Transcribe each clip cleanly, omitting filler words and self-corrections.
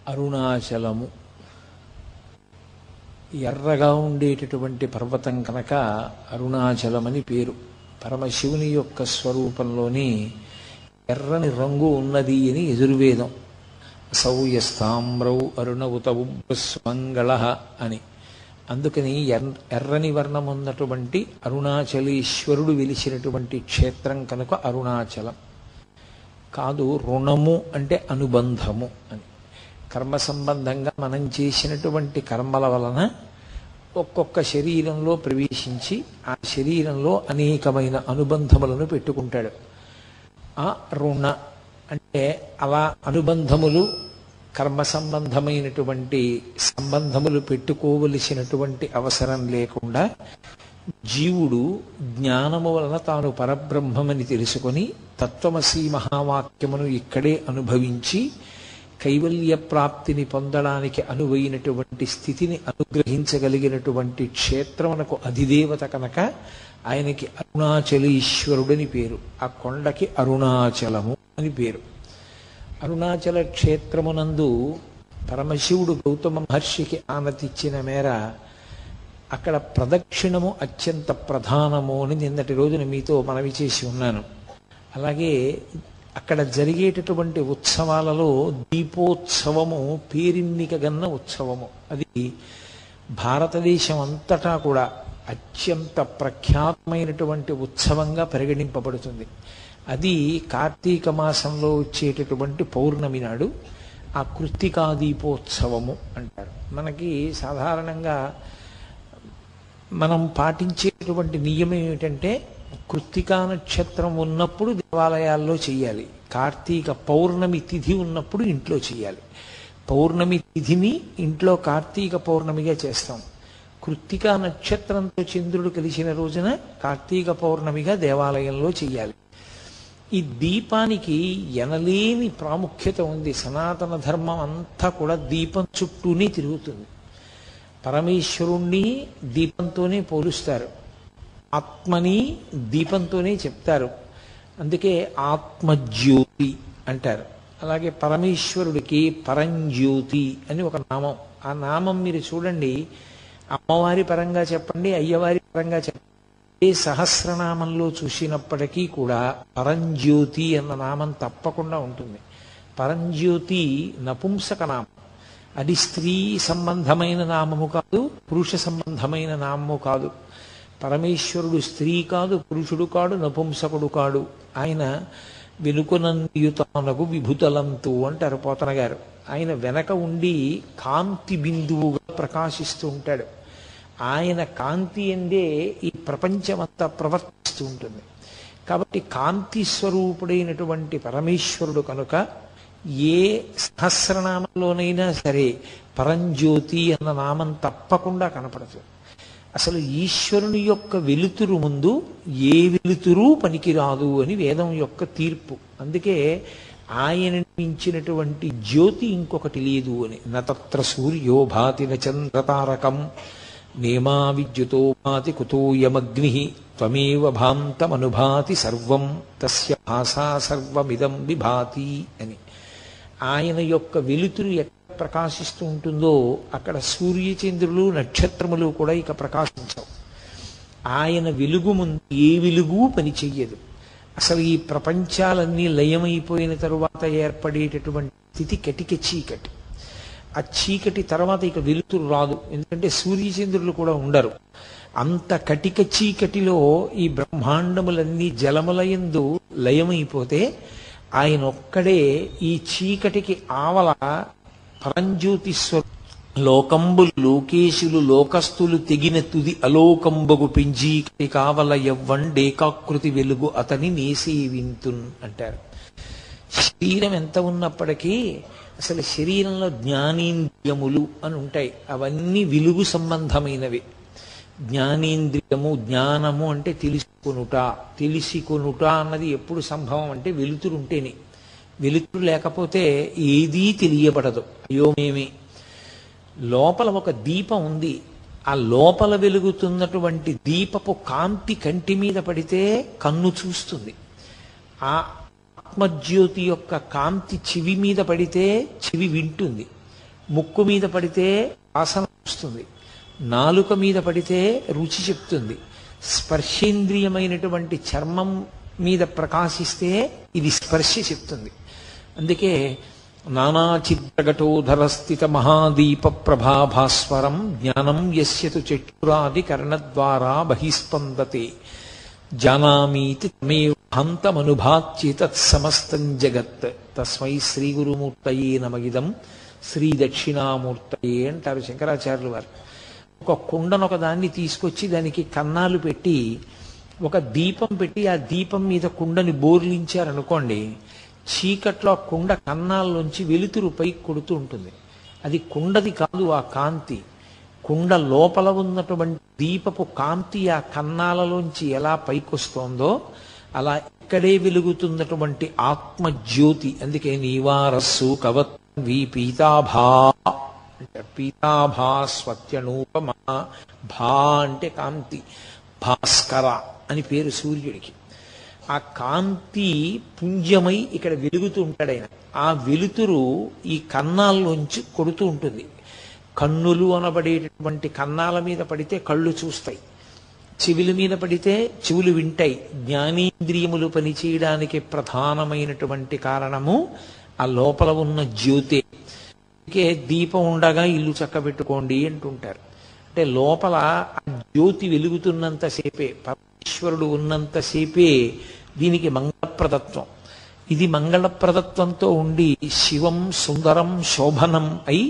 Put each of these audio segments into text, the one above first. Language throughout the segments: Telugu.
అరుణాచలము ఎర్రగా ఉండేటటువంటి పర్వతం కనుక అరుణాచలమని పేరు. పరమశివుని యొక్క స్వరూపంలోని ఎర్రని రంగు ఉన్నది అని యజుర్వేదం. సౌయస్తామ్రౌ అరుణవుతవు మంగళ అని. అందుకని ఎర్రని వర్ణం ఉన్నటువంటి అరుణాచలేశ్వరుడు వెలిసినటువంటి క్షేత్రం కనుక అరుణాచలం. కాదు, రుణము అంటే అనుబంధము అని. కర్మ సంబంధంగా మనం చేసినటువంటి కర్మల వలన ఒక్కొక్క శరీరంలో ప్రవేశించి ఆ శరీరంలో అనేకమైన అనుబంధములను పెట్టుకుంటాడు. ఆ రుణ అంటే అలా అనుబంధములు, కర్మ సంబంధమైనటువంటి సంబంధములు పెట్టుకోవలసినటువంటి అవసరం లేకుండా జీవుడు జ్ఞానము వలన తాను పరబ్రహ్మమని తెలుసుకొని తత్వమసీ మహావాక్యమును ఇక్కడే అనుభవించి కైవల్య ప్రాప్తిని పొందడానికి అనువైనటువంటి స్థితిని అనుగ్రహించగలిగినటువంటి క్షేత్రమునకు అధిదేవత కనుక ఆయనకి అరుణాచలేశ్వరుడని పేరు. ఆ కొండకి అరుణాచలము అని పేరు. అరుణాచల క్షేత్రమునందు పరమశివుడు గౌతమ మహర్షికి ఆనతిచ్చిన మేర అక్కడ ప్రదక్షిణము అత్యంత ప్రధానము అని నిన్నటి రోజున మీతో మనవి చేసి ఉన్నాను. అలాగే అక్కడ జరిగేటటువంటి ఉత్సవాలలో దీపోత్సవము పేరిన్నికగన్న ఉత్సవము. అది భారతదేశం అంతటా కూడా అత్యంత ప్రఖ్యాతమైనటువంటి ఉత్సవంగా పరిగణింపబడుతుంది. అది కార్తీక మాసంలో వచ్చేటటువంటి పౌర్ణమి నాడు ఆ కృత్తికా దీపోత్సవము అంటారు. మనకి సాధారణంగా మనం పాటించేటువంటి నియమం ఏమిటంటే కృత్తికా నక్షత్రం ఉన్నప్పుడు దేవాలయాల్లో చేయాలి, కార్తీక పౌర్ణమి తిథి ఉన్నప్పుడు ఇంట్లో చేయాలి. పౌర్ణమి తిథిని ఇంట్లో కార్తీక పౌర్ణమిగా చేస్తాం. కృత్తికా నక్షత్రంతో చంద్రుడు కలిసిన రోజున కార్తీక పౌర్ణమిగా దేవాలయంలో చేయాలి. ఈ దీపానికి ఎనలేని ప్రాముఖ్యత ఉంది. సనాతన ధర్మం అంతా కూడా దీపం చుట్టూనే తిరుగుతుంది. పరమేశ్వరుణ్ణి దీపంతోనే పోలుస్తారు, ఆత్మని దీపంతోనే చెప్తారు. అందుకే ఆత్మజ్యోతి అంటారు. అలాగే పరమేశ్వరుడికి పరంజ్యోతి అని ఒక నామం. ఆ నామం మీరు చూడండి, అమ్మవారి పరంగా చెప్పండి, అయ్యవారి పరంగా చెప్పండి, ఏ సహస్రనామంలో చూసినప్పటికీ కూడా పరంజ్యోతి అన్న నామం తప్పకుండా ఉంటుంది. పరంజ్యోతి నపుంసక నామం. అది స్త్రీ సంబంధమైన నామము కాదు, పురుష సంబంధమైన నామము కాదు. పరమేశ్వరుడు స్త్రీ కాదు, పురుషుడు కాడు, నపుంసకుడు కాడు. ఆయన వెనుకనందియుతానగు విభుతలంతు అంటారు పోతన గారు. ఆయన వెనక ఉండి కాంతి బిందువుగా ప్రకాశిస్తూ ఉంటాడు. ఆయన కాంతి ఎందే ఈ ప్రపంచమంతా ప్రవర్తిస్తూ ఉంటుంది. కాబట్టి కాంతి స్వరూపుడైనటువంటి పరమేశ్వరుడు కనుక ఏ సహస్రనామంలోనైనా సరే పరంజ్యోతి అన్న నామం తప్పకుండా కనపడుతుంది. అసలు ఈశ్వరుని యొక్క వెలుతురు ముందు ఏ వెలుతురు పనికిరాదు అని వేదం యొక్క తీర్పు. అందుకే ఆయన మించినటువంటి జ్యోతి ఇంకొకటి లేదు అని. నత్ర సూర్యో భాతి చంద్రతారకం నేమా విద్యుతో భాతి కుతోయమగ్ని త్వమేవ భాంతమనుభాతి సర్వం తస్య భాసా సర్వమిదం విభాతి అని. ఆయన యొక్క వెలుతురు ఎక్కడ ప్రకాశిస్తూ ఉంటుందో అక్కడ సూర్యచంద్రులు నక్షత్రములు కూడా ఇక ప్రకాశించవు. ఆయన వెలుగు ముందు ఏ వెలుగు పని చెయ్యదు. అసలు ఈ ప్రపంచాలన్నీ లయమైపోయిన తరువాత ఏర్పడేటటువంటి స్థితి కటిక చీకటి. ఆ చీకటి తర్వాత ఇక వెలుతురు రాదు, ఎందుకంటే సూర్యచంద్రులు కూడా ఉండరు. అంత కటిక చీకటిలో ఈ బ్రహ్మాండములన్నీ జలములయందు లయమైపోతే ఆయన ఒక్కడే ఈ చీకటికి ఆవల పరంజ్యోతిస్వ లోకంబులు లోకేశులు లోకస్తులు తెగిన తుది అలోకంబగు పెంజీకటి కావల ఎవ్వండేకాకృతి వెలుగు అతని నేసేవింతున్ అంటారు. శరీరం ఎంత ఉన్నప్పటికీ అసలు శరీరంలో జ్ఞానేంద్రియములు అని ఉంటాయి. అవన్నీ వెలుగు సంబంధమైనవి. జ్ఞానేంద్రియము, జ్ఞానము అంటే తెలుసుకొనుట. తెలిసికొనుట అన్నది ఎప్పుడు సంభవం అంటే వెలుతురు ఉంటేనే. వెలుతురు లేకపోతే ఏదీ తెలియబడదు. అయోమేమి. లోపల ఒక దీపం ఉంది. ఆ లోపల వెలుగుతున్నటువంటి దీపపు కాంతి కంటి మీద పడితే కన్ను చూస్తుంది. ఆ ఆత్మజ్యోతి యొక్క కాంతి చెవి మీద పడితే చెవి వింటుంది. ముక్కు మీద పడితే వాసన వస్తుంది, నాలుక మీద పడితే రుచి చెప్తుంది, స్పర్శేంద్రియమైనటువంటి చర్మం మీద ప్రకాశిస్తే ఇది స్పర్శ చెప్తుంది. అందుకే నానాచిద్రఘటోధరస్థిత మహాదీప ప్రభాభాస్వరం జ్ఞానం యస్యతు చక్షురాది కర్ణద్వారా బహిస్పందతే జానామీతి తమేవ హంతమనుభాత్య తత్సమస్తం జగత్ తస్మై శ్రీ గురుమూర్తయే నమః శ్రీ దక్షిణామూర్తయే అంటారు శంకరాచార్యులు వారు. ఒక కుండనొక దాన్ని తీసుకొచ్చి దానికి కన్నాలు పెట్టి ఒక దీపం పెట్టి ఆ దీపం మీద కుండని బోర్లించారనుకోండి, చీకట్లో ఆ కుండ కన్నాల్లోంచి వెలుతురు పైకి కొడుతూ ఉంటుంది. అది కుండది కాదు, ఆ కాంతి. కుండ లోపల ఉన్నటువంటి దీపపు కాంతి ఆ కన్నాలలోంచి ఎలా పైకొస్తోందో అలా ఇక్కడే వెలుగుతున్నటువంటి ఆత్మజ్యోతి. అందుకే నీవారస్సు కవత్వి పీతాభా అంటే పీతాభా స్వత్యనూపమా, భా అంటే కాంతి, భాస్కర అని పేరు సూర్యుడికి. ఆ కాంతి పుంజమై ఇక్కడ వెలుగుతూ ఉంటాడు ఆయన. ఆ వెలుతురు ఈ కన్నాల్లోంచి కొడుతూ ఉంటుంది. కన్నులు అనబడేటటువంటి కన్నాల మీద పడితే కళ్ళు చూస్తాయి, చెవుల మీద పడితే చెవులు వింటాయి. జ్ఞానేంద్రియములు పనిచేయడానికి ప్రధానమైనటువంటి కారణము ఆ లోపల ఉన్న జ్యోతే. అందుకే దీపం ఉండగా ఇల్లు చక్కబెట్టుకోండి అంటుంటారు. అంటే లోపల ఆ జ్యోతి వెలుగుతున్నంతసేపే, పరమేశ్వరుడు ఉన్నంతసేపే దీనికి మంగళప్రదత్వం. ఇది మంగళప్రదత్వంతో ఉండి శివం సుందరం శోభనం అయి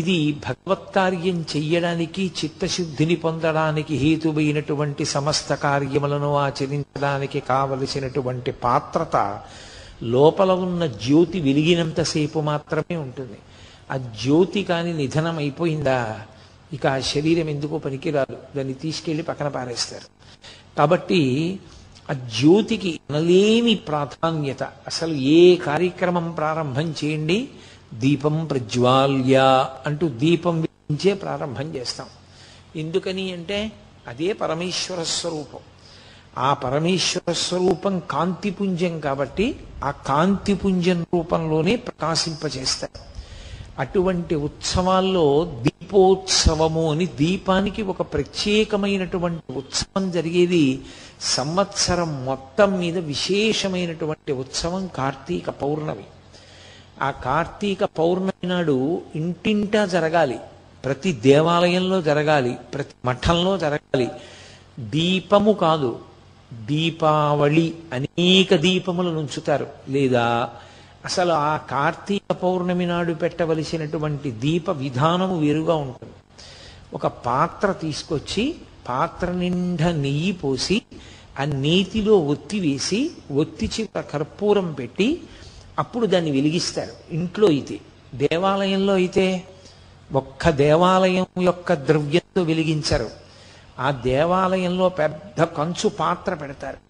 ఇది భగవత్కార్యం చెయ్యడానికి, చిత్తశుద్ధిని పొందడానికి హేతువైనటువంటి సమస్త కార్యములను ఆచరించడానికి కావలసినటువంటి పాత్రత లోపల ఉన్న జ్యోతి వెలిగినంతసేపు మాత్రమే ఉంటుంది. ఆ జ్యోతి కాని నిధనం అయిపోయిందా ఇక ఆ శరీరం ఎందుకో పనికిరాదు, దాన్ని తీసుకెళ్లి పక్కన పారేస్తారు. కాబట్టి ఆ జ్యోతికి అనలేని ప్రాధాన్యత. అసలు ఏ కార్యక్రమం ప్రారంభం చేయండి, దీపం ప్రజ్వాల్య అంటూ దీపం వెలిగించే ప్రారంభం చేస్తాం. ఎందుకని అంటే అదే పరమేశ్వర స్వరూపం. ఆ పరమేశ్వర స్వరూపం కాంతిపుంజం కాబట్టి ఆ కాంతిపుంజం రూపంలోనే ప్రకాశింపచేస్తారు. అటువంటి ఉత్సవాల్లో దీపోత్సవము అని, దీపానికి ఒక ప్రత్యేకమైనటువంటి ఉత్సవం జరిగేది. సంవత్సరం మొత్తం మీద విశేషమైనటువంటి ఉత్సవం కార్తీక పౌర్ణమి. ఆ కార్తీక పౌర్ణమి నాడు ఇంటింటా జరగాలి, ప్రతి దేవాలయంలో జరగాలి, ప్రతి మఠంలో జరగాలి. దీపము కాదు, దీపావళి, అనేక దీపములు ఉంచుతారు. లేదా అసలు ఆ కార్తీక పౌర్ణమి నాడు పెట్టవలసినటువంటి దీప విధానము వేరుగా ఉంటుంది. ఒక పాత్ర తీసుకొచ్చి పాత్ర నిండా నెయ్యి పోసి ఆ నేతిలో ఒత్తి వేసి ఒత్తి చివర కర్పూరం పెట్టి అప్పుడు దాన్ని వెలిగిస్తారు. ఇంట్లో అయితే, దేవాలయంలో అయితే ఒక్క దేవాలయం యొక్క ద్రవ్యంతో వెలిగించరు. ఆ దేవాలయంలో పెద్ద కంచు పాత్ర పెడతారు.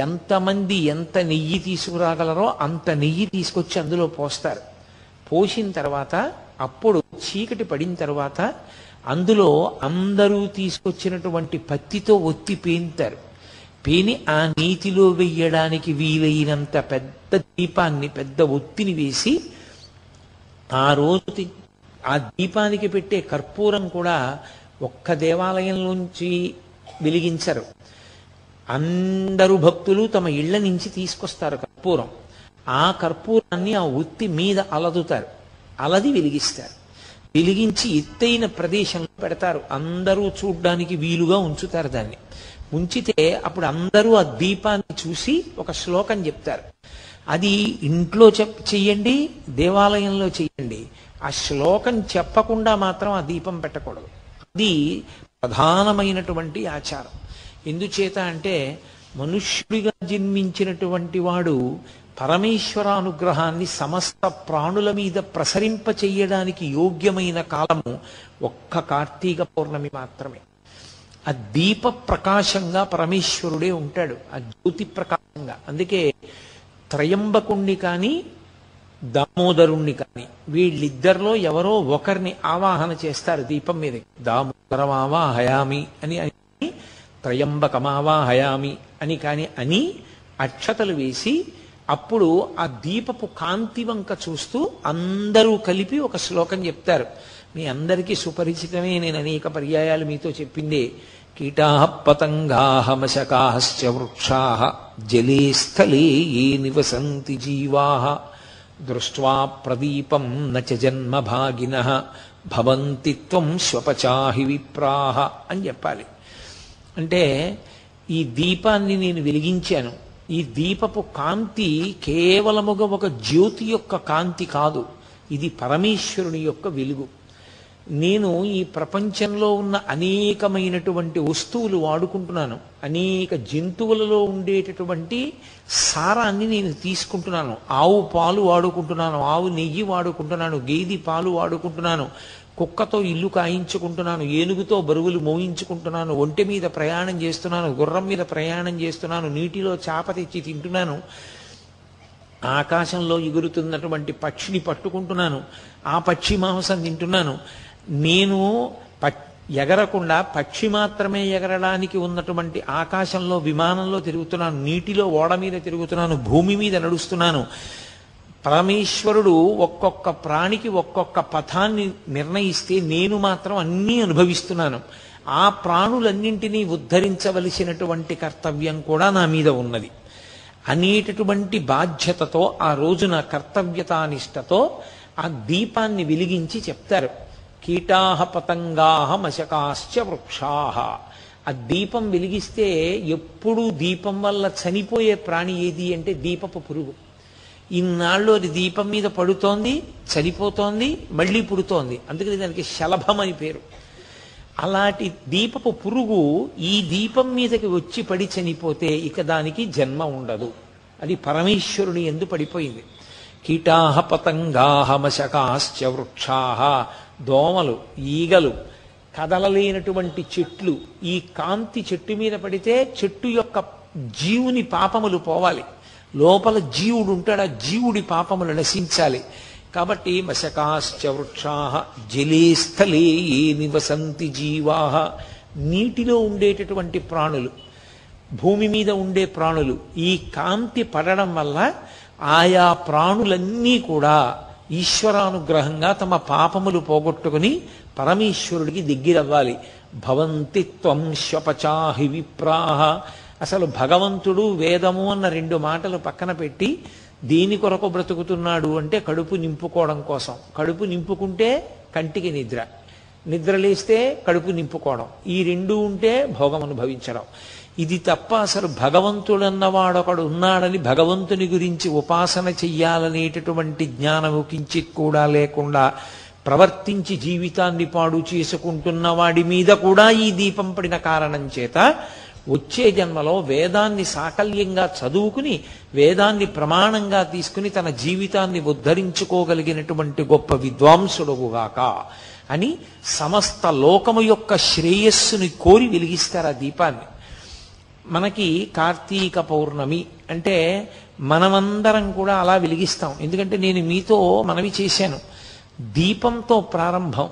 ఎంతమంది ఎంత నెయ్యి తీసుకురాగలరో అంత నెయ్యి తీసుకొచ్చి అందులో పోస్తారు. పోసిన తర్వాత అప్పుడు చీకటి పడిన తర్వాత అందులో అందరూ తీసుకొచ్చినటువంటి పత్తితో ఒత్తి పేంతారు. పేని ఆ నీతిలో వెయ్యడానికి వీలైనంత పెద్ద దీపాన్ని, పెద్ద ఒత్తిని వేసి ఆ రోజు ఆ దీపానికి పెట్టే కర్పూరం కూడా ఒక్క దేవాలయంలోంచి వెలిగించరు. అందరూ భక్తులు తమ ఇళ్ల నుంచి తీసుకొస్తారు కర్పూరం. ఆ కర్పూరాన్ని ఆ ఒత్తి మీద అలదుతారు, అలది వెలిగిస్తారు. వెలిగించి ఎత్తైన ప్రదేశంలో పెడతారు. అందరూ చూడ్డానికి వీలుగా ఉంచుతారు. దాన్ని ఉంచితే అప్పుడు అందరూ ఆ దీపాన్ని చూసి ఒక శ్లోకం చెప్తారు. అది ఇంట్లో చెయ్యండి, దేవాలయంలో చెయ్యండి. ఆ శ్లోకం చెప్పకుండా మాత్రం ఆ దీపం పెట్టకూడదు. అది ప్రధానమైనటువంటి ఆచారం. ఎందుచేత అంటే మనుష్యుడిగా జన్మించినటువంటి వాడు పరమేశ్వర అనుగ్రహాన్ని సమస్త ప్రాణుల మీద ప్రసరింప చెయ్యడానికి యోగ్యమైన కాలము ఒక్క కార్తీక పౌర్ణమి మాత్రమే. ఆ దీప ప్రకాశంగా పరమేశ్వరుడే ఉంటాడు, ఆ జ్యోతి ప్రకాశంగా. అందుకే త్రయంబకుణ్ణి కానీ దామోదరుణ్ణి కానీ వీళ్ళిద్దరిలో ఎవరో ఒకరిని ఆవాహన చేస్తారు దీపం మీద. దామోదరమావాహయామి అని, త్రయంబకమావాహయామి అని కానీ అని అక్షతలు వేసి అప్పుడు ఆ దీపపు కాంతి వంక చూస్తూ అందరూ కలిపి ఒక శ్లోకం చెప్తారు. మీ అందరికీ సుపరిచితమే, నేను అనేక పర్యాయాలు మీతో చెప్పిందే. కీటాః పతంగాః మశకాశ్చ వృక్షాః జలే స్థలే ఏ నివసంతి జీవాః దృష్ట్వా ప్రదీపం నచ జన్మభాగినః భవంతి త్వం శ్వపచాహి విప్రాః అని చెప్పాలి. అంటే ఈ దీపాన్ని నేను వెలిగించాను. ఈ దీపపు కాంతి కేవలముగా ఒక జ్యోతి యొక్క కాంతి కాదు, ఇది పరమేశ్వరుని యొక్క వెలుగు. నేను ఈ ప్రపంచంలో ఉన్న అనేకమైనటువంటి వస్తువులు వాడుకుంటున్నాను, అనేక జంతువులలో ఉండేటటువంటి సారాన్ని నేను తీసుకుంటున్నాను. ఆవు పాలు వాడుకుంటున్నాను, ఆవు నెయ్యి వాడుకుంటున్నాను, గేదె పాలు వాడుకుంటున్నాను, కుక్కతో ఇల్లు కాయించుకుంటున్నాను, ఏనుగుతో బరువులు మోయించుకుంటున్నాను, ఒంటె మీద ప్రయాణం చేస్తున్నాను, గుర్రం మీద ప్రయాణం చేస్తున్నాను, నీటిలో చేప తెచ్చి తింటున్నాను, ఆకాశంలో ఎగురుతున్నటువంటి పక్షిని పట్టుకుంటున్నాను, ఆ పక్షి మాంసం తింటున్నాను. నేను ఎగరకుండా పక్షి మాత్రమే ఎగరడానికి ఉన్నటువంటి ఆకాశంలో విమానంలో తిరుగుతున్నాను, నీటిలో ఓడ మీద తిరుగుతున్నాను, భూమి మీద నడుస్తున్నాను. పరమేశ్వరుడు ఒక్కొక్క ప్రాణికి ఒక్కొక్క పథాన్ని నిర్ణయిస్తే నేను మాత్రం అన్నీ అనుభవిస్తున్నాను. ఆ ప్రాణులన్నింటినీ ఉద్ధరించవలసినటువంటి కర్తవ్యం కూడా నా మీద ఉన్నది అనేటటువంటి బాధ్యతతో ఆ రోజున కర్తవ్యతానిష్టతో ఆ దీపాన్ని వెలిగించి చెప్తారు. కీటాః పతంగాః మశకాశ్చ వృక్షాః. ఆ దీపం వెలిగిస్తే ఎప్పుడూ దీపం వల్ల చనిపోయే ప్రాణి ఏది అంటే దీపపు పురుగు. ఇన్నాళ్ళు అది దీపం మీద పడుతోంది, చనిపోతోంది, మళ్ళీ పుడుతోంది, అందుకని దానికి శలభం అని పేరు. అలాంటి దీపపు పురుగు ఈ దీపం మీదకి వచ్చి పడి చనిపోతే ఇక దానికి జన్మ ఉండదు. అది పరమేశ్వరుని యందు పడిపోయింది. కీటాః పతంగాః మశకాశ్చ వృక్షాః. దోమలు, ఈగలు, కదలలేనటువంటి చెట్లు, ఈ కాంతి చెట్టు మీద పడితే చెట్టు యొక్క జీవుని పాపములు పోవాలి, లోపల జీవుడు ఉంటాడు, ఆ జీవుడి పాపములు నశించాలి. కాబట్టి మశకాశ్చ వృక్షాః జలే స్థలే ఏ నివసంతి జీవాః. నీటిలో ఉండేటటువంటి ప్రాణులు, భూమి మీద ఉండే ప్రాణులు, ఈ కాంతి పడడం వల్ల ఆయా ప్రాణులన్నీ కూడా ఈశ్వరానుగ్రహంగా తమ పాపములు పోగొట్టుకుని పరమేశ్వరుడికి దగ్గరవ్వాలి. భవంతి త్వం శ్వపచాహి విప్రాః. అసలు భగవంతుడు వేదము అన్న రెండు మాటలు పక్కన పెట్టి దేని కొరకు బ్రతుకుతున్నాడు అంటే కడుపు నింపుకోవడం కోసం. కడుపు నింపుకుంటే కంటికి నిద్ర, నిద్రలేస్తే కడుపు నింపుకోవడం, ఈ రెండు ఉంటే భోగం అనుభవించడం. ఇది తప్ప అసలు భగవంతుడన్నవాడొకడు ఉన్నాడని భగవంతుని గురించి ఉపాసన చెయ్యాలనేటటువంటి జ్ఞానము కించిత్ కూడా లేకుండా ప్రవర్తించి జీవితాన్ని పాడు చేసుకుంటున్న వాడి మీద కూడా ఈ దీపం పడిన కారణం చేత వచ్చే జన్మలో వేదాన్ని సాకల్యంగా చదువుకుని వేదాన్ని ప్రమాణంగా తీసుకుని తన జీవితాన్ని ఉద్ధరించుకోగలిగినటువంటి గొప్ప విద్వాంసుడుగాక అని సమస్త లోకము యొక్క శ్రేయస్సుని కోరి వెలిగిస్తారు ఆ దీపాన్ని. మనకి కార్తీక పౌర్ణమి అంటే మనమందరం కూడా అలా వెలిగిస్తాం. ఎందుకంటే నేను మీతో మనవి చేశాను, దీపంతో ప్రారంభం,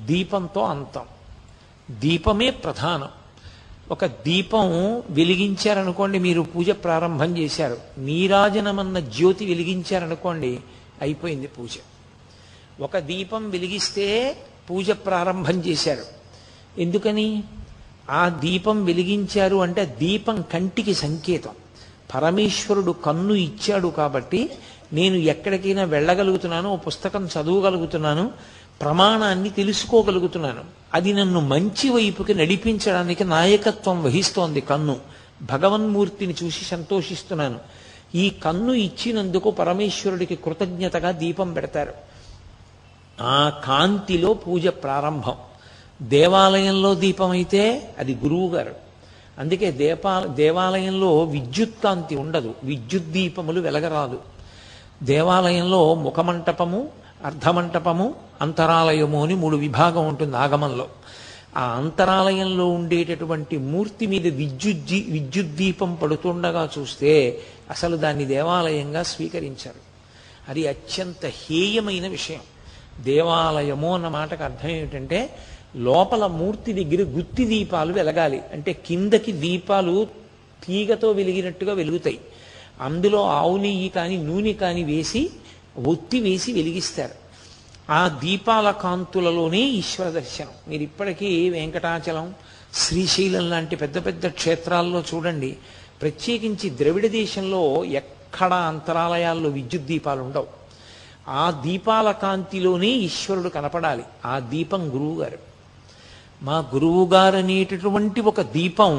దీపంతో అంతం. దీపమే ప్రధానం. ఒక దీపం వెలిగించారనుకోండి, మీరు పూజ ప్రారంభం చేశారు. నీరాజనమన్న జ్యోతి వెలిగించారనుకోండి, అయిపోయింది పూజ. ఒక దీపం వెలిగిస్తే పూజ ప్రారంభం చేశారు. ఎందుకని? ఆ దీపం వెలిగించారు అంటే దీపం కంటికి సంకేతం. పరమేశ్వరుడు కన్ను ఇచ్చాడు కాబట్టి నేను ఎక్కడికైనా వెళ్ళగలుగుతున్నాను, ఓ పుస్తకం చదవగలుగుతున్నాను, ప్రమాణాన్ని తెలుసుకోగలుగుతున్నాను. అది నన్ను మంచి వైపుకి నడిపించడానికి నాయకత్వం వహిస్తోంది కన్ను. భగవన్మూర్తిని చూసి సంతోషిస్తున్నాను. ఈ కన్ను ఇచ్చినందుకు పరమేశ్వరుడికి కృతజ్ఞతగా దీపం పెడతారు. ఆ కాంతిలో పూజ ప్రారంభం. దేవాలయంలో దీపం అయితే అది గురువు గారు. అందుకే దేవాలయంలో విద్యుత్ కాంతి ఉండదు, విద్యుత్ దీపములు వెలగరాదు. దేవాలయంలో ముఖమంటపము, అర్ధమంటపము, అంతరాలయము అని 3 విభాగం ఉంటుంది ఆగమంలో. ఆ అంతరాలయంలో ఉండేటటువంటి మూర్తి మీద విద్యుత్ దీపం పడుతుండగా చూస్తే అసలు దాన్ని దేవాలయంగా స్వీకరించారు. అది అత్యంత హేయమైన విషయం. దేవాలయము అన్న మాటకు అర్థం ఏమిటంటే లోపల మూర్తి దగ్గర గుత్తి దీపాలు వెలగాలి. అంటే కిందకి దీపాలు తీగతో వెలిగినట్టుగా వెలుగుతాయి. అందులో ఆవు నెయ్యి కానీ నూనె కానీ వేసి ఒత్తి వేసి వెలిగిస్తారు. ఆ దీపాల కాంతులలోనే ఈశ్వర దర్శనం. మీరు ఇప్పటికీ వెంకటాచలం, శ్రీశైలం లాంటి పెద్ద పెద్ద క్షేత్రాల్లో చూడండి, ప్రత్యేకించి ద్రవిడ దేశంలో ఎక్కడ అంతరాలయాల్లో విద్యుత్ దీపాలు ఉండవు. ఆ దీపాల కాంతిలోనే ఈశ్వరుడు కనపడాలి. ఆ దీపం గురువుగారు. మా గురువుగారు అనేటటువంటి ఒక దీపం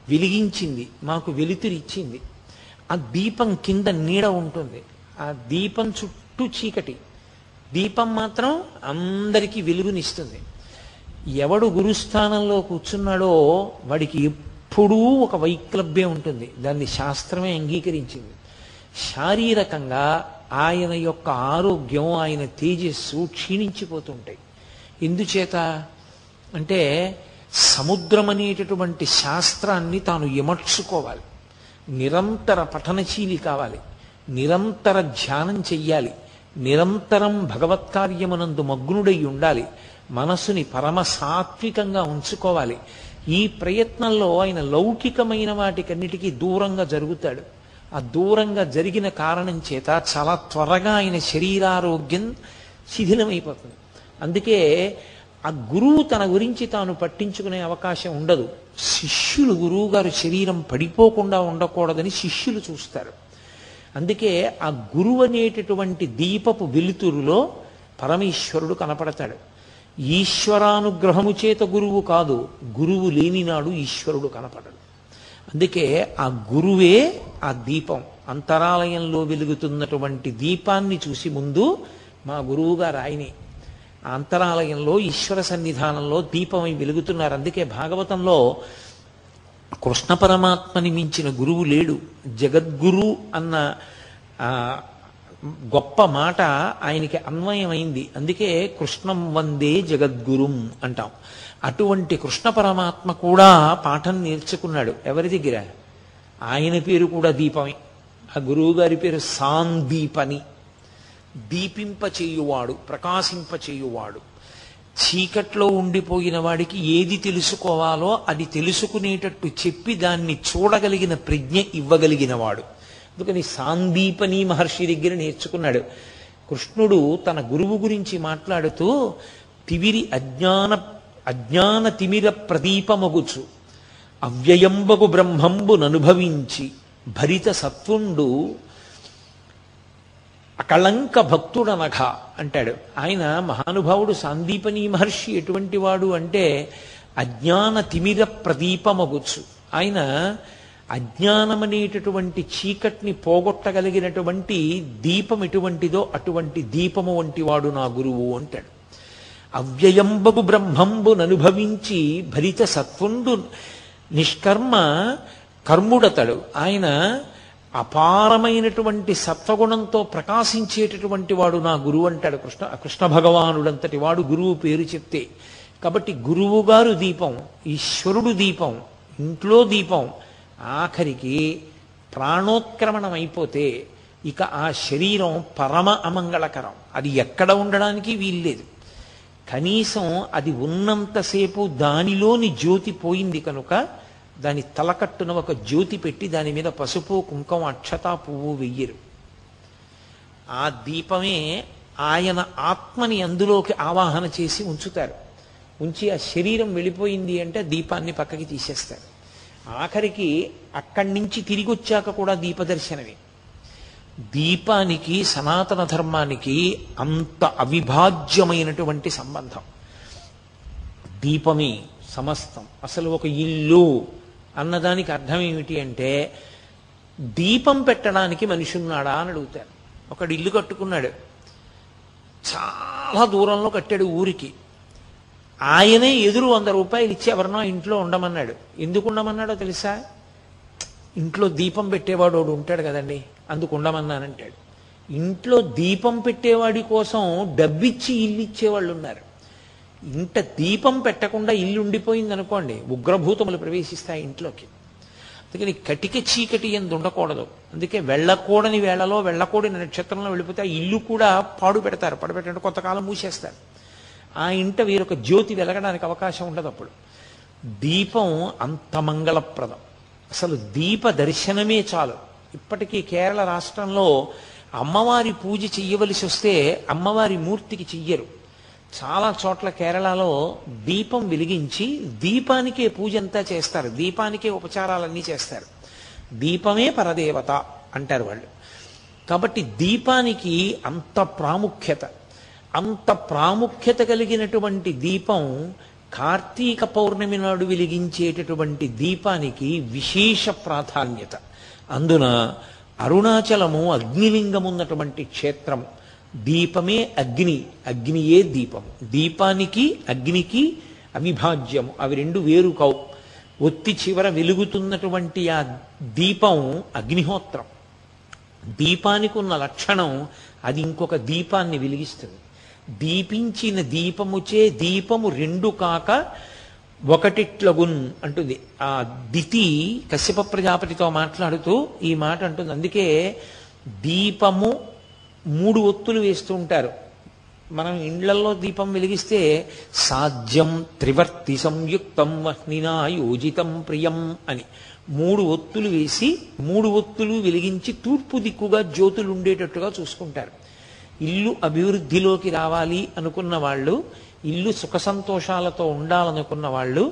వెలిగించింది, మాకు వెలుతురిచ్చింది. ఆ దీపం కింద నీడ ఉంటుంది, ఆ దీపం చుట్టూ చీకటి, దీపం మాత్రం అందరికీ వెలుగునిస్తుంది. ఎవడు గురుస్థానంలో కూర్చున్నాడో వాడికి ఎప్పుడూ ఒక వైక్లభ్యం ఉంటుంది. దాన్ని శాస్త్రమే అంగీకరించింది. శారీరకంగా ఆయన యొక్క ఆరోగ్యం, ఆయన తేజస్సు క్షీణించిపోతుంటాయి. ఎందుచేత అంటే సముద్రం అనేటటువంటి శాస్త్రాన్ని తాను ఎమర్చుకోవాలి, నిరంతర పఠనశీలి కావాలి, నిరంతర ధ్యానం చెయ్యాలి, నిరంతరం భగవత్కార్యమునందు మగ్నుడై ఉండాలి, మనసుని పరమ సాత్వికంగా ఉంచుకోవాలి. ఈ ప్రయత్నంలో ఆయన లౌకికమైన వాటికన్నిటికీ దూరంగా జరుగుతాడు. ఆ దూరంగా జరిగిన కారణం చేత చాలా త్వరగా ఆయన శరీరారోగ్యం శిథిలమైపోతుంది. అందుకే ఆ గురువు తన గురించి తాను పట్టించుకునే అవకాశం ఉండదు. శిష్యులు గురువుగారు శరీరం పడిపోకుండా ఉండకూడదని శిష్యులు చూస్తారు. అందుకే ఆ గురువు అనేటటువంటి దీపపు వెలుతురులో పరమేశ్వరుడు కనపడతాడు. ఈశ్వరానుగ్రహము చేత గురువు కాదు, గురువు లేనినాడు ఈశ్వరుడు కనపడడు. అందుకే ఆ గురువే ఆ దీపం. అంతరాలయంలో వెలుగుతున్నటువంటి దీపాన్ని చూసి ముందు మా గురువుగారు ఆయనే. ఆ అంతరాలయంలో ఈశ్వర సన్నిధానంలో దీపమై వెలుగుతున్నారు. అందుకే భాగవతంలో కృష్ణ పరమాత్మని మించిన గురువు లేడు. జగద్గురు అన్న గొప్ప మాట ఆయనకి అన్వయమైంది. అందుకే కృష్ణం వందే జగద్గురుం అంటాం. అటువంటి కృష్ణ పరమాత్మ కూడా పాఠం నేర్చుకున్నాడు. ఎవరి దగ్గర? ఆయన పేరు కూడా దీపమే. ఆ గురువు గారి పేరు సాందీపని. దీపింపచేయువాడు, ప్రకాశింపచేయువాడు. చీకట్లో ఉండిపోయిన వాడికి ఏది తెలుసుకోవాలో అది తెలుసుకునేటట్టు చెప్పి దాన్ని చూడగలిగిన ప్రజ్ఞ ఇవ్వగలిగినవాడు. అందుకని సాందీపని మహర్షి దగ్గర నేర్చుకున్నాడు. కృష్ణుడు తన గురువు గురించి మాట్లాడుతూ తివిరి అజ్ఞాన తిమిర ప్రదీపమగుచు అవ్యయంబగు బ్రహ్మంబుననుభవించి భరిత సత్వుండు అకళంక భక్తుడనఘ అంటాడు. ఆయన మహానుభావుడు సాందీపని మహర్షి ఎటువంటి వాడు అంటే అజ్ఞాన తిమిర ప్రదీపమగుచు. ఆయన అజ్ఞానమనేటటువంటి చీకటిని పోగొట్టగలిగినటువంటి దీపం ఎటువంటిదో అటువంటి దీపము వంటి వాడు నా గురువు అంటాడు. అవ్యయంబగు బ్రహ్మంబుననుభవించి భరిత సత్వుండు నిష్కర్మ కర్ముడతడు. ఆయన అపారమైనటువంటి సత్వగుణంతో ప్రకాశించేటటువంటి వాడు నా గురువు అంటాడు కృష్ణ భగవానుడంతటి వాడు గురువు పేరు చెప్తే. కాబట్టి గురువు గారు దీపం, ఈశ్వరుడు దీపం, ఇంట్లో దీపం. ఆఖరికి ప్రాణోత్క్రమణం అయిపోతే ఇక ఆ శరీరం పరమ అమంగళకరం. అది ఎక్కడ ఉండడానికి వీల్లేదు. కనీసం అది ఉన్నంతసేపు దానిలోని జ్యోతి పోయింది కనుక దాని తలకట్టున ఒక జ్యోతి పెట్టి దాని మీద పసుపు, కుంకుమ, అక్షతా, పువ్వు వెయ్యరు. ఆ దీపమే ఆయన ఆత్మని అందులోకి ఆవాహన చేసి ఉంచుతారు. ఉంచి ఆ శరీరం వెళ్ళిపోయింది అంటే దీపాన్ని పక్కకి తీసేస్తారు. ఆఖరికి అక్కడి నుంచి తిరిగి వచ్చాక కూడా దీపదర్శనమే. దీపానికి సనాతన ధర్మానికి అంత అవిభాజ్యమైనటువంటి సంబంధం. దీపమే సమస్తం. అసలు ఒక ఇల్లు అన్నదానికి అర్థం ఏమిటి అంటే దీపం పెట్టడానికి మనిషి ఉన్నాడా అని అడుగుతారు. ఒకడు ఇల్లు కట్టుకున్నాడు, చాలా దూరంలో కట్టాడు ఊరికి. ఆయనే ఎదురు 100 రూపాయలు ఇచ్చి ఎవరినో ఇంట్లో ఉండమన్నాడు. ఎందుకు ఉండమన్నాడో తెలుసా? ఇంట్లో దీపం పెట్టేవాడు వాడు ఉంటాడు కదండి, అందుకు ఉండమన్నానంటాడు. ఇంట్లో దీపం పెట్టేవాడి కోసం డబ్బిచ్చి ఇల్లు ఇచ్చేవాళ్ళు ఉన్నారు. ఇంట దీపం పెట్టకుండా ఇల్లు ఉండిపోయింది అనుకోండి, ఉగ్రభూతములు ప్రవేశిస్తాయి ఇంట్లోకి. అందుకని కటిక చీకటి ఎందు ఉండకూడదు. అందుకే వెళ్ళకూడని వేళలో వెళ్ళకూడని నక్షత్రంలో వెళ్ళిపోతే ఆ ఇల్లు కూడా పాడు పెడతారు. పడబెట్టంటే కొంతకాలం మూసేస్తారు. ఆ ఇంట వీరొక జ్యోతి వెలగడానికి అవకాశం ఉండదు. అప్పుడు దీపం అంత మంగళప్రదం. అసలు దీప దర్శనమే చాలు. ఇప్పటికీ కేరళ రాష్ట్రంలో అమ్మవారి పూజ చెయ్యవలసి వస్తే అమ్మవారి మూర్తికి చెయ్యరు. చాలా చోట్ల కేరళలో దీపం వెలిగించి దీపానికే పూజ అంతా చేస్తారు, దీపానికే ఉపచారాలన్నీ చేస్తారు. దీపమే పరదేవత అంటారు వాళ్ళు. కాబట్టి దీపానికి అంత ప్రాముఖ్యత, అంత ప్రాముఖ్యత కలిగినటువంటి దీపం కార్తీక పౌర్ణమి నాడు వెలిగించేటటువంటి దీపానికి విశేష ప్రాధాన్యత. అందున అరుణాచలము అగ్నిలింగం ఉన్నటువంటి క్షేత్రం. దీపమే అగ్ని, అగ్నియే దీపము. దీపానికి అగ్నికి అవిభాజ్యము, అవి రెండు వేరు కావు. ఒత్తి చివర వెలుగుతున్నటువంటి ఆ దీపం అగ్నిహోత్రం. దీపానికి ఉన్న లక్షణం అది ఇంకొక దీపాన్ని వెలిగిస్తుంది. దీపించిన దీపముచే దీపము రెండు కాక ఒకటిట్లగున్ అంటుంది ఆ దితి. కశ్యప ప్రజాపతితో మాట్లాడుతూ ఈ మాట అంటుంది. అందుకే దీపము 3 ఒత్తులు వేస్తూ ఉంటారు. మనం ఇండ్లలో దీపం వెలిగిస్తే సాధ్యం త్రివర్తి సంయుక్తం వహ్నినా యోజితం ప్రియం అని 3 ఒత్తులు వేసి 3 ఒత్తులు వెలిగించి తూర్పు దిక్కుగా జ్యోతులు ఉండేటట్టుగా చూసుకుంటారు. ఇల్లు అభివృద్ధిలోకి రావాలి అనుకున్న వాళ్ళు, ఇల్లు సుఖ సంతోషాలతో ఉండాలనుకున్న వాళ్ళు,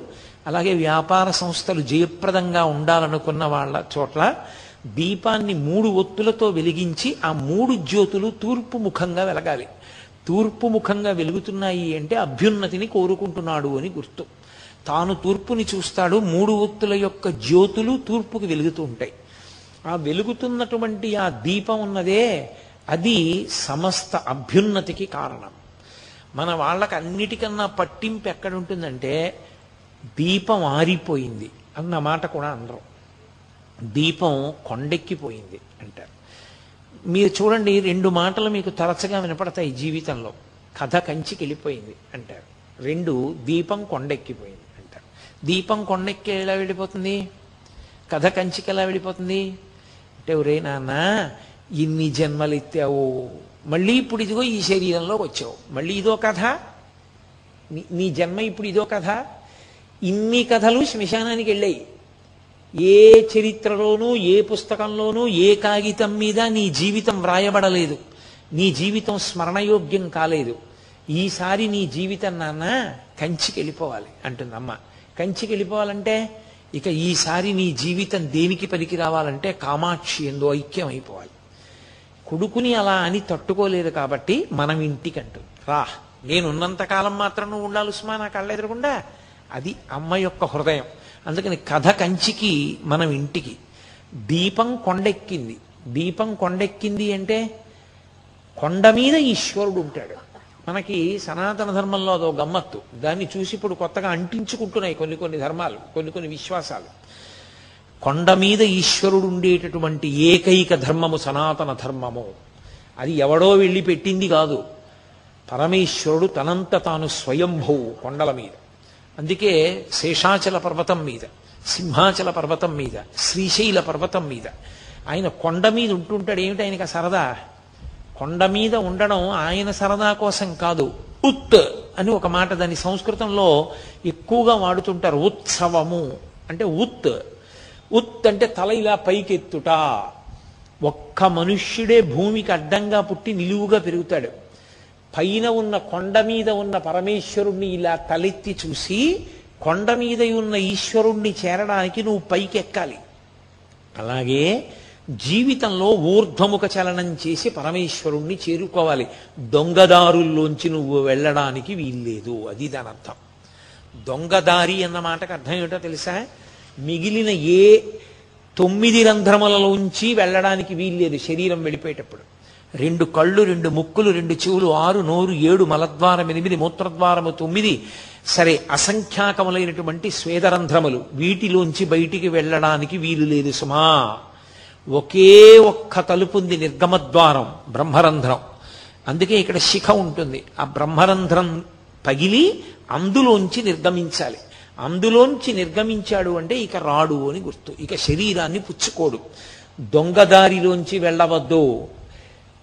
అలాగే వ్యాపార సంస్థలు జయప్రదంగా ఉండాలనుకున్న వాళ్ళ చోట్ల దీపాన్ని 3 ఒత్తులతో వెలిగించి ఆ 3 జ్యోతులు తూర్పు ముఖంగా వెలగాలి. తూర్పు ముఖంగా వెలుగుతున్నాయి అంటే అభ్యున్నతిని కోరుకుంటున్నాడు అని గుర్తు. తాను తూర్పుని చూస్తాడు, 3 ఒత్తుల యొక్క జ్యోతులు తూర్పుకి వెలుగుతూ ఉంటాయి. ఆ వెలుగుతున్నటువంటి ఆ దీపం ఉన్నదే అది సమస్త అభ్యున్నతికి కారణం. మన వాళ్ళకి అన్నిటికన్నా పట్టింపు ఎక్కడుంటుందంటే దీపం ఆరిపోయింది అన్న మాట కూడా అనరు. దీపం కొండెక్కిపోయింది అంటారు. మీరు చూడండి, 2 మాటలు మీకు తరచుగా వినపడతాయి జీవితంలో. కథ కంచికి వెళ్ళిపోయింది అంటారు. 2 దీపం కొండెక్కిపోయింది అంటారు. దీపం కొండెక్కి ఎలా వెళ్ళిపోతుంది? కథ కంచికి ఎలా వెళ్ళిపోతుంది అంటే, ఒరే నాన్న ఇన్ని జన్మలు ఎత్తావు, మళ్ళీ ఇప్పుడు ఇదిగో ఈ శరీరంలోకి వచ్చావు, మళ్ళీ ఇదో కథ, నీ జన్మ ఇప్పుడు ఇదో కథ. ఇన్ని కథలు శ్మశానానికి వెళ్ళాయి. ఏ చరిత్రలోనూ ఏ పుస్తకంలోనూ ఏ కాగితం మీద నీ జీవితం వ్రాయబడలేదు, నీ జీవితం స్మరణయోగ్యం కాలేదు. ఈసారి నీ జీవితం నాన్న కంచికి వెళ్ళిపోవాలి అంటుంది అమ్మ. కంచికి వెళ్ళిపోవాలంటే ఇక ఈసారి నీ జీవితం దేనికి పనికి రావాలంటే కామాక్షి ఎందు ఐక్యం అయిపోవాలి. కొడుకుని అలా అని తట్టుకోలేదు కాబట్టి మనం ఇంటికంటూ రా, నేనున్నంతకాలం మాత్రం నువ్వు ఉండాలి ఉస్మా నా కళ్ళ ఎదురకుండా. అది అమ్మ యొక్క హృదయం. అందుకని కథ కంచికి, మనం ఇంటికి. దీపం కొండెక్కింది. దీపం కొండెక్కింది అంటే కొండ మీద ఈశ్వరుడు ఉంటాడు. మనకి సనాతన ధర్మంలో అదో గమ్మత్తు. దాన్ని చూసి ఇప్పుడు కొత్తగా అంటించుకుంటున్నాయి కొన్ని ధర్మాలు, కొన్ని విశ్వాసాలు. కొండ మీద ఈశ్వరుడు ఉండేటటువంటి ఏకైక ధర్మము సనాతన ధర్మము. అది ఎవడో వెళ్ళి పెట్టింది కాదు. పరమేశ్వరుడు తనంత తాను స్వయంభువు కొండల మీద. అందుకే శేషాచల పర్వతం మీద, సింహాచల పర్వతం మీద, శ్రీశైల పర్వతం మీద ఆయన కొండ మీద ఉంటుంటాడు. ఏమిటి ఆయనకి సరదా? కొండ మీద ఉండడం ఆయన సరదా కోసం కాదు. ఉత్ అని ఒక మాట దాన్ని సంస్కృతంలో ఎక్కువగా వాడుతుంటారు. ఉత్సవము అంటే ఉత్. ఉత్ అంటే తల ఇలా పైకెత్తుట. ఒక్క మనుష్యుడే భూమికి అడ్డంగా పుట్టి నిలువుగా పెరుగుతాడు. పైన ఉన్న కొండ మీద ఉన్న పరమేశ్వరుణ్ణి ఇలా తలెత్తి చూసి కొండ మీద ఉన్న ఈశ్వరుణ్ణి చేరడానికి నువ్వు పైకెక్కాలి. అలాగే జీవితంలో ఊర్ధ్వముఖ చలనం చేసి పరమేశ్వరుణ్ణి చేరుకోవాలి. దొంగదారుల్లోంచి నువ్వు వెళ్ళడానికి వీల్లేదు. అది దాని అర్థం. దొంగదారి అన్న మాటకు అర్థం ఏమిటో తెలుసా? మిగిలిన ఏ 9 రంధ్రములలోంచి వెళ్ళడానికి వీల్లేదు శరీరం వెళ్ళిపోయేటప్పుడు. 2 కళ్ళు, 2 ముక్కులు, 2 చెవులు, 6 నోరు, 7 మలద్వారం, 8 మూత్రద్వారము, 9 సరే అసంఖ్యాకములైనటువంటి స్వేదరంధ్రములు. వీటిలోంచి బయటికి వెళ్ళడానికి వీలు లేదు సుమా. ఒకే ఒక్క తలుపుంది, నిర్గమద్వారం, బ్రహ్మరంధ్రం. అందుకే ఇక్కడ శిఖ ఉంటుంది. ఆ బ్రహ్మరంధ్రం పగిలి అందులోంచి నిర్గమించాలి. అందులోంచి నిర్గమించాడు అంటే ఇక రాడు అని గుర్తు. ఇక శరీరాన్ని పుచ్చుకోడు. దొంగదారిలోంచి వెళ్ళవద్దు.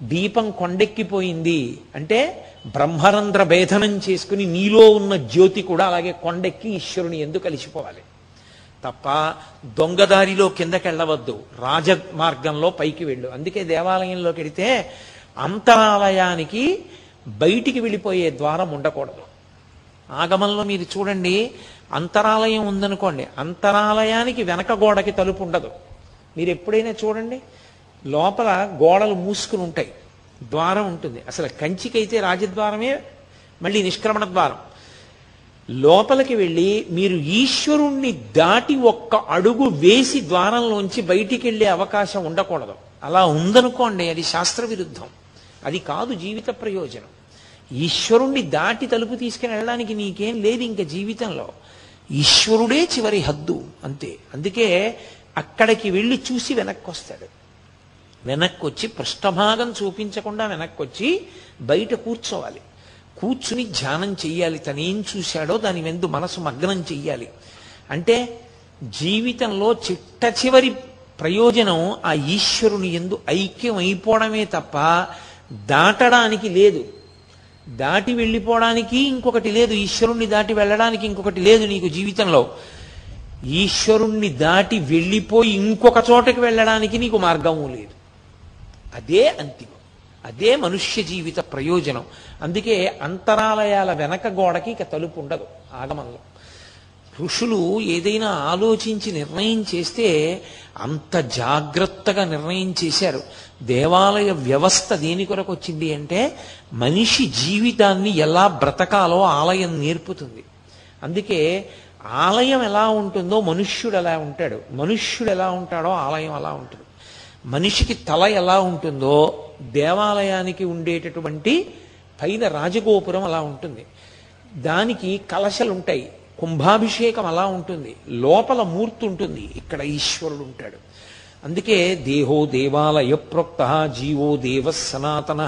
దీపం కొండెక్కిపోయింది అంటే బ్రహ్మరంధ్ర భేదనం చేసుకుని నీలో ఉన్న జ్యోతి కూడా అలాగే కొండెక్కి ఈశ్వరుని ఎందుకు కలిసిపోవాలి. తప్ప దొంగదారిలో కిందకెళ్ళవద్దు, రాజమార్గంలో పైకి వెళ్ళు. అందుకే దేవాలయంలోకి వెడితే అంతరాలయానికి బయటికి వెళ్ళిపోయే ద్వారం ఉండకూడదు. ఆగమంలో మీరు చూడండి, అంతరాలయం ఉందనుకోండి, అంతరాలయానికి వెనక గోడకి తలుపు ఉండదు. మీరు ఎప్పుడైనా చూడండి, లోపల గోడలు మూసుకుని ఉంటాయి, ద్వారం ఉంటుంది. అసలు కంచికైతే రాజద్వారమే, మళ్ళీ నిష్క్రమణ ద్వారం. లోపలికి వెళ్ళి మీరు ఈశ్వరుణ్ణి దాటి ఒక్క అడుగు వేసి ద్వారంలోంచి బయటికి వెళ్ళే అవకాశం ఉండకూడదు. అలా ఉందనుకోండి, అది శాస్త్ర విరుద్ధం, అది కాదు జీవిత ప్రయోజనం. ఈశ్వరుణ్ణి దాటి తలుపు తీసుకుని వెళ్ళడానికి నీకేం లేదు ఇంకా జీవితంలో. ఈశ్వరుడే చివరి హద్దు, అంతే. అందుకే అక్కడికి వెళ్ళి చూసి వెనక్కి వస్తాడు. వెనక్కి వచ్చి పృష్ఠభాగం చూపించకుండా వెనక్కి వచ్చి బయట కూర్చోవాలి. కూర్చుని ధ్యానం చెయ్యాలి. తనేం చూశాడో దాని వెందు మనసు మగ్నం చెయ్యాలి. అంటే జీవితంలో చిట్ట చివరి ప్రయోజనం ఆ ఈశ్వరుని యందు ఐక్యం అయిపోవడమే తప్ప దాటడానికి లేదు. దాటి వెళ్ళిపోవడానికి ఇంకొకటి లేదు, ఈశ్వరుణ్ణి దాటి వెళ్ళడానికి ఇంకొకటి లేదు నీకు జీవితంలో. ఈశ్వరుణ్ణి దాటి వెళ్ళిపోయి ఇంకొక చోటకి వెళ్ళడానికి నీకు మార్గము లేదు. అదే అంతిమం, అదే మనుష్య జీవిత ప్రయోజనం. అందుకే అంతరాలయాల వెనక గోడకి ఇక తలుపు ఉండదు ఆగమంలో. ఋషులు ఏదైనా ఆలోచించి నిర్ణయం చేస్తే అంత జాగ్రత్తగా నిర్ణయం చేశారు. దేవాలయ వ్యవస్థ దేని కొరకు వచ్చింది అంటే మనిషి జీవితాన్ని ఎలా బ్రతకాలో ఆలయం నేర్పుతుంది. అందుకే ఆలయం ఎలా ఉంటుందో మనుష్యుడు ఎలా ఉంటాడు, మనుష్యుడు ఎలా ఉంటాడో ఆలయం అలా ఉంటుంది. మనిషికి తల ఎలా ఉంటుందో దేవాలయానికి ఉండేటటువంటి పైన రాజగోపురం అలా ఉంటుంది. దానికి కలశలు ఉంటాయి, కుంభాభిషేకం అలా ఉంటుంది, లోపల మూర్తి ఉంటుంది, ఇక్కడ ఈశ్వరుడు ఉంటాడు. అందుకే దేహో దేవాలయ ప్రోక్త జీవో దేవ సనాతన.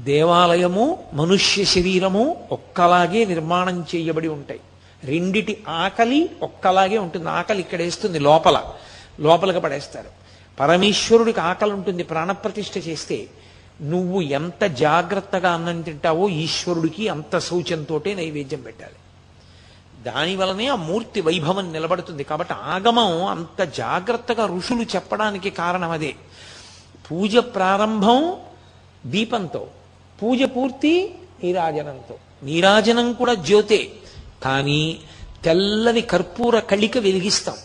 దేవాలయము మనుష్య శరీరము ఒక్కలాగే నిర్మాణం చేయబడి ఉంటాయి. రెండిటి ఆకలి ఒక్కలాగే ఉంటుంది. ఆకలి ఇక్కడ వేస్తుంది, లోపలికి పడేస్తారు. పరమేశ్వరుడికి ఆకలి ఉంటుంది ప్రాణప్రతిష్ఠ చేస్తే. నువ్వు ఎంత జాగ్రత్తగా అన్నం తింటావో ఈశ్వరుడికి అంత శౌచంతోటే నైవేద్యం పెట్టాలి. దానివలనే ఆ మూర్తి వైభవం నిలబడుతుంది. కాబట్టి ఆగమం అంత జాగ్రత్తగా ఋషులు చెప్పడానికి కారణం అదే. పూజ ప్రారంభం దీపంతో, పూజ పూర్తి నీరాజనంతో. నీరాజనం కూడా జ్యోతే, కానీ తెల్లని కర్పూర కళిక వెలిగిస్తాం.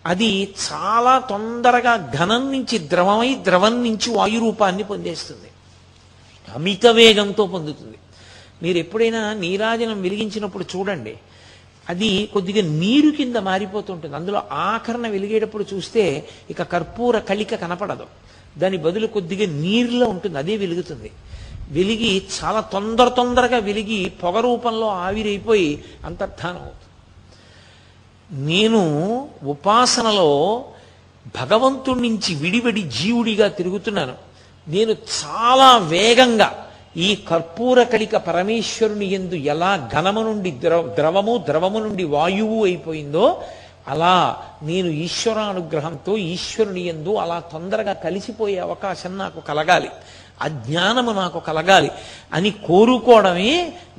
అది చాలా తొందరగా ఘనం నుంచి ద్రవమై, ద్రవం నుంచి వాయురూపాన్ని పొందేస్తుంది, అమిత వేగంతో పొందుతుంది. మీరు ఎప్పుడైనా నీరాజనం వెలిగించినప్పుడు చూడండి, అది కొద్దిగా నీరు కింద మారిపోతుంటుంది. అందులో ఆఖరణ వెలిగేటప్పుడు చూస్తే ఇక కర్పూర కళిక కనపడదు, దాని బదులు కొద్దిగా నీరులో ఉంటుంది, అదే వెలుగుతుంది. వెలిగి చాలా తొందరగా వెలిగి పొగ రూపంలో ఆవిరైపోయి అంతర్ధానం అవుతుంది. నేను ఉపాసనలో భగవంతుడి నుంచి విడివడి జీవుడిగా తిరుగుతున్నాను. నేను చాలా వేగంగా ఈ కర్పూర కళిక పరమేశ్వరుని యందు ఎలా ఘనము నుండి ద్రవము, ద్రవము నుండి వాయువు అయిపోయిందో అలా నేను ఈశ్వరానుగ్రహంతో ఈశ్వరుని యందు అలా తొందరగా కలిసిపోయే అవకాశం నాకు కలగాలి, అజ్ఞానము నాకు కలగాలి అని కోరుకోవడమే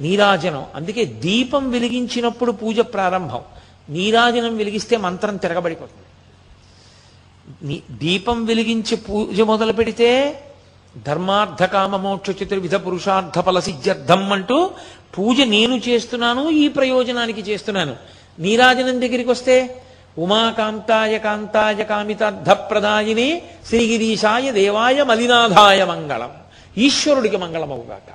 నీరాజనం. అందుకే దీపం వెలిగించినప్పుడు పూజ ప్రారంభం, నీరాజనం వెలిగిస్తే మంత్రం తిరగబడిపోతుంది. దీపం వెలిగించి పూజ మొదలు పెడితే ధర్మార్థ కామ మోక్ష చతుర్విధ పురుషార్థ ఫల సిద్ధ్యర్థం అంటూ పూజ నేను చేస్తున్నాను, ఈ ప్రయోజనానికి చేస్తున్నాను. నీరాజనం దగ్గరికి వస్తే ఉమాకాంతాయ కాంతాయ కామితార్థప్రదాయినే శ్రీగిరీశాయ దేవాయ మలినాథాయ మంగళం. ఈశ్వరుడికి మంగళం అవుగాక.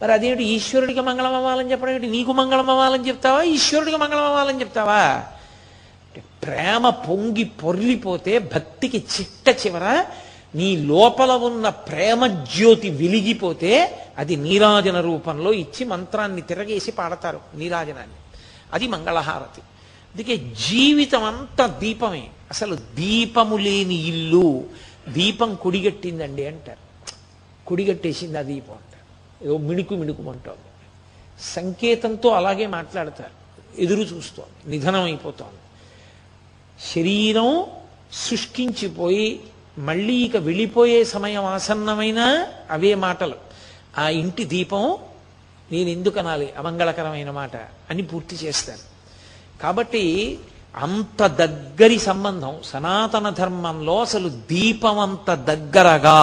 మరి అదేమిటి ఈశ్వరుడికి మంగళం అవ్వాలని చెప్పడం ఏమిటి? నీకు మంగళం అవ్వాలని చెప్తావా, ఈశ్వరుడికి మంగళం అవ్వాలని చెప్తావా? ప్రేమ పొంగి పొర్లిపోతే భక్తికి చిట్ట చివర నీ లోపల ఉన్న ప్రేమ జ్యోతి వెలిగిపోతే అది నీరాజన రూపంలో ఇచ్చి మంత్రాన్ని తిరగేసి పాడతారు నీరాజనాన్ని. అది మంగళహారతి. అందుకే జీవితం అంతా దీపమే. అసలు దీపము లేని ఇల్లు, దీపం కుడిగట్టిందండి అంటారు, కుడిగట్టేసింది ఆ దీపం అంటారు, ఏదో మిణుకుమంటోంది. సంకేతంతో అలాగే మాట్లాడతారు, ఎదురు చూస్తోంది, నిధనం అయిపోతోంది. శరీరం శుష్కించిపోయి మళ్ళీ ఇక వెళ్ళిపోయే సమయం ఆసన్నమైన అవే మాటలు. ఆ ఇంటి దీపం నేను ఎందుకు అనాలి అమంగళకరమైన మాట అని పూర్తి చేస్తాను. కాబట్టి అంత దగ్గరి సంబంధం సనాతన ధర్మంలో. అసలు దీపం అంత దగ్గరగా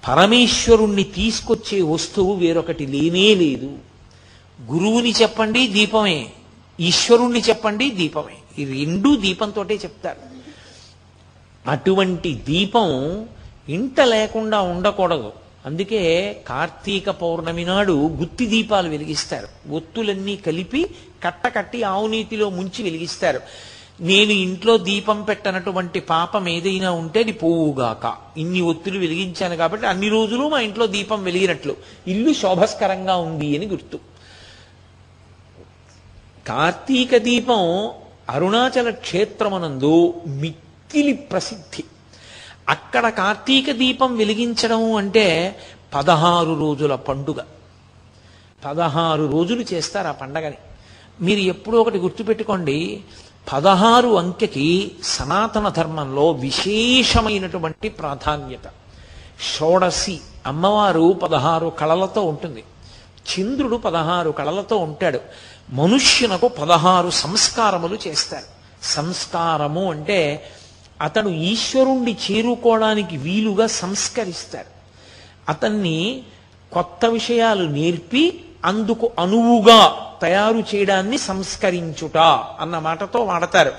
పరమేశ్వరుణ్ణి తీసుకొచ్చే వస్తువు వేరొకటి లేనే లేదు. గురువుని చెప్పండి దీపమే, ఈశ్వరుణ్ణి చెప్పండి దీపమే. ఈ రెండూ దీపంతోటే చెప్తారు. అటువంటి దీపం ఇంట లేకుండా ఉండకూడదు. అందుకే కార్తీక పౌర్ణమి నాడు గుత్తి దీపాలు వెలిగిస్తారు. ఒత్తులన్నీ కలిపి కట్టకట్టి ఆవునీతిలో ముంచి వెలిగిస్తారు. నేను ఇంట్లో దీపం పెట్టనటువంటి పాపం ఏదైనా ఉంటే అది పోవుగాక. ఇన్ని ఒత్తులు వెలిగించాను కాబట్టి అన్ని రోజులు మా ఇంట్లో దీపం వెలిగినట్లు, ఇల్లు శోభస్కరంగా ఉంది అని గుర్తు. కార్తీక దీపం అరుణాచల క్షేత్రమునందు మిక్కిలి ప్రసిద్ధి. అక్కడ కార్తీక దీపం వెలిగించడం అంటే 16 రోజుల పండుగ. 16 రోజులు చేస్తారు ఆ పండగని. మీరు ఎప్పుడో ఒకటి గుర్తుపెట్టుకోండి, 16 అంకెకి సనాతన ధర్మంలో విశేషమైనటువంటి ప్రాధాన్యత. షోడశి అమ్మవారు 16 కళలతో ఉంటుంది, చంద్రుడు 16 కళలతో ఉంటాడు. మనుష్యునకు 16 సంస్కారములు చేస్తారు. సంస్కారము అంటే అతడు ఈశ్వరుణ్ణి చేరుకోవడానికి వీలుగా సంస్కరిస్తారు. అతన్ని కొత్త విషయాలు నేర్పి అందుకు అనువుగా తయారు చేయడాన్ని సంస్కరించుట అన్న మాటతో వాడతారు.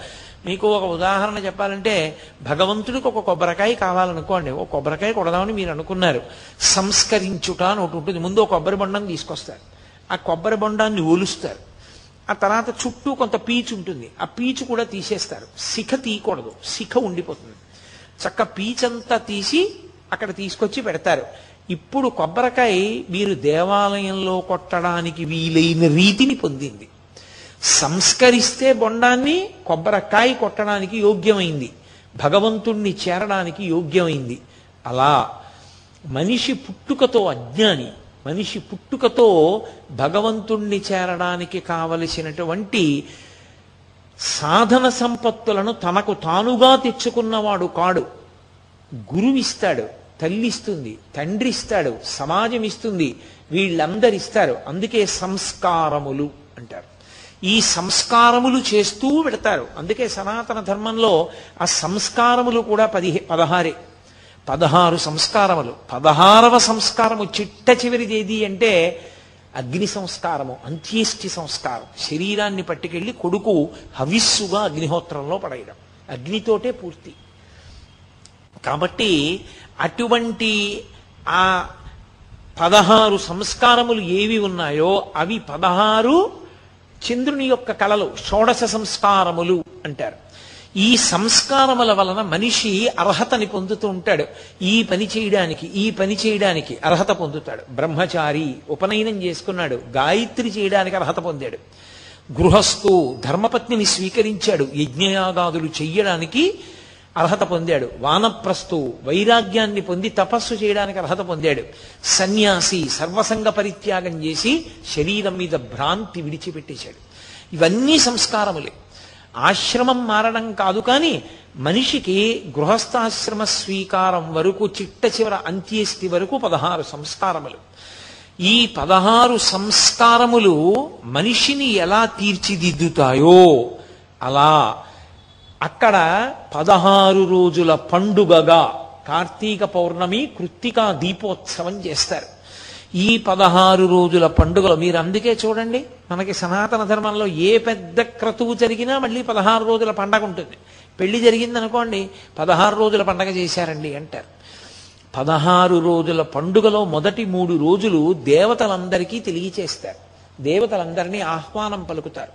మీకు ఒక ఉదాహరణ చెప్పాలంటే, భగవంతుడికి ఒక కొబ్బరికాయ కావాలనుకోండి, ఒక కొబ్బరికాయ కొడదామని మీరు అనుకున్నారు. సంస్కరించుట అని ఒకటి ఉంటుంది. ముందు ఒక కొబ్బరి బొండాన్ని తీసుకొస్తారు, ఆ కొబ్బరి బొండాన్ని ఒలుస్తారు. ఆ తర్వాత చుట్టూ కొంత పీచు ఉంటుంది, ఆ పీచు కూడా తీసేస్తారు. శిఖ తీయకూడదు, శిఖ ఉండిపోతుంది. చక్క పీచంతా తీసి అక్కడ తీసుకొచ్చి పెడతారు. ఇప్పుడు కొబ్బరికాయ మీరు దేవాలయంలో కొట్టడానికి వీలైన రీతిని పొందింది. సంస్కరిస్తే బొండాన్ని కొబ్బరికాయ కొట్టడానికి యోగ్యమైంది, భగవంతుణ్ణి చేరడానికి యోగ్యమైంది. అలా మనిషి పుట్టుకతో అజ్ఞాని, మనిషి పుట్టుకతో భగవంతుణ్ణి చేరడానికి కావలసినటువంటి సాధన సంపత్తులను తనకు తానుగా తెచ్చుకున్నవాడు కాడు. గురువిస్తాడు, తల్లిస్తుంది, తండ్రి ఇస్తాడు, సమాజం ఇస్తుంది, వీళ్ళందరు ఇస్తారు. అందుకే సంస్కారములు అంటారు. ఈ సంస్కారములు చేస్తూ పెడతారు. అందుకే సనాతన ధర్మంలో ఆ సంస్కారములు కూడా 16 సంస్కారములు. 16వ సంస్కారము చిట్ట చివరిది ఏది అంటే అగ్ని సంస్కారము, అంత్యేష్టి సంస్కారం. శరీరాన్ని పట్టుకెళ్ళి కొడుకు హవిస్సుగా అగ్నిహోత్రంలో పడేయడం, అగ్నితోటే పూర్తి. కాబట్టి అటువంటి ఆ 16 సంస్కారములు ఏవి ఉన్నాయో అవి 16 చంద్రుని యొక్క కళలు, షోడశ సంస్కారములు అంటారు. ఈ సంస్కారముల వలన మనిషి అర్హతని పొందుతూ ఉంటాడు. ఈ పని చేయడానికి అర్హత పొందుతాడు. బ్రహ్మచారి ఉపనయనం చేసుకున్నాడు, గాయత్రి చేయడానికి అర్హత పొందాడు. గృహస్థు ధర్మపత్నిని స్వీకరించాడు, యజ్ఞయాగాదులు చెయ్యడానికి అర్హత పొందాడు. వానప్రస్థు వైరాగ్యాన్ని పొంది తపస్సు చేయడానికి అర్హత పొందాడు. సన్యాసి సర్వసంగ పరిత్యాగం చేసి శరీరం మీద భ్రాంతి విడిచిపెట్టేశాడు. ఇవన్నీ సంస్కారములే. ఆశ్రమం మారడం కాదు, కానీ మనిషికి గృహస్థాశ్రమ స్వీకారం వరకు చిట్ట చివర అంత్యేష్టి వరకు 16 సంస్కారములు. ఈ 16 సంస్కారములు మనిషిని ఎలా తీర్చిదిద్దుతాయో అలా అక్కడ 16 రోజుల పండుగగా కార్తీక పౌర్ణమి కృత్తికా దీపోత్సవం చేస్తారు. ఈ 16 రోజుల పండుగలు మీరు అందుకే చూడండి, మనకి సనాతన ధర్మంలో ఏ పెద్ద క్రతువు జరిగినా మళ్ళీ 16 రోజుల పండగ ఉంటుంది. పెళ్లి జరిగిందనుకోండి, 16 రోజుల పండగ చేశారండి అంటారు. 16 రోజుల పండుగలో మొదటి 3 రోజులు దేవతలందరికీ తెలియచేస్తారు. దేవతలందరినీ ఆహ్వానం పలుకుతారు.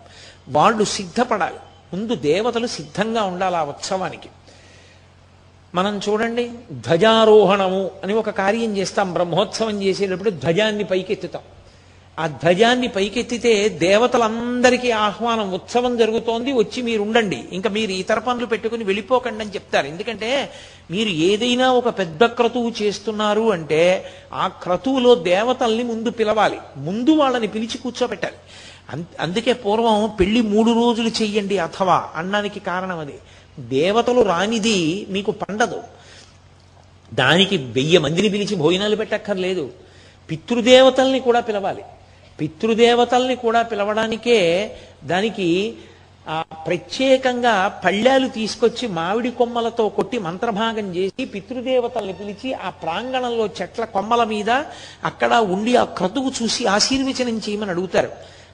వాళ్ళు సిద్ధపడాలి. ముందు దేవతలు సిద్ధంగా ఉండాలి ఆ ఉత్సవానికి. మనం చూడండి, ధ్వజారోహణము అని ఒక కార్యం చేస్తాం. బ్రహ్మోత్సవం చేసేటప్పుడు ధ్వజాన్ని పైకెత్తుతాం. ఆ ధ్వజాన్ని పైకెత్తితే దేవతలందరికీ ఆహ్వానం, ఉత్సవం జరుగుతోంది, వచ్చి మీరు ఉండండి, ఇంకా మీరు ఇతర పనులు పెట్టుకుని వెళ్ళిపోకండి అని చెప్తారు. ఎందుకంటే మీరు ఏదైనా ఒక పెద్ద క్రతువు చేస్తున్నారు అంటే ఆ క్రతువులో దేవతల్ని ముందు పిలవాలి, ముందు వాళ్ళని పిలిచి కూర్చోబెట్టాలి. అందుకే పూర్వం పెళ్లి 3 రోజులు చెయ్యండి అథవా అనడానికి కారణం అది. దేవతలు రానిది మీకు పండదు. దానికి 1000 మందిని పిలిచి భోజనాలు పెట్టక్కర్లేదు. పితృదేవతల్ని కూడా పిలవాలి. పితృదేవతల్ని కూడా పిలవడానికే దానికి ప్రత్యేకంగా పళ్ళాలు తీసుకొచ్చి మామిడి కొమ్మలతో కొట్టి మంత్రభాగం చేసి పితృదేవతల్ని పిలిచి ఆ ప్రాంగణంలో చెట్ల కొమ్మల మీద అక్కడ ఉండి ఆ క్రతువు చూసి ఆశీర్వచనం చేయమని అడుగుతారు.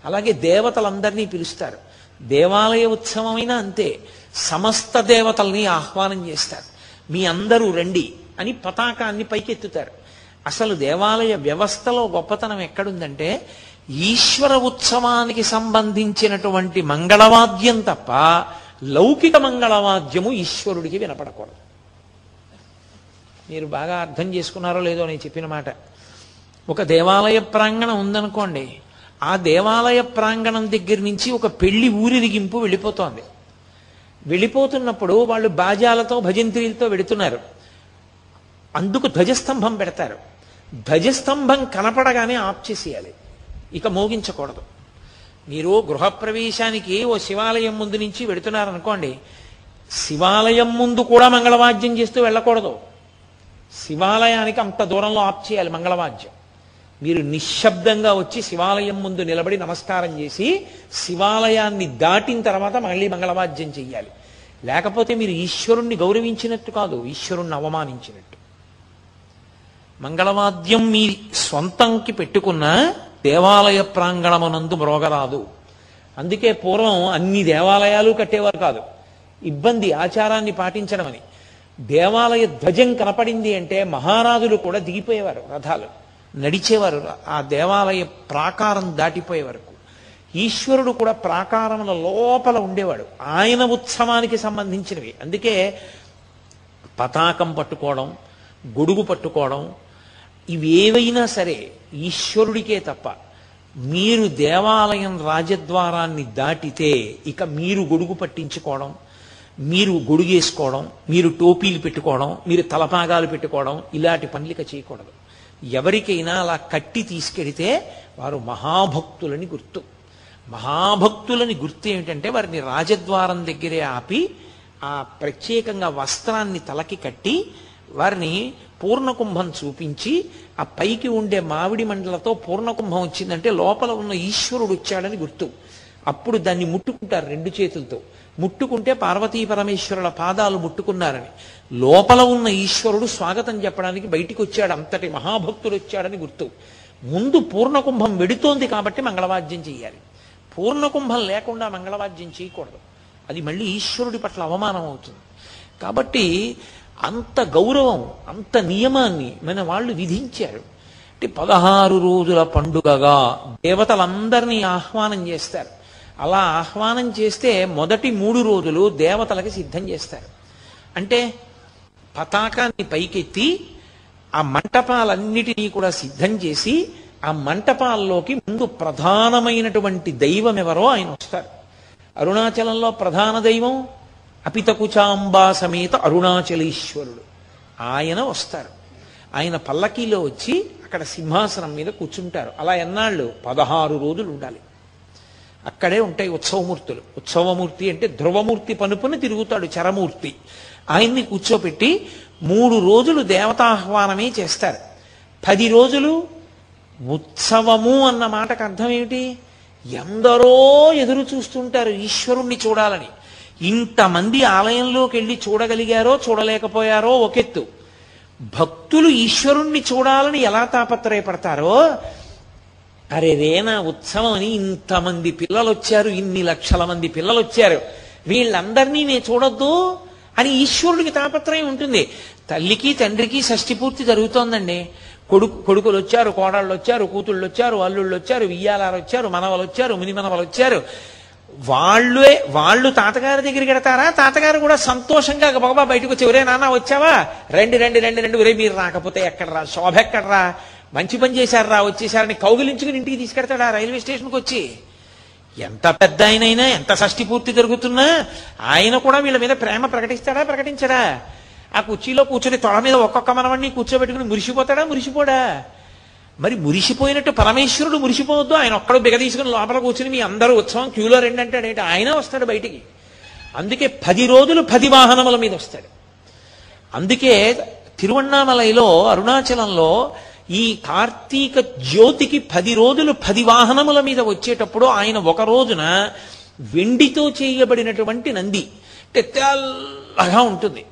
అలాగే దేవతలందరినీ పిలుస్తారు. దేవాలయ ఉత్సవమైనా అంతే, సమస్త దేవతల్ని ఆహ్వానం చేస్తారు. మీ అందరూ రండి అని పతాకాన్ని పైకెత్తుతారు. అసలు దేవాలయ వ్యవస్థలో గొప్పతనం ఎక్కడుందంటే ఈశ్వర ఉత్సవానికి సంబంధించినటువంటి మంగళవాద్యం తప్ప లౌకిక మంగళవాద్యము ఈశ్వరుడికి వినపడకూడదు. మీరు బాగా అర్థం చేసుకున్నారో లేదో నేను చెప్పిన మాట. ఒక దేవాలయ ప్రాంగణం ఉందనుకోండి, ఆ దేవాలయ ప్రాంగణం దగ్గర నుంచి ఒక పెళ్లి ఊరిరిగింపు వెళ్ళిపోతోంది. వెళ్ళిపోతున్నప్పుడు వాళ్ళు బాజాలతో భజంత్రీలతో వెడుతున్నారు. అందుకు ధ్వజస్తంభం పెడతారు. ధ్వజస్తంభం కనపడగానే ఆఫ్ చేసేయాలి, ఇక మోగించకూడదు. మీరు గృహప్రవేశానికి ఓ శివాలయం ముందు నుంచి వెడుతున్నారనుకోండి, శివాలయం ముందు కూడా మంగళవాద్యం చేస్తూ వెళ్ళకూడదు. శివాలయానికి అంత దూరంలో ఆఫ్ చేయాలి మంగళవాద్యం. మీరు నిశ్శబ్దంగా వచ్చి శివాలయం ముందు నిలబడి నమస్కారం చేసి శివాలయాన్ని దాటిన తర్వాత మళ్ళీ మంగళవాద్యం చెయ్యాలి. లేకపోతే మీరు ఈశ్వరుణ్ణి గౌరవించినట్టు కాదు, ఈశ్వరుణ్ణి అవమానించినట్టు. మంగళవాద్యం మీ సొంతంకి పెట్టుకున్న దేవాలయ ప్రాంగణమునందు మ్రోగరాదు. అందుకే పూర్వం అన్ని దేవాలయాలు కట్టేవారు కాదు, ఇబ్బంది ఆచారాన్ని పాటించడం అని. దేవాలయ ధ్వజం కనపడింది అంటే మహారాజులు కూడా దిగిపోయేవారు, రథాలు నడిచేవారు ఆ దేవాలయ ప్రాకారం దాటిపోయే వరకు. ఈశ్వరుడు కూడా ప్రాకారముల లోపల ఉండేవాడు, ఆయన ఉత్సవానికి సంబంధించినవి. అందుకే పతాకం పట్టుకోవడం, గొడుగు పట్టుకోవడం, ఇవేవైనా సరే ఈశ్వరుడికే తప్ప. మీరు దేవాలయం రాజద్వారాన్ని దాటితే ఇక మీరు గొడుగు పట్టించుకోవడం, మీరు గొడుగేసుకోవడం, మీరు టోపీలు పెట్టుకోవడం, మీరు తలపాగాలు పెట్టుకోవడం, ఇలాంటి పనులిక చేయకూడదు. ఎవరికైనా అలా కట్టి తీసుకెడితే వారు మహాభక్తులని గుర్తు. మహాభక్తులని గుర్తు ఏమిటంటే వారిని రాజద్వారం దగ్గరే ఆపి ఆ ప్రత్యేకంగా వస్త్రాన్ని తలకి కట్టి వారిని పూర్ణకుంభం చూపించి ఆ పైకి ఉండే మామిడి మండలతో పూర్ణకుంభం వచ్చిందంటే లోపల ఉన్న ఈశ్వరుడు వచ్చాడని గుర్తు. అప్పుడు దాన్ని ముట్టుకుంటారు రెండు చేతులతో. ముట్టుకుంటే పార్వతీ పరమేశ్వరుల పాదాలు ముట్టుకున్నారని, లోపల ఉన్న ఈశ్వరుడు స్వాగతం చెప్పడానికి బయటికి వచ్చాడు, అంతటి మహాభక్తుడు వచ్చాడని గుర్తు. ముందు పూర్ణకుంభం వెడుతోంది కాబట్టి మంగళవాద్యం చెయ్యాలి. పూర్ణకుంభం లేకుండా మంగళవాద్యం చేయకూడదు, అది మళ్ళీ ఈశ్వరుడి పట్ల అవమానం అవుతుంది. కాబట్టి అంత గౌరవం, అంత నియమాన్ని మన వాళ్ళు విధించారు. అంటే 16 రోజుల పండుగగా దేవతలందరినీ ఆహ్వానం చేస్తారు. అలా ఆహ్వానం చేస్తే మొదటి 3 రోజులు దేవతలకి సిద్ధం చేస్తారు. అంటే పతాకాన్ని పైకెత్తి ఆ మంటపాలన్నిటినీ కూడా సిద్ధం చేసి ఆ మంటపాల్లోకి ముందు ప్రధానమైనటువంటి దైవం ఎవరో ఆయన వస్తారు. అరుణాచలంలో ప్రధాన దైవం అపితకుచాంబా సమేత అరుణాచలేశ్వరుడు, ఆయన వస్తారు. ఆయన పల్లకీలో వచ్చి అక్కడ సింహాసనం మీద కూర్చుంటారు. అలా ఎన్నాళ్ళు? 16 రోజులు ఉండాలి. అక్కడే ఉంటాయి ఉత్సవమూర్తులు. ఉత్సవమూర్తి అంటే ధ్రువమూర్తి పనుపుని తిరుగుతాడు చరమూర్తి. ఆయన్ని కూర్చోపెట్టి 3 రోజులు దేవతాహ్వానమే చేస్తారు. 10 రోజులు ఉత్సవము అన్న మాటకు అర్థం ఏమిటి? ఎందరో ఎదురు చూస్తుంటారు ఈశ్వరుణ్ణి చూడాలని. ఇంతమంది ఆలయంలోకి వెళ్ళి చూడగలిగారో చూడలేకపోయారో ఒకెత్తు, భక్తులు ఈశ్వరుణ్ణి చూడాలని ఎలా తాపత్రయపడతారో, అరే రేనా ఉత్సవం అని ఇంతమంది పిల్లలు వచ్చారు, ఇన్ని లక్షల మంది పిల్లలు వచ్చారు, వీళ్ళందరినీ నేను చూడొద్దు అని ఈశ్వరుడికి తాపత్రయం ఉంటుంది. తల్లికి తండ్రికి షష్ఠి పూర్తి జరుగుతోందండి. కొడుకులు వచ్చారు, కోడళ్ళు వచ్చారు, కూతుళ్ళు వచ్చారు, అల్లుళ్ళు వచ్చారు, వియ్యాలారు వచ్చారు, మనవలు వచ్చారు, ముని మనవలు వచ్చారు. వాళ్ళు తాతగారి దగ్గరికి వెడతారా? తాతగారు కూడా సంతోషంగా బాబా బయటకు వచ్చి, ఒరే నాన్న వచ్చావా, రండి రండి రండి రండి, ఒరే మీరు రాకపోతే ఎక్కడరా, శోభ ఎక్కడరా, మంచి పని చేశారా, వచ్చేసారని కౌగిలించుకుని ఇంటికి తీసుకెడతాడా రైల్వే స్టేషన్కి వచ్చి? ఎంత పెద్ద ఆయనైనా, ఎంత షష్ఠి పూర్తి జరుగుతున్నా ఆయన కూడా వీళ్ళ మీద ప్రేమ ప్రకటిస్తాడా, ప్రకటించడా? ఆ కుర్చీలో కూర్చొని తొడ మీద ఒక్కొక్క మనవడిని కూర్చోబెట్టుకుని మురిసిపోతాడా, మురిసిపోడా? మరి మురిసిపోయినట్టు పరమేశ్వరుడు మురిసిపోవద్దు. ఆయన ఒక్కడు బిగ తీసుకుని లోపల కూర్చుని మీ అందరూ ఉత్సవం క్యూలో రండి అంటాడు ఏంటి? ఆయన వస్తాడు బయటికి. అందుకే 10 రోజులు 10 వాహనముల మీద వస్తాడు. అందుకే తిరువణ్ణామలైలో అరుణాచలంలో ఈ కార్తీక జ్యోతికి 10 రోజులు 10 వాహనముల మీద వచ్చేటప్పుడు ఆయన ఒక రోజున వెండితో చేయబడినటువంటి నంది, అంటే తెల్లగా ఉంటుంది.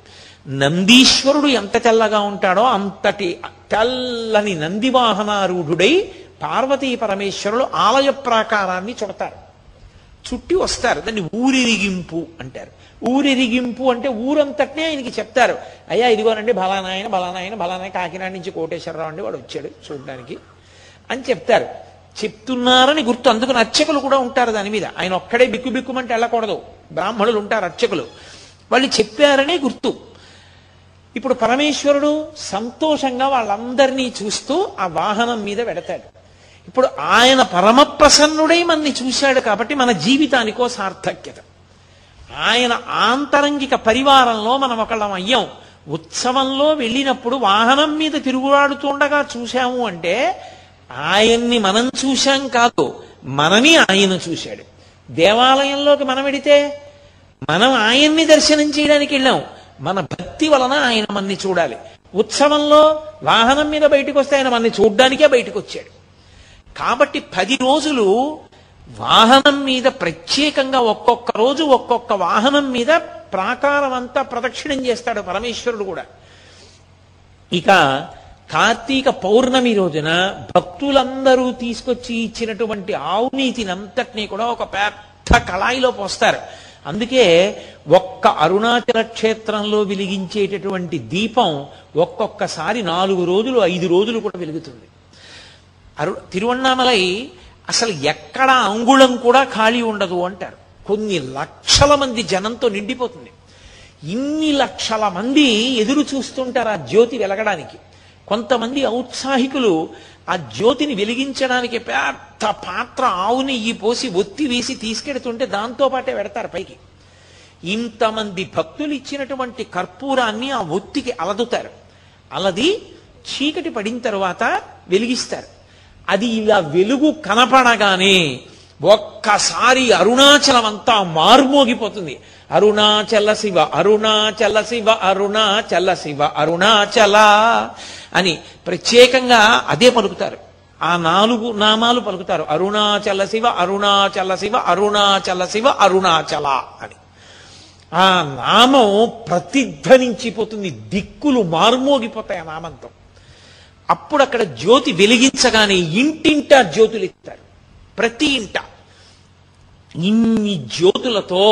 నందీశ్వరుడు ఎంత తెల్లగా ఉంటాడో అంతటి తెల్లని నంది వాహనారూఢుడై పార్వతీ పరమేశ్వరులు ఆలయ ప్రాకారాన్ని చుడతారు, చుట్టి వస్తారు. దాన్ని ఊరిరిగింపు అంటారు. ఊరిరిగింపు అంటే ఊరంతటినే ఆయనకి చెప్తారు, అయ్యా ఇదిగోనండి బలానాయన బలానాయన బలానాయన కాకినాడ నుంచి కోటేశ్వరరావు అండి వాడు వచ్చాడు చూడడానికి అని చెప్తారు. చెప్తున్నారని గుర్తు. అందుకని అర్చకులు కూడా ఉంటారు దాని మీద. ఆయన ఒక్కడే బిక్కు బిక్కుమంటే వెళ్ళకూడదు, బ్రాహ్మణులు ఉంటారు అర్చకులు, వాళ్ళు చెప్పారనే గుర్తు. ఇప్పుడు పరమేశ్వరుడు సంతోషంగా వాళ్ళందరినీ చూస్తూ ఆ వాహనం మీద పెడతాడు. ఇప్పుడు ఆయన పరమ ప్రసన్నుడై మనని చూశాడు కాబట్టి మన జీవితానికో సార్థక్యత. ఆయన ఆంతరంగిక పరివారంలో మనం ఒకళ్ళం అయ్యాం. ఉత్సవంలో వెళ్ళినప్పుడు వాహనం మీద తిరుగులాడుతుండగా చూశాము అంటే ఆయన్ని మనం చూశాం కాదు, మనని ఆయన చూశాడు. దేవాలయంలోకి మనం వెడితే మనం ఆయన్ని దర్శనం చేయడానికి వెళ్ళాం, మన భక్తి వలన ఆయన మనని చూడాలి. ఉత్సవంలో వాహనం మీద బయటకు వస్తే ఆయన మనని చూడ్డానికే బయటకు వచ్చాడు. కాబట్టి 10 రోజులు వాహనం మీద ప్రత్యేకంగా ఒక్కొక్క రోజు ఒక్కొక్క వాహనం మీద ప్రాకారం అంతా ప్రదక్షిణం చేస్తాడు పరమేశ్వరుడు కూడా. ఇక కార్తీక పౌర్ణమి రోజున భక్తులందరూ తీసుకొచ్చి ఇచ్చినటువంటి ఆవునీతిని అంతటినీ కూడా ఒక పెద్ద కళాయిలో పోస్తారు. అందుకే ఒక్క అరుణాచల క్షేత్రంలో వెలిగించేటటువంటి దీపం ఒక్కొక్కసారి 4 రోజులు 5 రోజులు కూడా వెలుగుతుంది. తిరువణ్ణామలై అసలు ఎక్కడ అంగుళం కూడా ఖాళీ ఉండదు అంటారు. కొన్ని లక్షల మంది జనంతో నిండిపోతుంది. ఇన్ని లక్షల మంది ఎదురు చూస్తుంటారు ఆ జ్యోతి వెలగడానికి. కొంతమంది ఔత్సాహికులు ఆ జ్యోతిని వెలిగించడానికి పెద్ద పాత్ర ఆవు నెయ్యి పోసి ఒత్తి వేసి తీసుకెడుతుంటే దాంతో పాటే పెడతారు పైకి. ఇంతమంది భక్తులు ఇచ్చినటువంటి కర్పూరాన్ని ఆ ఒత్తికి అలదుతారు. అలది చీకటి పడిన తరువాత వెలిగిస్తారు. అది ఇలా వెలుగు కనపడగానే ఒక్కసారి అరుణాచలం అంతా మార్మోగిపోతుంది. అరుణాచల శివ అరుణాచల శివ అరుణాచల శివ అరుణాచల అని ప్రత్యేకంగా అదే పలుకుతారు. ఆ 4 నామాలు పలుకుతారు, అరుణాచల శివ అరుణాచల శివ అరుణాచల శివ అరుణాచల అని. ఆ నామం ప్రతిధ్వనించిపోతుంది, దిక్కులు మార్మోగిపోతాయి ఆ నామంతో. అప్పుడు అక్కడ జ్యోతి వెలిగించగానే ఇంటింటా జ్యోతులు ఇస్తారు, ప్రతి ఇంట. ఇన్ని జ్యోతులతో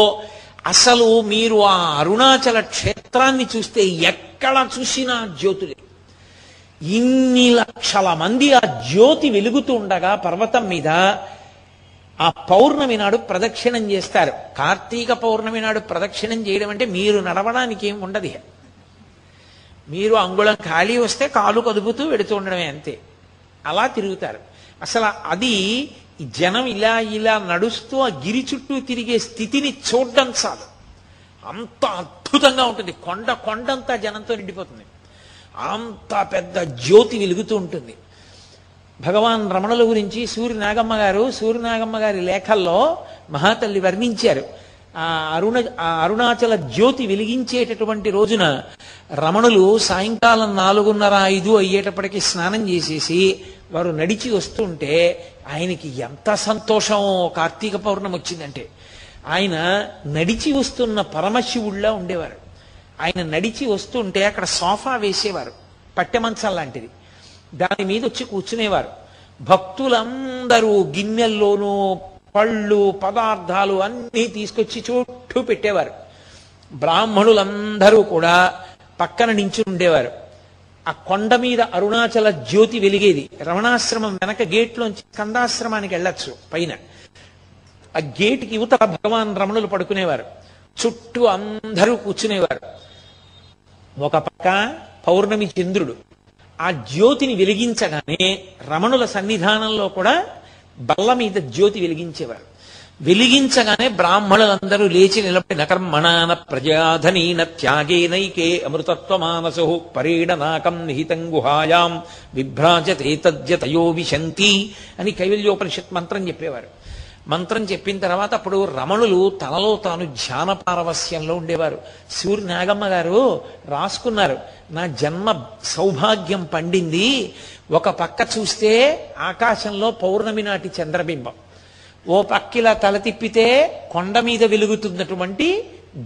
అసలు మీరు ఆ అరుణాచల క్షేత్రాన్ని చూస్తే ఎక్కడ చూసినా జ్యోతులే. ఇన్ని లక్షల మంది ఆ జ్యోతి వెలుగుతూ ఉండగా పర్వతం మీద ఆ పౌర్ణమి నాడు ప్రదక్షిణం చేస్తారు. కార్తీక పౌర్ణమి నాడు ప్రదక్షిణం చేయడం అంటే మీరు నడవడానికి ఏం ఉండదు. మీరు అంగుళం ఖాళీ వస్తే కాలు కదుపుతూ వెడుతూ ఉండడమే అంతే, అలా తిరుగుతారు. అసలు అది జనం ఇలా ఇలా నడుస్తూ ఆ గిరి చుట్టూ తిరిగే స్థితిని చూడడం చాలు, అంత అద్భుతంగా ఉంటుంది. కొండంతా జనంతో నిండిపోతుంది, అంత పెద్ద జ్యోతి వెలుగుతూ ఉంటుంది. భగవాన్ రమణుల గురించి సూర్యనాగమ్మ గారి లేఖల్లో మహాతల్లి వర్ణించారు. అరుణాచల జ్యోతి వెలిగించేటటువంటి రోజున రమణులు సాయంకాలం 4:30-5 అయ్యేటప్పటికి స్నానం చేసేసి వారు నడిచి వస్తుంటే ఆయనకి ఎంత సంతోషం. కార్తీక పౌర్ణమి వచ్చిందంటే ఆయన నడిచి వస్తున్న పరమశివుళ్ళ ఉండేవారు. ఆయన నడిచి వస్తుంటే అక్కడ సోఫా వేసేవారు, పట్టె మంచం లాంటిది, దాని మీద వచ్చి కూర్చునేవారు. భక్తులందరూ గిన్నెల్లోనూ పళ్ళు పదార్థాలు అన్నీ తీసుకొచ్చి చుట్టూ పెట్టేవారు. బ్రాహ్మణులందరూ కూడా పక్కన నించి ఉండేవారు. ఆ కొండ మీద అరుణాచల జ్యోతి వెలిగేది. రమణాశ్రమం వెనక గేట్లోంచి స్కందాశ్రమానికి వెళ్ళొచ్చు పైన. ఆ గేటుకి యువతల భగవాన్ రమణులు పడుకునేవారు, చుట్టూ అందరూ కూర్చునేవారు. ఒక పక్క పౌర్ణమి చంద్రుడు ఆ జ్యోతిని వెలిగించగానే రమణుల సన్నిధానంలో కూడా బల్ల మీద జ్యోతి వెలిగించేవారు. వెలిగించగానే బ్రాహ్మణులందరూ లేచి నిలబడి నకర్మణాన ప్రజాధనీన త్యాగేనైకే అమృతత్వమానసు పరీడనాకం నిహితం గుహాయాం విభ్రాజతే తద్యతయో విశంతి అని కైవల్యోపనిషత్ మంత్రం చెప్పేవారు. మంత్రం చెప్పిన తర్వాత అప్పుడు రమణులు తనలో తాను ధ్యాన పారవస్యంలో ఉండేవారు. సూర్యనాగమ్మ గారు రాసుకున్నారు, నా జన్మ సౌభాగ్యం పండింది. ఒక పక్క చూస్తే ఆకాశంలో పౌర్ణమి నాటి చంద్రబింబం, ఓ పక్కిలా తల తిప్పితే కొండ మీద వెలుగుతున్నటువంటి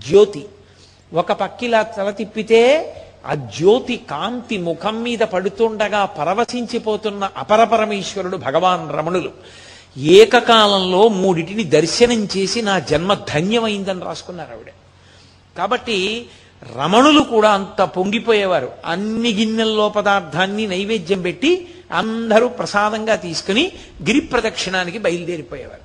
జ్యోతి, ఒక పక్కిలా తల తిప్పితే ఆ జ్యోతి కాంతి ముఖం మీద పడుతుండగా పరవశించిపోతున్న అపరపరమేశ్వరుడు భగవాన్ రమణులు ఏకకాలంలో మూడిటిని దర్శనం చేసి నా జన్మ ధన్యమైందని రాసుకున్నారు ఆవిడ. కాబట్టి రమణులు కూడా అంత పొంగిపోయేవారు. అన్ని గిన్నెల్లో పదార్థాన్ని నైవేద్యం పెట్టి అందరూ ప్రసాదంగా తీసుకుని గిరి ప్రదక్షిణానికి బయలుదేరిపోయేవారు.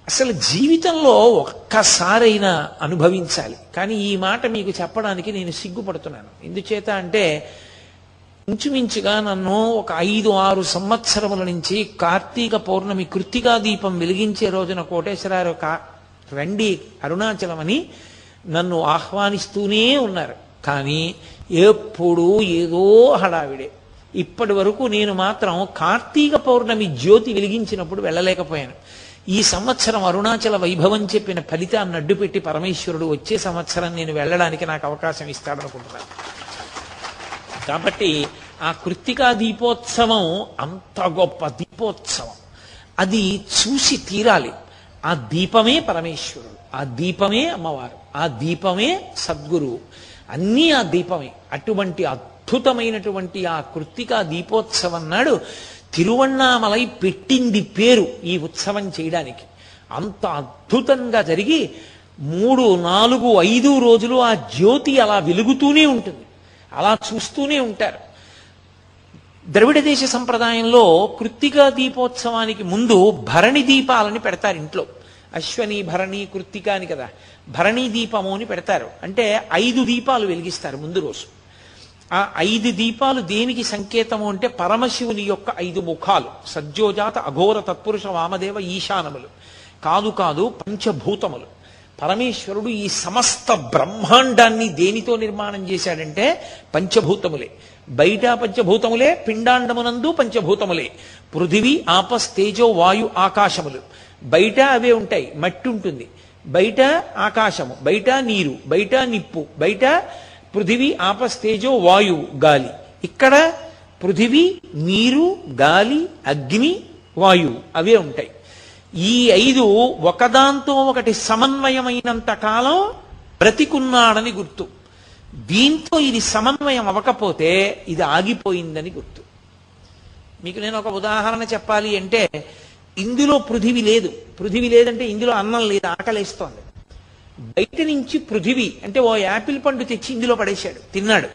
అసలు జీవితంలో ఒక్కసారైనా అనుభవించాలి. కానీ ఈ మాట మీకు చెప్పడానికి నేను సిగ్గుపడుతున్నాను. ఎందుచేత అంటే ఇంచుమించుగా నన్ను ఒక 5-6 సంవత్సరముల నుంచి కార్తీక పౌర్ణమి కృత్తికా దీపం వెలిగించే రోజున కోటేశ్వరారు రండి అరుణాచలం అని నన్ను ఆహ్వానిస్తూనే ఉన్నారు. కానీ ఎప్పుడూ ఏదో హడావిడే. ఇప్పటి వరకు నేను మాత్రం కార్తీక పౌర్ణమి జ్యోతి వెలిగించినప్పుడు వెళ్ళలేకపోయాను. ఈ సంవత్సరం అరుణాచల వైభవం చెప్పిన ఫలితాన్ని అడ్డుపెట్టి పరమేశ్వరుడు వచ్చే సంవత్సరం నేను వెళ్ళడానికి నాకు అవకాశం ఇస్తాడనుకుంటున్నాను. కాబట్టి ఆ కృత్తికా దీపోత్సవం అంత గొప్ప దీపోత్సవం, అది చూసి తీరాలి. ఆ దీపమే పరమేశ్వరుడు, ఆ దీపమే అమ్మవారు, ఆ దీపమే సద్గురువు, అన్నీ ఆ దీపమే. అటువంటి అద్భుతమైనటువంటి ఆ కృత్తికా దీపోత్సవం నాడు తిరువణ్ణామలై పెట్టింది పేరు ఈ ఉత్సవం చేయడానికి. అంత అద్భుతంగా జరిగి 3, 4, 5 రోజులు ఆ జ్యోతి అలా వెలుగుతూనే ఉంటుంది, అలా చూస్తూనే ఉంటారు. ద్రవిడ దేశ సంప్రదాయంలో కృత్తికా దీపోత్సవానికి ముందు భరణి దీపాలని పెడతారు ఇంట్లో. అశ్వని, భరణి, కృత్తిక అని కదా, భరణి దీపము అని పెడతారు. అంటే 5 దీపాలు వెలిగిస్తారు ముందు రోజు. ఆ 5 దీపాలు దేనికి సంకేతము అంటే పరమశివుని యొక్క 5 ముఖాలు, సజ్జోజాత అఘోర తత్పురుష వామదేవ ఈశానములు కాదు పంచభూతములు. పరమేశ్వరుడు ఈ సమస్త బ్రహ్మాండాన్ని దేనితో నిర్మాణం చేశాడంటే పంచభూతములే. బయట పంచభూతములే, పిండాండమునందు పంచభూతములే. పృథివీ, ఆపస్, తేజో, వాయు, ఆకాశములు. బయట అవే ఉంటాయి, మట్టి ఉంటుంది, బయట ఆకాశము, బయట నీరు, బయట నిప్పు, బయట పృథివీ, ఆపస్, తేజో, వాయువు, గాలి. ఇక్కడ పృథివీ, నీరు, గాలి, అగ్ని, వాయువు అవే ఉంటాయి. ఈ 5 ఒకదాంతో ఒకటి సమన్వయమైనంత కాలం బ్రతికున్నాడని గుర్తు. దీంతో ఇది సమన్వయం అవ్వకపోతే ఇది ఆగిపోయిందని గుర్తు. మీకు నేను ఒక ఉదాహరణ చెప్పాలి అంటే, ఇందులో పృథివీ లేదు. పృథివీ లేదంటే ఇందులో అన్నం లేదు, ఆకలేస్తోంది. బయట నుంచి పృథివీ అంటే ఓ యాపిల్ పండు తెచ్చి ఇందులో పడేశాడు, తిన్నాడు.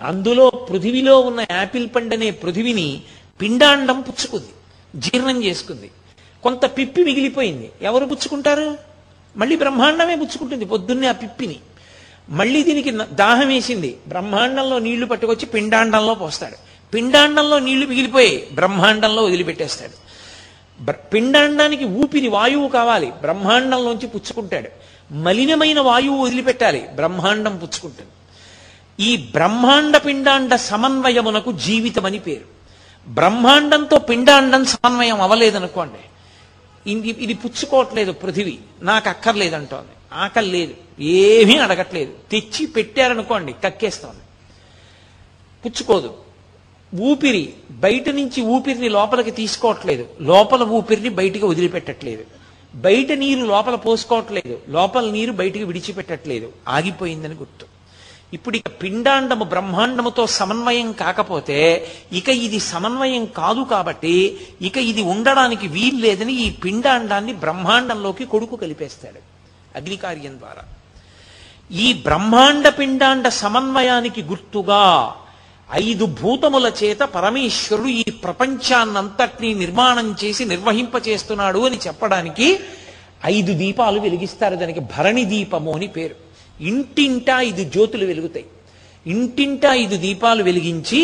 అందులో పృథివీలో ఉన్న యాపిల్ పండు అనే పృథివిని పిండాండం పుచ్చుకుంది, జీర్ణం చేసుకుంది. కొంత పిప్పి మిగిలిపోయింది, ఎవరు పుచ్చుకుంటారు? మళ్ళీ బ్రహ్మాండమే పుచ్చుకుంటుంది పొద్దున్నే ఆ పిప్పిని. మళ్ళీ దీనికి దాహం వేసింది, బ్రహ్మాండంలో నీళ్లు పట్టుకొచ్చి పిండాండంలో పోస్తాడు. పిండాండంలో నీళ్లు మిగిలిపోయి బ్రహ్మాండంలో వదిలిపెట్టేస్తాడు. పిండాండానికి ఊపిరి వాయువు కావాలి, బ్రహ్మాండంలోంచి పుచ్చుకుంటాడు. మలినమైన వాయువు వదిలిపెట్టాలి, బ్రహ్మాండం పుచ్చుకుంటుంది. ఈ బ్రహ్మాండ పిండాండ సమన్వయమునకు జీవితం అని పేరు. బ్రహ్మాండంతో పిండాండం సమన్వయం అవ్వలేదనుకోండి, ఇది పుచ్చుకోవట్లేదు, పృథివీ నాకు అక్కర్లేదంటోంది, ఆకలి లేదు, ఏమీ అడగట్లేదు, తెచ్చి పెట్టారనుకోండి కక్కేస్తోంది, పుచ్చుకోదు. ఊపిరి బయట నుంచి ఊపిరిని లోపలికి తీసుకోవట్లేదు, లోపల ఊపిరిని బయటికి వదిలిపెట్టట్లేదు. బయట నీరు లోపల పోసుకోవట్లేదు, లోపల నీరు బయటికి విడిచిపెట్టట్లేదు, ఆగిపోయిందని గుర్తు. ఇప్పుడు ఇక పిండాండము బ్రహ్మాండముతో సమన్వయం కాకపోతే ఇక ఇది సమన్వయం కాదు, కాబట్టి ఇక ఇది ఉండడానికి వీలు లేదని ఈ పిండాండాన్ని బ్రహ్మాండంలోకి కొడుకు కలిపేస్తాడు అగ్నికార్యం ద్వారా. ఈ బ్రహ్మాండ పిండాండ సమన్వయానికి గుర్తుగా 5 భూతముల చేత పరమేశ్వరుడు ఈ ప్రపంచాన్నంతటినీ నిర్మాణం చేసి నిర్వహింపచేస్తున్నాడు అని చెప్పడానికి 5 దీపాలు వెలిగిస్తారు. దానికి భరణి దీపము అని పేరు. ఇంటింటా 5 జ్యోతులు వెలుగుతాయి. ఇంటింటా 5 దీపాలు వెలిగించి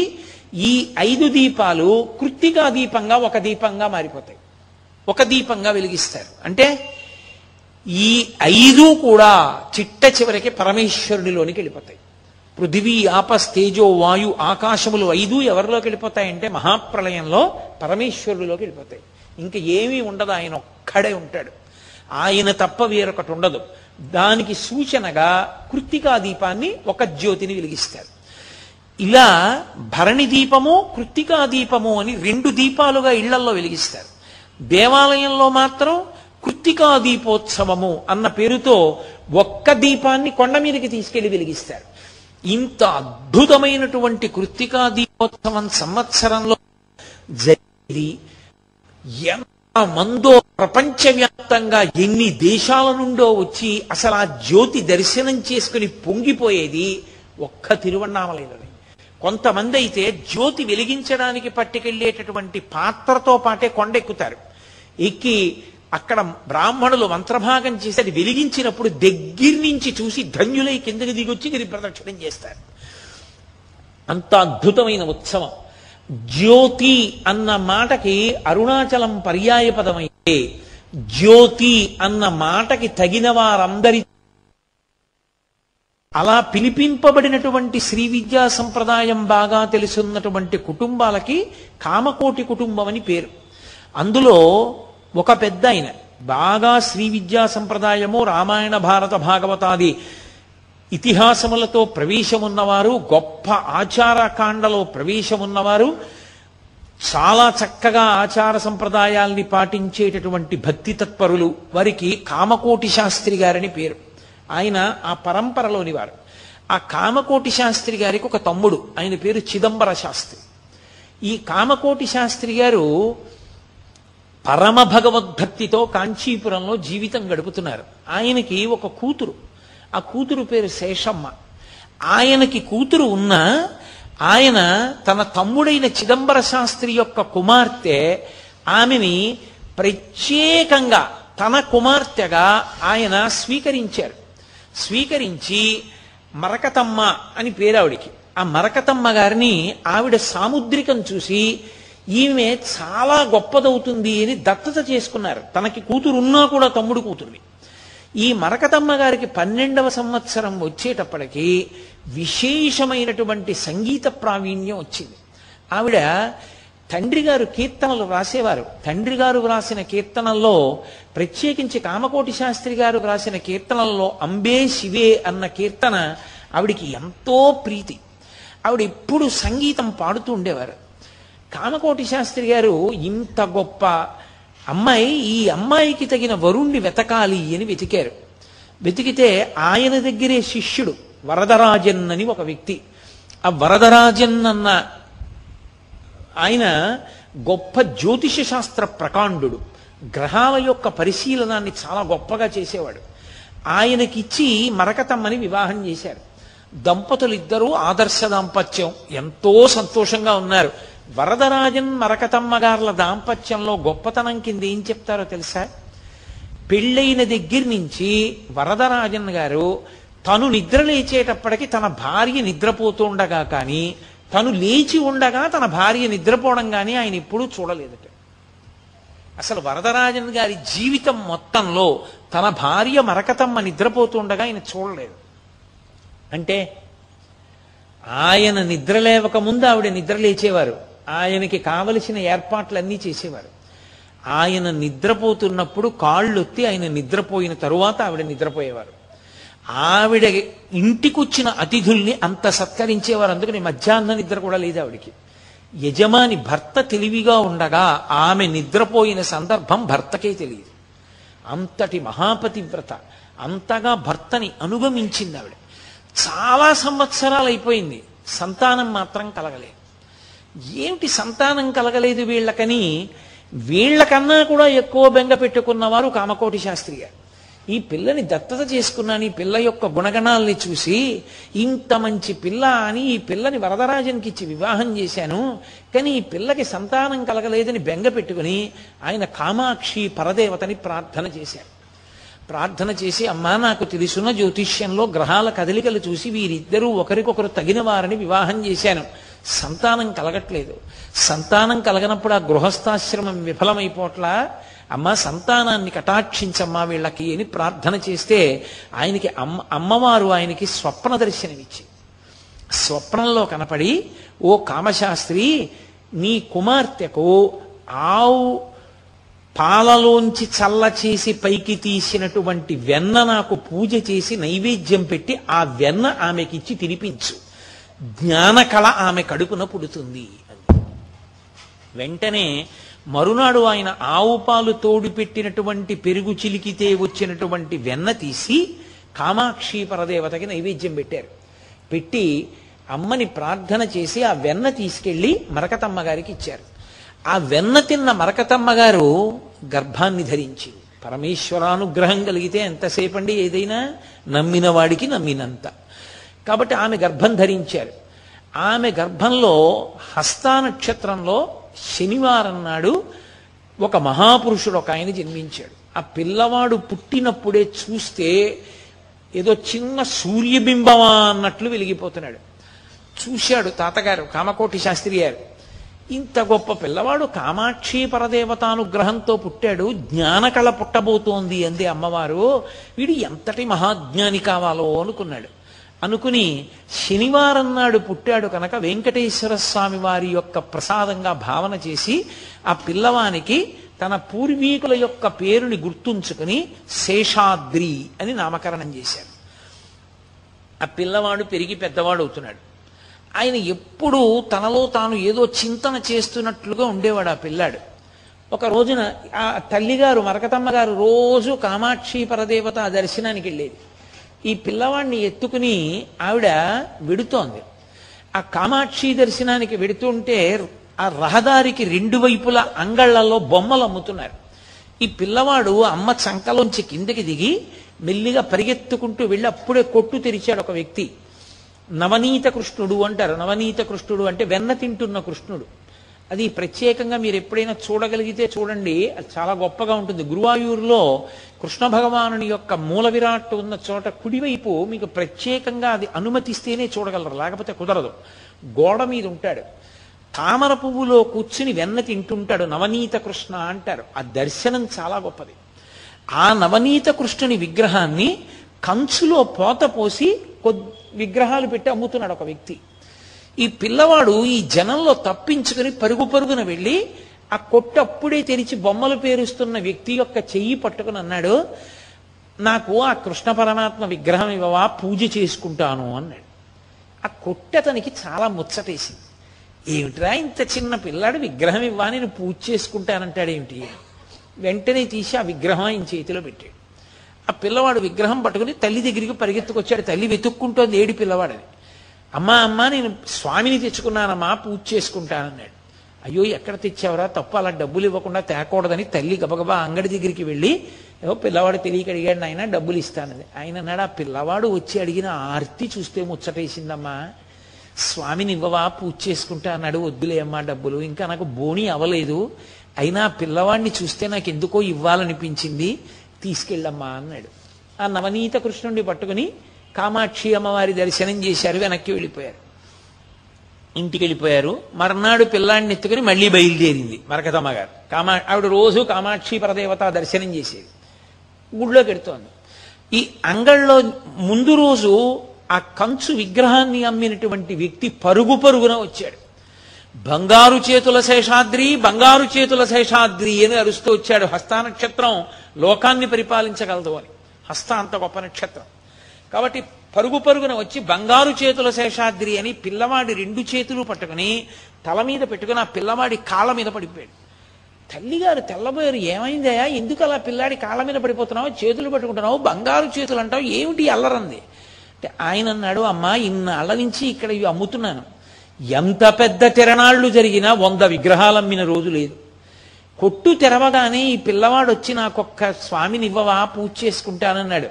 ఈ 5 దీపాలు కృత్తికా దీపంగా ఒక దీపంగా మారిపోతాయి, ఒక దీపంగా వెలిగిస్తారు. అంటే ఈ 5 కూడా చిట్ట చివరికి పరమేశ్వరుడిలోనికి వెళ్ళిపోతాయి. పృథివీ, ఆపస్, తేజో, వాయు, ఆకాశములు 5 ఎవరిలోకి వెళ్ళిపోతాయంటే మహాప్రళయంలో పరమేశ్వరుడిలోకి వెళ్ళిపోతాయి. ఇంకా ఏమీ ఉండదు, ఆయన ఒక్కడే ఉంటాడు, ఆయన తప్ప వేరొకటి ఉండదు. దానికి సూచనగా కృత్తికా దీపాన్ని ఒక జ్యోతిని వెలిగిస్తారు. ఇలా భరణి దీపము, కృత్తికా దీపము అని 2 దీపాలుగా ఇళ్లల్లో వెలిగిస్తారు. దేవాలయంలో మాత్రం కృత్తికా దీపోత్సవము అన్న పేరుతో ఒక్క దీపాన్ని కొండ మీదకి తీసుకెళ్లి వెలిగిస్తారు. ఇంత అద్భుతమైనటువంటి కృత్తికా దీపోత్సవం సంవత్సరంలో జరిగి ఎంతమందో ప్రపంచవ్యాప్తంగా ఎన్ని దేశాల నుండో వచ్చి అసలు ఆ జ్యోతి దర్శనం చేసుకుని పొంగిపోయేది ఒక్క తిరువన్నామలైనది. కొంతమంది అయితే జ్యోతి వెలిగించడానికి పట్టుకెళ్లేటటువంటి పాత్రతో పాటే కొండెక్కుతారు. ఎక్కి అక్కడ బ్రాహ్మణులు మంత్రభాగం చేసి అది వెలిగించినప్పుడు దగ్గర నుంచి చూసి ధన్యులై కిందకి దిగొచ్చి గిరి ప్రదక్షిణం చేస్తారు. అంత అద్భుతమైన ఉత్సవం. జ్యోతి అన్న మాటకి అరుణాచలం పర్యాయ పదమైతే జ్యోతి అన్న మాటకి తగిన వారందరి అలా పిలిపింపబడినటువంటి శ్రీ విద్యా సంప్రదాయం బాగా తెలుసున్నటువంటి కుటుంబాలకి కామకోటి కుటుంబం అని పేరు. అందులో ఒక పెద్ద ఆయన బాగా శ్రీ విద్యా సంప్రదాయము రామాయణ భారత భాగవతాది ఇతిహాసములతో ప్రవేశమున్నవారు, గొప్ప ఆచారకాండలో ప్రవేశమున్నవారు, చాలా చక్కగా ఆచార సంప్రదాయాల్ని పాటించేటటువంటి భక్తి తత్పరులు, వారికి కామకోటి శాస్త్రి గారని పేరు. ఆయన ఆ పరంపరలోని వారు. ఆ కామకోటి శాస్త్రి గారికి ఒక తమ్ముడు, ఆయన పేరు చిదంబర శాస్త్రి. ఈ కామకోటి శాస్త్రి గారు పరమ భగవద్భక్తితో కాంచీపురంలో జీవితం గడుపుతున్నారు. ఆయనకి ఒక కూతురు, ఆ కూతురు పేరు శేషమ్మ. ఆయనకి కూతురు ఉన్నా ఆయన తన తమ్ముడైన చిదంబర శాస్త్రి యొక్క కుమార్తె ఆమెని ప్రత్యేకంగా తన కుమార్తెగా ఆయన స్వీకరించారు. స్వీకరించి మరకతమ్మ అని పేరు ఆవిడికి. ఆ మరకతమ్మ గారిని ఆవిడ సాముద్రికం చూసి ఈమె చాలా గొప్పదవుతుంది అని దత్తత చేసుకున్నారు. తనకి కూతురు ఉన్నా కూడా తమ్ముడు కూతురుని. ఈ మరకతమ్మ గారికి 12వ సంవత్సరం వచ్చేటప్పటికి విశేషమైనటువంటి సంగీత ప్రావీణ్యం వచ్చింది. ఆవిడ తండ్రి గారు కీర్తనలు రాసేవారు. తండ్రి గారు రాసిన కీర్తనల్లో ప్రత్యేకించి కామకోటి శాస్త్రి గారు రాసిన కీర్తనల్లో అంబే శివే అన్న కీర్తన ఆవిడికి ఎంతో ప్రీతి. ఆవిడ ఎప్పుడు సంగీతం పాడుతూ ఉండేవారు. కామకోటి శాస్త్రి గారు ఇంత గొప్ప అమ్మాయి, ఈ అమ్మాయికి తగిన వరుణ్ణి వెతకాలి అని వెతికారు. వెతికితే ఆయన దగ్గరే శిష్యుడు వరదరాజన్ అని ఒక వ్యక్తి. ఆ వరదరాజన్ అన్న ఆయన గొప్ప జ్యోతిష శాస్త్ర ప్రకాండు, గ్రహాల యొక్క పరిశీలనాన్ని చాలా గొప్పగా చేసేవాడు. ఆయనకిచ్చి మరకతమ్మని వివాహం చేశారు. దంపతులిద్దరూ ఆదర్శ దాంపత్యం, ఎంతో సంతోషంగా ఉన్నారు. వరదరాజన్ మరకతమ్మ గార్ల దాంపత్యంలో గొప్పతనం కింద ఏం చెప్తారో తెలుసా? పెళ్ళైన దగ్గర నుంచి వరదరాజన్ గారు తను నిద్ర లేచేటప్పటికి తన భార్య నిద్రపోతూ ఉండగా కానీ, తను లేచి ఉండగా తన భార్య నిద్రపోవడం కానీ ఆయన ఎప్పుడూ చూడలేదట. అసలు వరదరాజన్ గారి జీవితం మొత్తంలో తన భార్య మరకతమ్మ నిద్రపోతూ ఉండగా ఆయన చూడలేదు. అంటే ఆయన నిద్ర లేవక ముందు ఆవిడ నిద్ర లేచేవారు. ఆయనకి కావలసిన ఏర్పాట్లన్నీ చేసేవారు. ఆయన నిద్రపోతున్నప్పుడు కాళ్ళొత్తి ఆయన నిద్రపోయిన తరువాత ఆవిడ నిద్రపోయేవారు. ఆవిడ ఇంటికొచ్చిన అతిథుల్ని అంత సత్కరించేవారు. అందుకని మధ్యాహ్న నిద్ర కూడా లేదు ఆవిడికి. యజమాని భర్త తెలివిగా ఉండగా ఆమె నిద్రపోయిన సందర్భం భర్తకే తెలియదు. అంతటి మహాపతివ్రత, అంతగా భర్తని అనుగమించింది ఆవిడ. చాలా సంవత్సరాలు అయిపోయింది, సంతానం మాత్రం కలగలేదు. ఏమిటి సంతానం కలగలేదు వీళ్ళకని వీళ్ళకన్నా కూడా ఎక్కువ బెంగ పెట్టుకున్నవారు కామకోటి శాస్త్రి గారు. ఈ పిల్లని దత్తత చేసుకున్నాను, ఈ పిల్ల యొక్క గుణగణాలని చూసి ఇంత మంచి పిల్ల అని ఈ పిల్లని వరదరాజన్కి ఇచ్చి వివాహం చేశాను, కానీ ఈ పిల్లకి సంతానం కలగలేదని బెంగ పెట్టుకుని ఆయన కామాక్షి పరదేవతని ప్రార్థన చేశారు. ప్రార్థన చేసి, అమ్మా నాకు తెలుసున్న జ్యోతిష్యంలో గ్రహాల కదలికలు చూసి వీరిద్దరూ ఒకరికొకరు తగిన వారిని వివాహం చేశాను, సంతానం కలగట్లేదు. సంతానం కలగనప్పుడు ఆ గృహస్థాశ్రమం విఫలమైపోట్లా, అమ్మ సంతానాన్ని కటాక్షించమ్మా వీళ్ళకి అని ప్రార్థన చేస్తే ఆయనకి అమ్మవారు ఆయనకి స్వప్న దర్శనమిచ్చి, స్వప్నంలో కనపడి, ఓ కామశాస్త్రి, నీ కుమార్తెకు ఆవు పాలలోంచి చల్ల చేసి పైకి తీసినటువంటి వెన్న నాకు పూజ చేసి నైవేద్యం పెట్టి ఆ వెన్న ఆమెకిచ్చి తినిపించు, జ్ఞానకళ ఆమె కడుపున పుడుతుంది. వెంటనే మరునాడు ఆయన ఆవు పాలు తోడు పెట్టినటువంటి పెరుగు చిలికితే వచ్చినటువంటి వెన్న తీసి కామాక్షి పరదేవతకి నైవేద్యం పెట్టారు. పెట్టి అమ్మని ప్రార్థన చేసి ఆ వెన్న తీసుకెళ్లి మరకతమ్మ గారికి ఇచ్చారు. ఆ వెన్న తిన్న మరకతమ్మ గారు గర్భాన్ని ధరించింది. పరమేశ్వరానుగ్రహం కలిగితే ఎంతసేపండి ఏదైనా, నమ్మిన వాడికి నమ్మినంత. కాబట్టి ఆమె గర్భం ధరించారు. ఆమె గర్భంలో హస్తా నక్షత్రంలో శనివారం నాడు ఒక మహాపురుషుడు ఒక ఆయన జన్మించాడు. ఆ పిల్లవాడు పుట్టినప్పుడే చూస్తే ఏదో చిన్న సూర్యబింబమా అన్నట్లు వెలిగిపోతున్నాడు. చూశాడు తాతగారు కామకోటి శాస్త్రి గారు, ఇంత గొప్ప పిల్లవాడు కామాక్షి పరదేవతానుగ్రహంతో పుట్టాడు, జ్ఞానకళ పుట్టబోతోంది అంది అమ్మవారు, వీడు ఎంతటి మహాజ్ఞాని కావాలో అనుకున్నాడు. అనుకుని శనివారం నాడు పుట్టాడు కనుక వెంకటేశ్వర స్వామి వారి యొక్క ప్రసాదంగా భావన చేసి ఆ పిల్లవానికి తన పూర్వీకుల యొక్క పేరుని గుర్తుంచుకుని శేషాద్రి అని నామకరణం చేశారు. ఆ పిల్లవాడు పెరిగి పెద్దవాడు అవుతున్నాడు. ఆయన ఎప్పుడూ తనలో తాను ఏదో చింతన చేస్తున్నట్లుగా ఉండేవాడు ఆ పిల్లాడు. ఒక రోజున ఆ తల్లిగారు మరకతమ్మ గారు రోజు కామాక్షి పరదేవత దర్శనానికి వెళ్ళేది. ఈ పిల్లవాడిని ఎత్తుకుని ఆవిడ వెడుతోంది. ఆ కామాక్షి దర్శనానికి వెడుతుంటే ఆ రహదారికి రెండు వైపుల అంగళ్లలో బొమ్మలు అమ్ముతున్నారు. ఈ పిల్లవాడు అమ్మ చంకలోంచి కిందకి దిగి మెల్లిగా పరిగెత్తుకుంటూ వెళ్ళి అప్పుడే కొట్టు తెరిచాడు ఒక వ్యక్తి. నవనీత కృష్ణుడు అంటారు. నవనీత కృష్ణుడు అంటే వెన్న తింటున్న కృష్ణుడు. అది ప్రత్యేకంగా మీరు ఎప్పుడైనా చూడగలిగితే చూడండి, అది చాలా గొప్పగా ఉంటుంది. గురువాయూరులో కృష్ణ భగవానుని యొక్క మూల విరాట్ ఉన్న చోట కుడివైపు మీకు ప్రత్యేకంగా అది అనుమతిస్తేనే చూడగలరు, లేకపోతే కుదరదు. గోడ మీద ఉంటాడు, తామర పువ్వులో కూర్చుని వెన్న తింటుంటాడు. నవనీత కృష్ణ అంటారు. ఆ దర్శనం చాలా గొప్పది. ఆ నవనీత కృష్ణుని విగ్రహాన్ని కంచులో పోత పోసి విగ్రహాలు పెట్టి అమ్ముతున్నాడు ఒక వ్యక్తి. ఈ పిల్లవాడు ఈ జనంలో తప్పించుకుని పరుగు పరుగున వెళ్ళి ఆ కొట్టు అప్పుడే తెరిచి బొమ్మలు పేరుస్తున్న వ్యక్తి యొక్క చెయ్యి పట్టుకుని అన్నాడు, నాకు ఆ కృష్ణ పరమాత్మ విగ్రహం ఇవ్వవా, పూజ చేసుకుంటాను అన్నాడు. ఆ కొట్టు అతనికి చాలా ముచ్చటేసింది. ఏమిట్రా ఇంత చిన్న పిల్లాడు విగ్రహం ఇవ్వా, నేను పూజ చేసుకుంటానంటాడేమిటి? వెంటనే తీసి ఆ విగ్రహం ఆయన చేతిలో పెట్టాడు. ఆ పిల్లవాడు విగ్రహం పట్టుకుని తల్లి దగ్గరికి పరిగెత్తుకొచ్చాడు. తల్లి వెతుక్కుంటోంది ఏడి పిల్లవాడని. అమ్మా అమ్మా నేను స్వామిని తెచ్చుకున్నానమ్మా, పూజ చేసుకుంటానన్నాడు. అయ్యో ఎక్కడ తెచ్చావరా, తప్పు, అలా డబ్బులు ఇవ్వకుండా తేకూడదని తల్లి గబగబా అంగడి దగ్గరికి వెళ్ళి, ఏవో పిల్లవాడు తెలియక అడిగాడు, ఆయన డబ్బులు ఇస్తానది. ఆయన అన్నాడు, ఆ పిల్లవాడు వచ్చి అడిగిన ఆర్తి చూస్తే ముచ్చటేసిందమ్మా, స్వామిని ఇవ్వవా, పూజ చేసుకుంటా అన్నాడు. వద్దులే అమ్మా డబ్బులు, ఇంకా నాకు బోణి అవ్వలేదు, అయినా పిల్లవాడిని చూస్తే నాకు ఎందుకో ఇవ్వాలనిపించింది, తీసుకెళ్ళమ్మా అన్నాడు. ఆ నవనీత కృష్ణుడిని పట్టుకుని కామాక్షి అమ్మవారి దర్శనం చేశారు, వెనక్కి వెళ్ళిపోయారు. ఇంటికి వెళ్ళిపోయారు. మర్నాడు పిల్లాడిని ఎత్తుకుని మళ్ళీ బయలుదేరింది మరకతమ్మ గారు. ఆవిడ రోజు కామాక్షి పరదేవత దర్శనం చేసేది. గుడిలోకి వెడుతోంది. ఈ అంగళ్ళలో ముందు రోజు ఆ కంచు విగ్రహాన్ని అమ్మినటువంటి వ్యక్తి పరుగు పరుగున వచ్చాడు. బంగారు చేతుల శేషాద్రి, బంగారు చేతుల శేషాద్రి అని అరుస్తూ వచ్చాడు. హస్త నక్షత్రం లోకాన్ని పరిపాలించగలదు అని. హస్త అంత గొప్ప నక్షత్రం కాబట్టి పరుగు పరుగున వచ్చి బంగారు చేతుల శేషాద్రి అని పిల్లవాడి రెండు చేతులు పట్టుకుని తల మీద పెట్టుకుని ఆ పిల్లవాడి కాళ్ళ మీద పడిపోయాడు. తల్లిగారు తెల్లబోయారు, ఏమైందయా, ఎందుకు అలా పిల్లాడి కాళ్ళ మీద పడిపోతున్నావు, చేతులు పట్టుకుంటున్నావు, బంగారు చేతులు అంటావు, ఏమిటి అల్లరంది అంటే ఆయన అన్నాడు, అమ్మా ఇన్నాళ్ళ నుంచి ఇక్కడ ఇవి అమ్ముతున్నాను, ఎంత పెద్ద తిరణాళ్ళు జరిగినా 100 విగ్రహాలు అమ్మిన రోజు లేదు. కొట్టు తెరవగానే ఈ పిల్లవాడు వచ్చి నాకొక్క స్వామిని ఇవ్వవా, పూజ చేసుకుంటానన్నాడు.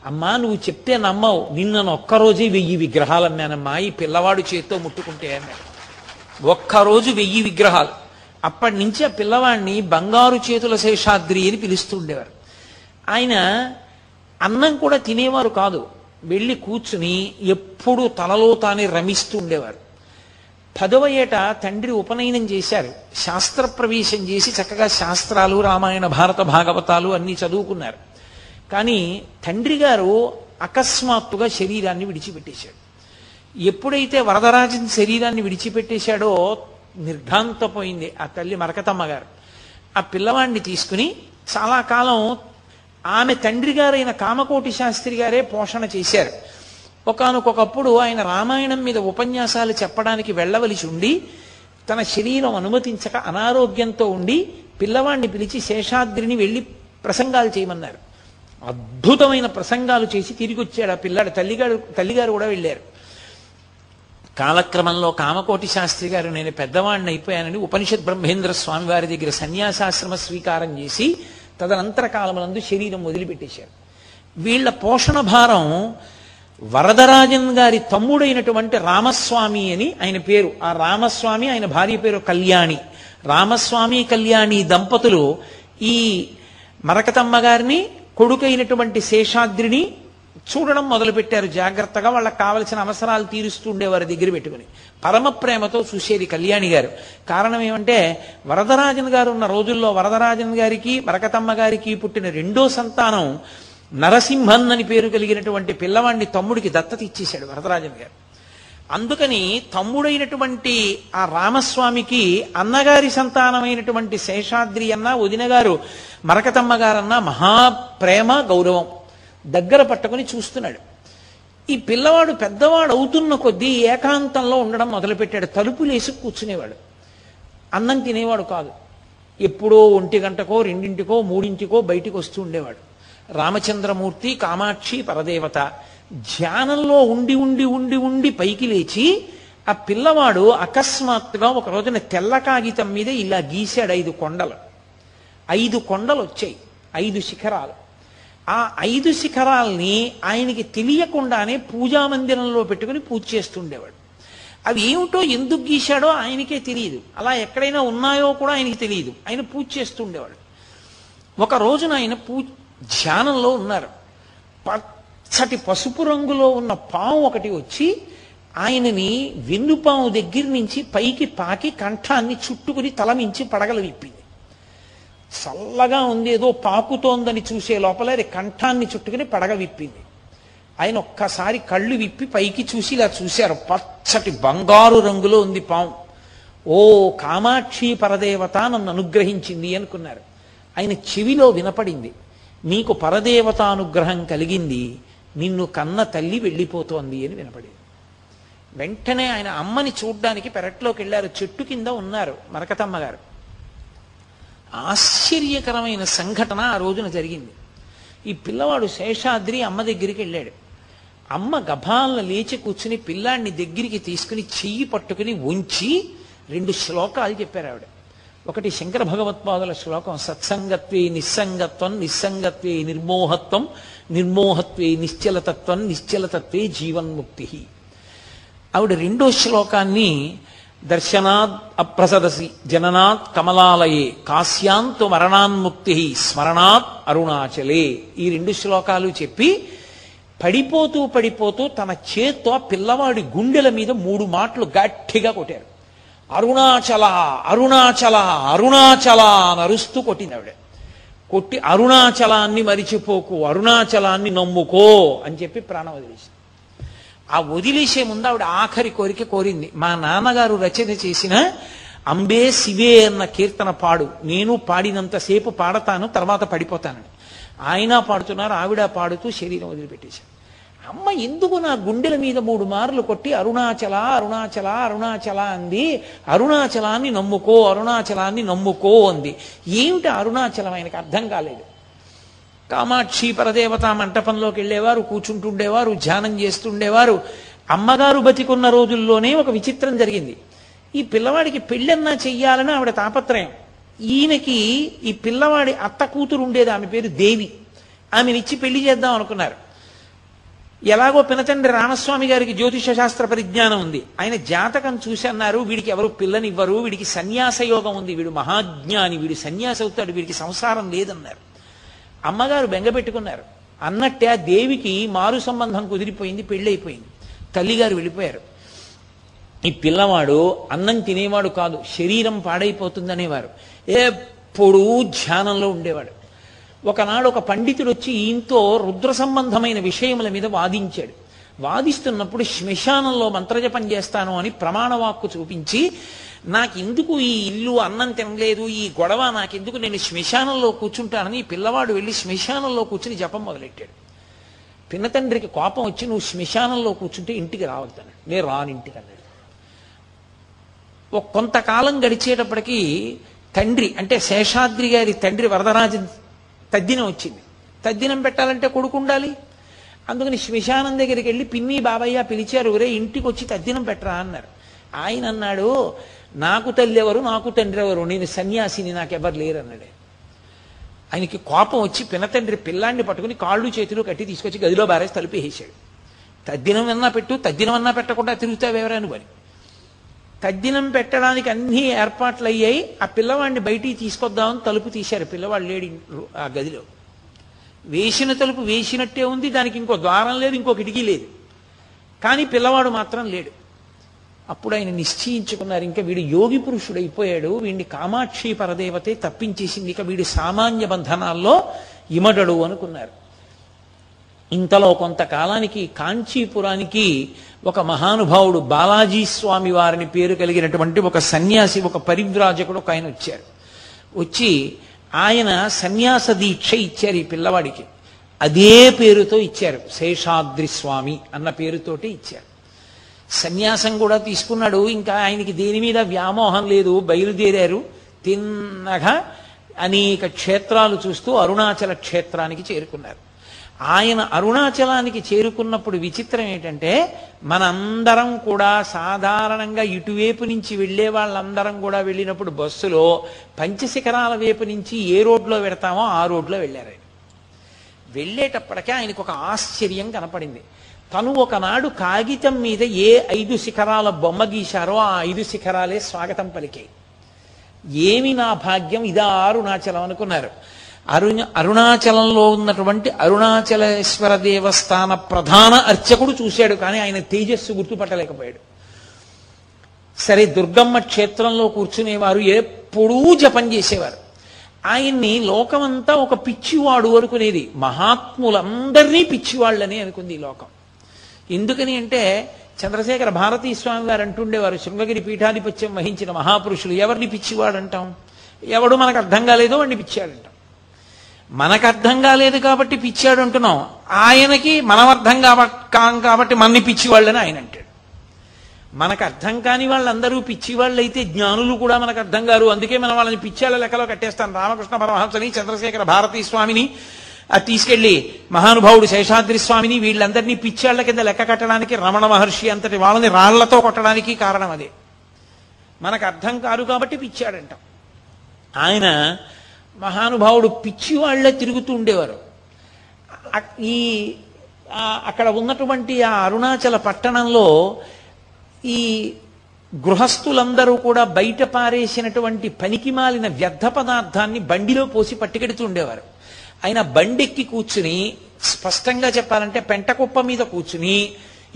అమ్మా నువ్వు చెప్తే నమ్మవు, నిన్నను ఒక్కరోజే 1000 విగ్రహాలు అమ్మానమ్మా, ఈ పిల్లవాడు చేత్తో ముట్టుకుంటే అన్నాడు. ఒక్కరోజు 1000 విగ్రహాలు. అప్పటి నుంచి ఆ పిల్లవాడిని బంగారు చేతుల శేషాద్రి అని పిలుస్తూ ఉండేవారు. ఆయన అన్నం కూడా తినేవారు కాదు, వెళ్ళి కూర్చుని ఎప్పుడూ తనలో తానే రమిస్తూ ఉండేవారు. 10వ ఏట తండ్రి ఉపనయనం చేశారు. శాస్త్ర ప్రవేశం చేసి చక్కగా శాస్త్రాలు, రామాయణ భారత భాగవతాలు అన్నీ చదువుకున్నారు. కానీ తండ్రి గారు అకస్మాత్తుగా శరీరాన్ని విడిచిపెట్టేశాడు. ఎప్పుడైతే వరదరాజన్ శరీరాన్ని విడిచిపెట్టేశాడో నిర్ఘాంతపోయింది ఆ తల్లి మరకతమ్మ గారు. ఆ పిల్లవాడిని తీసుకుని చాలా కాలం ఆమె తండ్రి గారైన కామకోటి శాస్త్రి గారే పోషణ చేశారు. ఒకానొకప్పుడు ఆయన రామాయణం మీద ఉపన్యాసాలు చెప్పడానికి వెళ్ళవలసి ఉండి తన శరీరం అనుమతించక అనారోగ్యంతో ఉండి పిల్లవాడిని పిలిచి శేషాద్రిని వెళ్ళి ప్రసంగాలు చేయమన్నారు. అద్భుతమైన ప్రసంగాలు చేసి తిరిగి వచ్చాడు ఆ పిల్లాడు. తల్లిగారు కూడా వెళ్ళారు. కాలక్రమంలో కామకోటి శాస్త్రి గారు నేను పెద్దవాడిని అయిపోయానని ఉపనిషత్ బ్రహ్మేంద్ర స్వామి వారి దగ్గర సన్యాసాశ్రమ స్వీకారం చేసి తదనంతర కాలమునందు శరీరం వదిలిపెట్టేశారు. వీళ్ల పోషణ భారం వరదరాజన్ గారి తమ్ముడైనటువంటి రామస్వామి అని ఆయన పేరు. ఆ రామస్వామి ఆయన భార్య పేరు కళ్యాణి. రామస్వామి కళ్యాణి దంపతులు ఈ మరకతమ్మ గారిని కొడుకైనటువంటి శేషాద్రిని చూడడం మొదలుపెట్టారు. జాగ్రత్తగా వాళ్ళకి కావలసిన అవసరాలు తీరుస్తూ ఉండేవారి దగ్గర పెట్టుకుని పరమ ప్రేమతో చూసేది కళ్యాణి గారు. కారణం ఏమంటే వరదరాజన్ గారు ఉన్న రోజుల్లో వరదరాజన్ గారికి మరకతమ్మ గారికి పుట్టిన రెండో సంతానం నరసింహన్ అని పేరు కలిగినటువంటి పిల్లవాడిని తమ్ముడికి దత్తత ఇచ్చేశాడు వరదరాజన్ గారు. అందుకని తమ్ముడైనటువంటి ఆ రామస్వామికి అన్నగారి సంతానమైనటువంటి శేషాద్రి అన్న వదిన గారు మరకతమ్మ గారన్న మహాప్రేమ గౌరవం. దగ్గర పట్టుకుని చూస్తున్నాడు. ఈ పిల్లవాడు పెద్దవాడు అవుతున్న కొద్దీ ఏకాంతంలో ఉండడం మొదలుపెట్టాడు. తలుపులేసి కూర్చునేవాడు. అన్నం తినేవాడు కాదు. ఎప్పుడో 1 గంటకో 2 3 బయటికి వస్తూ ఉండేవాడు. రామచంద్రమూర్తి కామాక్షి పరదేవత ధ్యానంలో ఉండి ఉండి ఉండి ఉండి పైకి లేచి ఆ పిల్లవాడు అకస్మాత్తుగా ఒక రోజున తెల్ల కాగితం మీద ఇలా గీశాడు 5 కొండలు. 5 కొండలు వచ్చాయి, 5 శిఖరాలు. ఆ 5 శిఖరాల్ని ఆయనకి తెలియకుండానే పూజామందిరంలో పెట్టుకుని పూజ చేస్తుండేవాడు. అవి ఏమిటో ఎందుకు గీశాడో ఆయనకే తెలియదు. అలా ఎక్కడైనా ఉన్నాయో కూడా ఆయనకి తెలియదు. ఆయన పూజ చేస్తుండేవాడు. ఒక రోజున ఆయన ధ్యానంలో ఉన్నారు. పచ్చటి పసుపు రంగులో ఉన్న పాము ఒకటి వచ్చి ఆయనని వెన్నుపాము దగ్గర నుంచి పైకి పాకి కంఠాన్ని చుట్టుకుని తలమించి పడగలు విప్పింది. చల్లగా ఉంది, ఏదో పాకుతోందని చూసే లోపల అది కంఠాన్ని చుట్టుకుని పడగ విప్పింది. ఆయన ఒక్కసారి కళ్ళు విప్పి పైకి చూసి ఇలా చూశారు. పచ్చటి బంగారు రంగులో ఉంది పాము. ఓ కామాక్షి పరదేవత నన్ను అనుగ్రహించింది అనుకున్నారు. ఆయన చెవిలో వినపడింది, నీకు పరదేవతానుగ్రహం కలిగింది, నిన్ను కన్న తల్లి వెళ్ళిపోతోంది అని వినపడింది. వెంటనే ఆయన అమ్మని చూడ్డానికి పెరట్లోకి వెళ్ళారు. చెట్టు కింద ఉన్నారు మరకతమ్మ గారు. ఆశ్చర్యకరమైన సంఘటన ఆ రోజున జరిగింది. ఈ పిల్లవాడు శేషాద్రి అమ్మ దగ్గరికి వెళ్ళాడు. అమ్మ గభాలను లేచి కూర్చుని పిల్లాడిని దగ్గరికి తీసుకుని చెయ్యి పట్టుకుని ఉంచి 2 శ్లోకాలు చెప్పారు ఆవిడ. ఒకటి శంకర భగవత్పాదుల శ్లోకం, సత్సంగత్వే నిస్సంగత్వం, నిస్సంగత్వే నిర్మోహత్వం, నిర్మోహత్వే నిశ్చలతత్వం, నిశ్చలతత్వే జీవన్ముక్తి. ఆవిడ 2వ శ్లోకాన్ని దర్శనాత్ అప్రసదసి జననాత్ కమలాలయే కాశ్యాంతు మరణాన్ముక్తి స్మరణాత్ అరుణాచలే, ఈ 2 శ్లోకాలు చెప్పి పడిపోతూ పడిపోతూ తన చేత్తో పిల్లవాడి గుండెల మీద 3 మాటలు గట్టిగా కొట్టారు. అరుణాచల అరుణాచల అరుణాచల అని అరుస్తూ కొట్టింది ఆవిడ. కొట్టి అరుణాచలాన్ని మరిచిపోకు, అరుణాచలాన్ని నమ్ముకో అని చెప్పి ప్రాణం వదిలేసింది. ఆ వదిలేసే ముందు ఆవిడ ఆఖరి కోరిక కోరింది, మా నాన్నగారు రచన చేసిన అంబే శివే అన్న కీర్తన పాడు, నేను పాడినంతసేపు పాడతాను, తర్వాత పడిపోతానని. ఆయన పాడుతున్నారు, ఆవిడ పాడుతూ శరీరం వదిలిపెట్టేశారు. అమ్మ ఎందుకు నా గుండెల మీద 3 మార్లు కొట్టి అరుణాచల అరుణాచల అరుణాచల అంది, అరుణాచలాన్ని నమ్ముకో అరుణాచలాన్ని నమ్ముకో అంది. ఏమిటి అరుణాచలం ఆయనకు అర్థం కాలేదు. కామాక్షి పరదేవత మంటపంలోకి వెళ్ళేవారు, కూర్చుంటుండేవారు, ధ్యానం చేస్తుండేవారు. అమ్మగారు బతికున్న రోజుల్లోనే ఒక విచిత్రం జరిగింది. ఈ పిల్లవాడికి పెళ్ళన్నా చెయ్యాలని ఆవిడ తాపత్రయం. ఈయనకి ఈ పిల్లవాడి అత్త కూతురు ఉండేది, ఆమె పేరు దేవి. ఆమెనిచ్చి పెళ్లి చేద్దాం అనుకున్నారు. ఎలాగో పినతండ్రి రామస్వామి గారికి జ్యోతిష శాస్త్ర పరిజ్ఞానం ఉంది. ఆయన జాతకం చూసి అన్నారు, వీడికి ఎవరు పిల్లనివ్వరు, వీడికి సన్యాస యోగం ఉంది, వీడు మహాజ్ఞాని, వీడు సన్యాసి అవుతాడు, వీడికి సంసారం లేదన్నారు. అమ్మగారు బెంగపెట్టుకున్నారు. అన్నట్టే ఆ దేవికి మారు సంబంధం కుదిరిపోయింది, పెళ్ళైపోయింది. తల్లిగారు వెళ్ళిపోయారు. ఈ పిల్లవాడు అన్నం తినేవాడు కాదు, శరీరం పాడైపోతుందనేవారు. ఎప్పుడూ ధ్యానంలో ఉండేవాడు. ఒకనాడు ఒక పండితుడు వచ్చి ఈయంతో రుద్ర సంబంధమైన విషయముల మీద వాదించాడు. వాదిస్తున్నప్పుడు శ్మశానంలో మంత్రజపం చేస్తాను అని ప్రమాణవాక్కు చూపించి, నాకెందుకు ఈ ఇల్లు అన్నం తినలేదు, ఈ గొడవ నాకెందుకు, నేను శ్మశానంలో కూర్చుంటానని ఈ పిల్లవాడు వెళ్ళి శ్మశానంలో కూర్చుని జపం మొదలెట్టాడు. పిన్నతండ్రికి కోపం వచ్చి, నువ్వు శ్మశానంలో కూర్చుంటే ఇంటికి రావద్దన్నాడు. నేను రాను ఇంటికి అన్నాడు. కొంతకాలం గడిచేటప్పటికీ తండ్రి అంటే శేషాద్రి గారి తండ్రి వరదరాజు తద్దినం వచ్చింది. తద్దినం పెట్టాలంటే కొడుకు ఉండాలి. అందుకని శ్మశానం దగ్గరికి వెళ్ళి పిన్ని బాబయ్య పిలిచారు, ఒరే ఇంటికి వచ్చి తద్దినం పెట్టరా అన్నారు. ఆయన అన్నాడు, నాకు తల్లి ఎవరు, నాకు తండ్రి ఎవరు, నేను సన్యాసిని, నాకెవరు లేరు అన్నాడు. ఆయనకి కోపం వచ్చి పినతండ్రి పిల్లాన్ని పట్టుకుని కాళ్ళు చేతులు కట్టి తీసుకొచ్చి గదిలో బారేసి తలుపేసాడు. తద్దినం అన్నా పెట్టు, తద్దినం అన్నా పెట్టకుండా తిరుగుతావెవరని మరి. తద్దినం పెట్టడానికి అన్ని ఏర్పాట్లు అయ్యాయి. ఆ పిల్లవాడిని బయటికి తీసుకొద్దామని తలుపు తీశారు. పిల్లవాడు లేడు ఆ గదిలో. వేసిన తలుపు వేసినట్టే ఉంది, దానికి ఇంకో ద్వారం లేదు, ఇంకో కిటికీ లేదు. కానీ పిల్లవాడు మాత్రం లేడు. అప్పుడు ఆయన నిశ్చయించుకున్నారు, ఇంకా వీడు యోగి పురుషుడు అయిపోయాడు, వీడిని కామాక్షి పరదేవతే తప్పించేసింది, ఇక వీడి సామాన్య బంధనాల్లో ఇమడడు అనుకున్నారు. ఇంతలో కొంతకాలానికి కాంచీపురానికి ఒక మహానుభావుడు బాలాజీ స్వామి వారిని పేరు కలిగినటువంటి ఒక సన్యాసి, ఒక పరివ్రాజకుడు ఒక ఆయన వచ్చారు. వచ్చి ఆయన సన్యాస దీక్ష ఇచ్చారు ఈ పిల్లవాడికి. అదే పేరుతో ఇచ్చారు, శేషాద్రి స్వామి అన్న పేరుతోటి ఇచ్చారు. సన్యాసం కూడా తీసుకున్నాడు. ఇంకా ఆయనకి దేని మీద వ్యామోహం లేదు. బయలుదేరారు తిన్నగా అనేక క్షేత్రాలు చూస్తూ అరుణాచల క్షేత్రానికి చేరుకున్నారు. ఆయన అరుణాచలానికి చేరుకున్నప్పుడు విచిత్రం ఏంటంటే, మనందరం కూడా సాధారణంగా ఇటువైపు నుంచి వెళ్ళే వాళ్ళందరం కూడా వెళ్ళినప్పుడు బస్సులో పంచశిఖరాల వైపు నుంచి ఏ రోడ్లో పెడతామో ఆ రోడ్లో వెళ్ళారు. ఆయన వెళ్ళేటప్పటికే ఆయనకు ఒక ఆశ్చర్యం కనపడింది. తను ఒకనాడు కాగితం మీద ఏ 5 శిఖరాల బొమ్మ గీశారో ఆ 5 శిఖరాలే స్వాగతం పలికాయి. ఏమి నా భాగ్యం, ఇదా అరుణాచలం అనుకున్నారు. అరుణాచలంలో ఉన్నటువంటి అరుణాచలేశ్వర దేవస్థాన ప్రధాన అర్చకుడు చూశాడు, కానీ ఆయన తేజస్సు గుర్తుపట్టలేకపోయాడు. సరే, దుర్గమ్మ క్షేత్రంలో కూర్చునేవారు, ఎప్పుడూ జపం చేసేవారు. ఆయన్ని లోకమంతా ఒక పిచ్చివాడు అనుకునేది. మహాత్ములందరినీ పిచ్చివాళ్ళని అనుకుంది ఈ లోకం. ఎందుకని అంటే, చంద్రశేఖర భారతీ స్వామి గారు అంటుండేవారు, శృంగగిరి పీఠాధిపత్యం వహించిన మహాపురుషులు ఎవరిని పిచ్చివాడు అంటాం? ఎవడు మనకు అర్థం కాలేదో వాడిని పిచ్చాడంటాం. మనకు అర్థం కాలేదు కాబట్టి పిచ్చాడు అంటున్నాం, ఆయనకి మనం అర్థం కాం కాబట్టి మనని పిచ్చివాళ్ళని ఆయన అంటాడు. మనకు అర్థం కాని వాళ్ళందరూ పిచ్చివాళ్ళు అయితే జ్ఞానులు కూడా మనకు అర్థం కారు, అందుకే మనం వాళ్ళని పిచ్చాళ్ళ లెక్కలో కట్టేస్తాం. రామకృష్ణ పరమహంసని, చంద్రశేఖర భారతీ స్వామిని తీసుకెళ్లి మహానుభావుడు శేషాద్రి స్వామిని వీళ్ళందరినీ పిచ్చాళ్ల కింద లెక్క కట్టడానికి రమణ మహర్షి అంతటి వాళ్ళని రాళ్లతో కొట్టడానికి కారణం అదే. మనకు అర్థం కాదు కాబట్టి పిచ్చాడంటాం. ఆయన మహానుభావుడు పిచ్చివాళ్లే తిరుగుతూ ఉండేవారు. అక్కడ ఉన్నటువంటి ఆ అరుణాచల పట్టణంలో ఈ గృహస్థులందరూ కూడా బయట పారేసినటువంటి పనికిమాలిన వ్యర్థ పదార్థాన్ని బండిలో పోసి పట్టుకెడుతూ ఉండేవారు. ఆయన బండెక్కి కూర్చుని, స్పష్టంగా చెప్పాలంటే పెంటకుప్ప మీద కూర్చుని,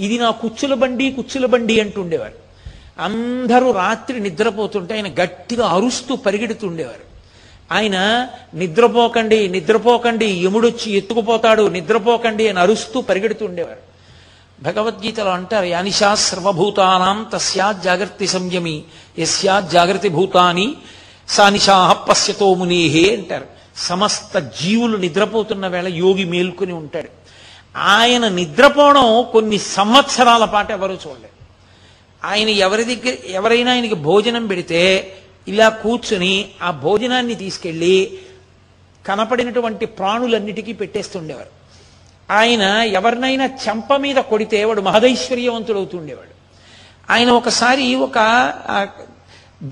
ఇది నా కుచ్చుల బండి అంటుండేవారు. అందరూ రాత్రి నిద్రపోతుంటే ఆయన గట్టిగా అరుస్తూ పరిగెడుతుండేవారు. ఆయన నిద్రపోకండి, యముడొచ్చి ఎత్తుకుపోతాడు, నిద్రపోకండి అని అరుస్తూ పరిగెడుతుండేవారు. భగవద్గీతలో అంటారు, యానిషా సర్వభూతానాం తస్యాత్ జాగర్తి సంయమి యస్యాత్ జాగృతి భూతాని సానిషాః పశ్యతో మునేహే అంటారు. సమస్త జీవులు నిద్రపోతున్న వేళ యోగి మేల్కొని ఉంటాడు. ఆయన నిద్రపోవడం కొన్ని సంవత్సరాల పాటు ఎవరూ చూడలేదు. ఆయన ఎవరైనా ఆయనకి భోజనం పెడితే ఇలా కూర్చుని ఆ భోజనాన్ని తీసుకెళ్ళి కనపడినటువంటి ప్రాణులన్నిటికీ పెట్టేస్తుండేవారు. ఆయన ఎవరినైనా చెంప మీద కొడితే వాడు మహదైశ్వర్యవంతుడు అవుతుండేవాడు. ఆయన ఒకసారి ఒక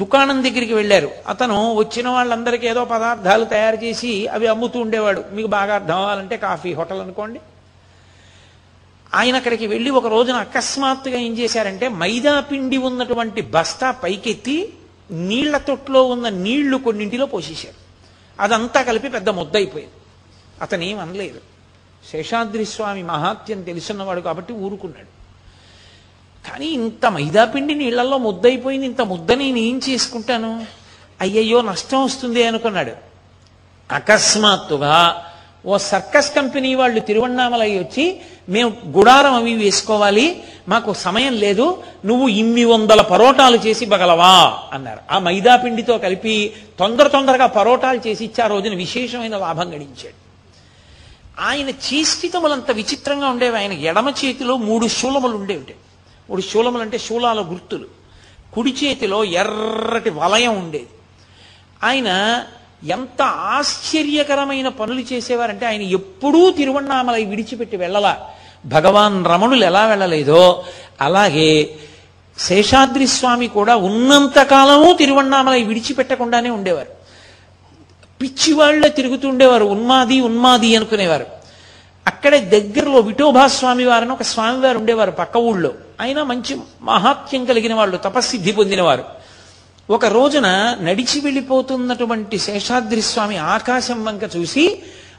దుకాణం దగ్గరికి వెళ్ళారు. అతను వచ్చిన వాళ్ళందరికీ ఏదో పదార్థాలు తయారు చేసి అవి అమ్ముతూ ఉండేవాడు. మీకు బాగా అర్థం అవ్వాలంటే కాఫీ హోటల్ అనుకోండి. ఆయన అక్కడికి వెళ్ళి ఒక రోజున అకస్మాత్తుగా ఏం చేశారంటే, మైదా పిండి ఉన్నటువంటి బస్తా పైకెత్తి నీళ్ల తొట్లో ఉన్న నీళ్లు కొన్నింటిలో పోసేశారు. అదంతా కలిపి పెద్ద ముద్ద అయిపోయింది. అతను ఏం అనలేదు. శేషాద్రి స్వామి మహాత్యం తెలుసున్నవాడు కాబట్టి ఊరుకున్నాడు. కానీ ఇంత మైదాపిండి నీళ్లలో ముద్దయిపోయింది, ఇంత ముద్ద నేను ఏం చేసుకుంటాను, అయ్యయ్యో నష్టం వస్తుంది అనుకున్నాడు. అకస్మాత్తుగా ఓ సర్కస్ కంపెనీ వాళ్ళు తిరువణ్ణామలై వచ్చి, మేము గుడారం అవి వేసుకోవాలి, మాకు సమయం లేదు, నువ్వు 800 పరోటాలు చేసి ఇవ్వగలవా అన్నారు. ఆ మైదాపిండితో కలిపి తొందరగా పరోటాలు చేసి ఇచ్చి ఆ రోజున విశేషమైన లాభం గడించాడు. ఆయన చేష్టితములంత విచిత్రంగా ఉండేవి. ఆయన ఎడమ చేతిలో 3 శూలములు ఉండేవి. 3 శూలములు అంటే శూలాల గుర్తులు. కుడి చేతిలో ఎర్రటి వలయం ఉండేది. ఆయన ఎంత ఆశ్చర్యకరమైన పనులు చేసేవారంటే ఆయన ఎప్పుడూ తిరువణ్ణామలై విడిచిపెట్టి వెళ్ళలా. భగవాన్ రమణులు ఎలా వెళ్ళలేదో అలాగే శేషాద్రి స్వామి కూడా ఉన్నంతకాలము తిరువణ్ణామలై విడిచిపెట్టకుండానే ఉండేవారు. పిచ్చివాళ్లే తిరుగుతుండేవారు, ఉన్మాది ఉన్మాది అనుకునేవారు. అక్కడే దగ్గరలో విఠోబాస్వామి వారని ఒక స్వామివారు ఉండేవారు పక్క ఊళ్ళో. ఆయన మంచి మహాత్మ్యం కలిగిన వాళ్ళు, తపస్సిద్ధి పొందినవారు. ఒక రోజున నడిచి వెళ్ళిపోతున్నటువంటి శేషాద్రి స్వామి ఆకాశం వంక చూసి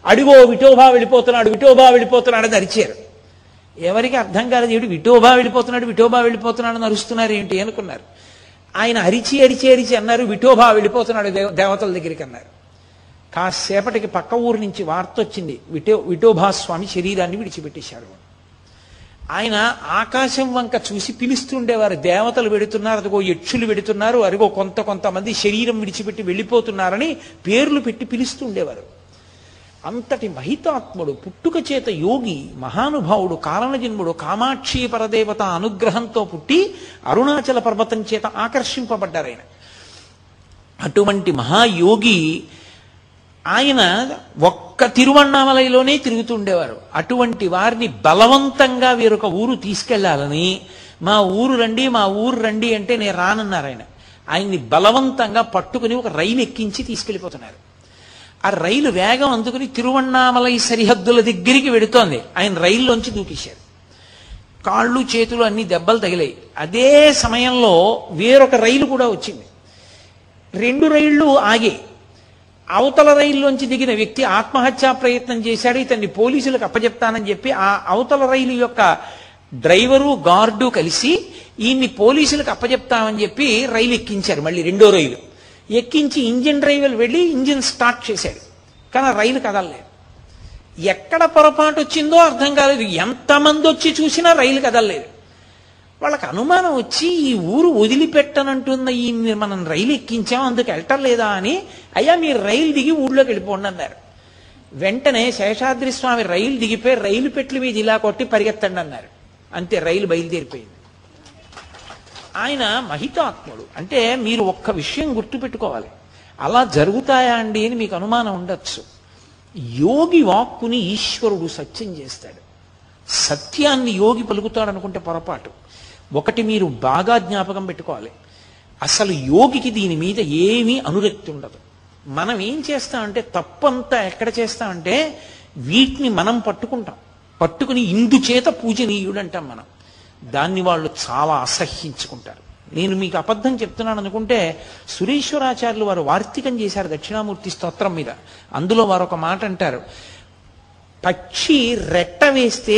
అడిగో విఠోబా వెళ్ళిపోతున్నాడు, విఠోబా వెళ్ళిపోతున్నాడు అని అరిచారు. ఎవరికి అర్థం కాలేదు, ఏమిటి విఠోబా వెళ్ళిపోతున్నాడు, విఠోబా వెళ్ళిపోతున్నాడు అని అరుస్తున్నారు ఏంటి అనుకున్నారు. ఆయన అరిచి అరిచి అరిచి అన్నారు, విఠోబా వెళ్ళిపోతున్నాడు దేవతల దగ్గరికి అన్నారు. కాసేపటికి పక్క ఊరు నుంచి వార్త వచ్చింది, విఠోబాస్వామి శరీరాన్ని విడిచిపెట్టేశాడు. ఆయన ఆకాశం వంక చూసి పిలుస్తుండేవారు, దేవతలు వెడుతున్నారు, అదిగో యక్షులు వెడుతున్నారు, అదిగో కొంతమంది శరీరం విడిచిపెట్టి వెళ్ళిపోతున్నారని పేర్లు పెట్టి పిలుస్తుండేవారు. అంతటి మహితాత్ముడు, పుట్టుక చేత యోగి, మహానుభావుడు, కారణజన్ముడు, కామాక్షి పరదేవత అనుగ్రహంతో పుట్టి అరుణాచల పర్వతం చేత ఆకర్షింపబడ్డారు ఆయన. అటువంటి మహాయోగి ఆయన ఒక్క తిరువణ్ణామలైలోనే తిరుగుతుండేవారు. అటువంటి వారిని బలవంతంగా వేరొక ఊరు తీసుకెళ్లాలని, మా ఊరు రండి అంటే నేను రానన్నారు ఆయన. ఆయన్ని బలవంతంగా పట్టుకుని ఒక రైలు ఎక్కించి తీసుకెళ్లిపోతున్నారు. ఆ రైలు వేగం అందుకుని తిరువణ్ణామలై సరిహద్దుల దగ్గరికి వెడుతోంది. ఆయన రైల్లోంచి దూకేశారు. కాళ్ళు చేతులు అన్ని దెబ్బలు తగిలాయి. అదే సమయంలో వేరొక రైలు కూడా వచ్చింది. 2 రైళ్లు ఆగే. అవతల రైల్లోంచి దిగిన వ్యక్తి ఆత్మహత్యా ప్రయత్నం చేశాడు, ఇతన్ని పోలీసులకు అప్పచెప్తానని చెప్పి ఆ అవతల రైలు యొక్క డ్రైవరు గార్డు కలిసి ఈయన్ని పోలీసులకు అప్పచెప్తామని చెప్పి రైలు ఎక్కించారు. మళ్ళీ 2వ రైలు ఎక్కించి ఇంజిన్ డ్రైవర్ వెళ్ళి ఇంజిన్ స్టార్ట్ చేశాడు. కానీ రైలు కదలలేదు. ఎక్కడ పొరపాటు వచ్చిందో అర్థం కాలేదు. ఎంతమంది వచ్చి చూసినా రైలు కదలలేదు. వాళ్ళకి అనుమానం వచ్చి ఈ ఊరు వదిలిపెట్టనంటున్న ఈ మనం రైలు ఎక్కించాం, అందుకు వెళ్ళటం లేదా అని, అయ్యా మీరు రైలు దిగి ఊళ్ళోకి వెళ్ళిపోండి అన్నారు. వెంటనే శేషాద్రి స్వామి రైలు దిగిపోయి రైలు పెట్ల మీద ఇలా కొట్టి పరిగెత్తండి అన్నారు. అంతే, రైలు బయలుదేరిపోయింది. ఆయన మహితాత్ముడు. అంటే మీరు ఒక్క విషయం గుర్తుపెట్టుకోవాలి, అలా జరుగుతాయా అండి అని మీకు అనుమానం ఉండొచ్చు. యోగి వాక్కుని ఈశ్వరుడు సత్యం చేస్తాడు. సత్యాన్ని యోగి పలుకుతాడు అనుకుంటే పొరపాటు. ఒకటి మీరు బాగా జ్ఞాపకం పెట్టుకోవాలి, అసలు యోగికి దీని మీద ఏమీ అనురక్తి ఉండదు. మనం ఏం చేస్తామంటే తప్పంతా ఎక్కడ చేస్తామంటే వీటిని మనం పట్టుకుని ఇందుచేత పూజనీయుడు అంటాం మనం. దాన్ని వాళ్ళు చాలా అసహ్యించుకుంటారు. నేను మీకు అబద్ధం చెప్తున్నాను అనుకుంటే సురేశ్వరాచార్యులు వారు వార్తికం చేశారు దక్షిణామూర్తి స్తోత్రం మీద. అందులో వారు ఒక మాట అంటారు, పక్షి రెట్ట వేస్తే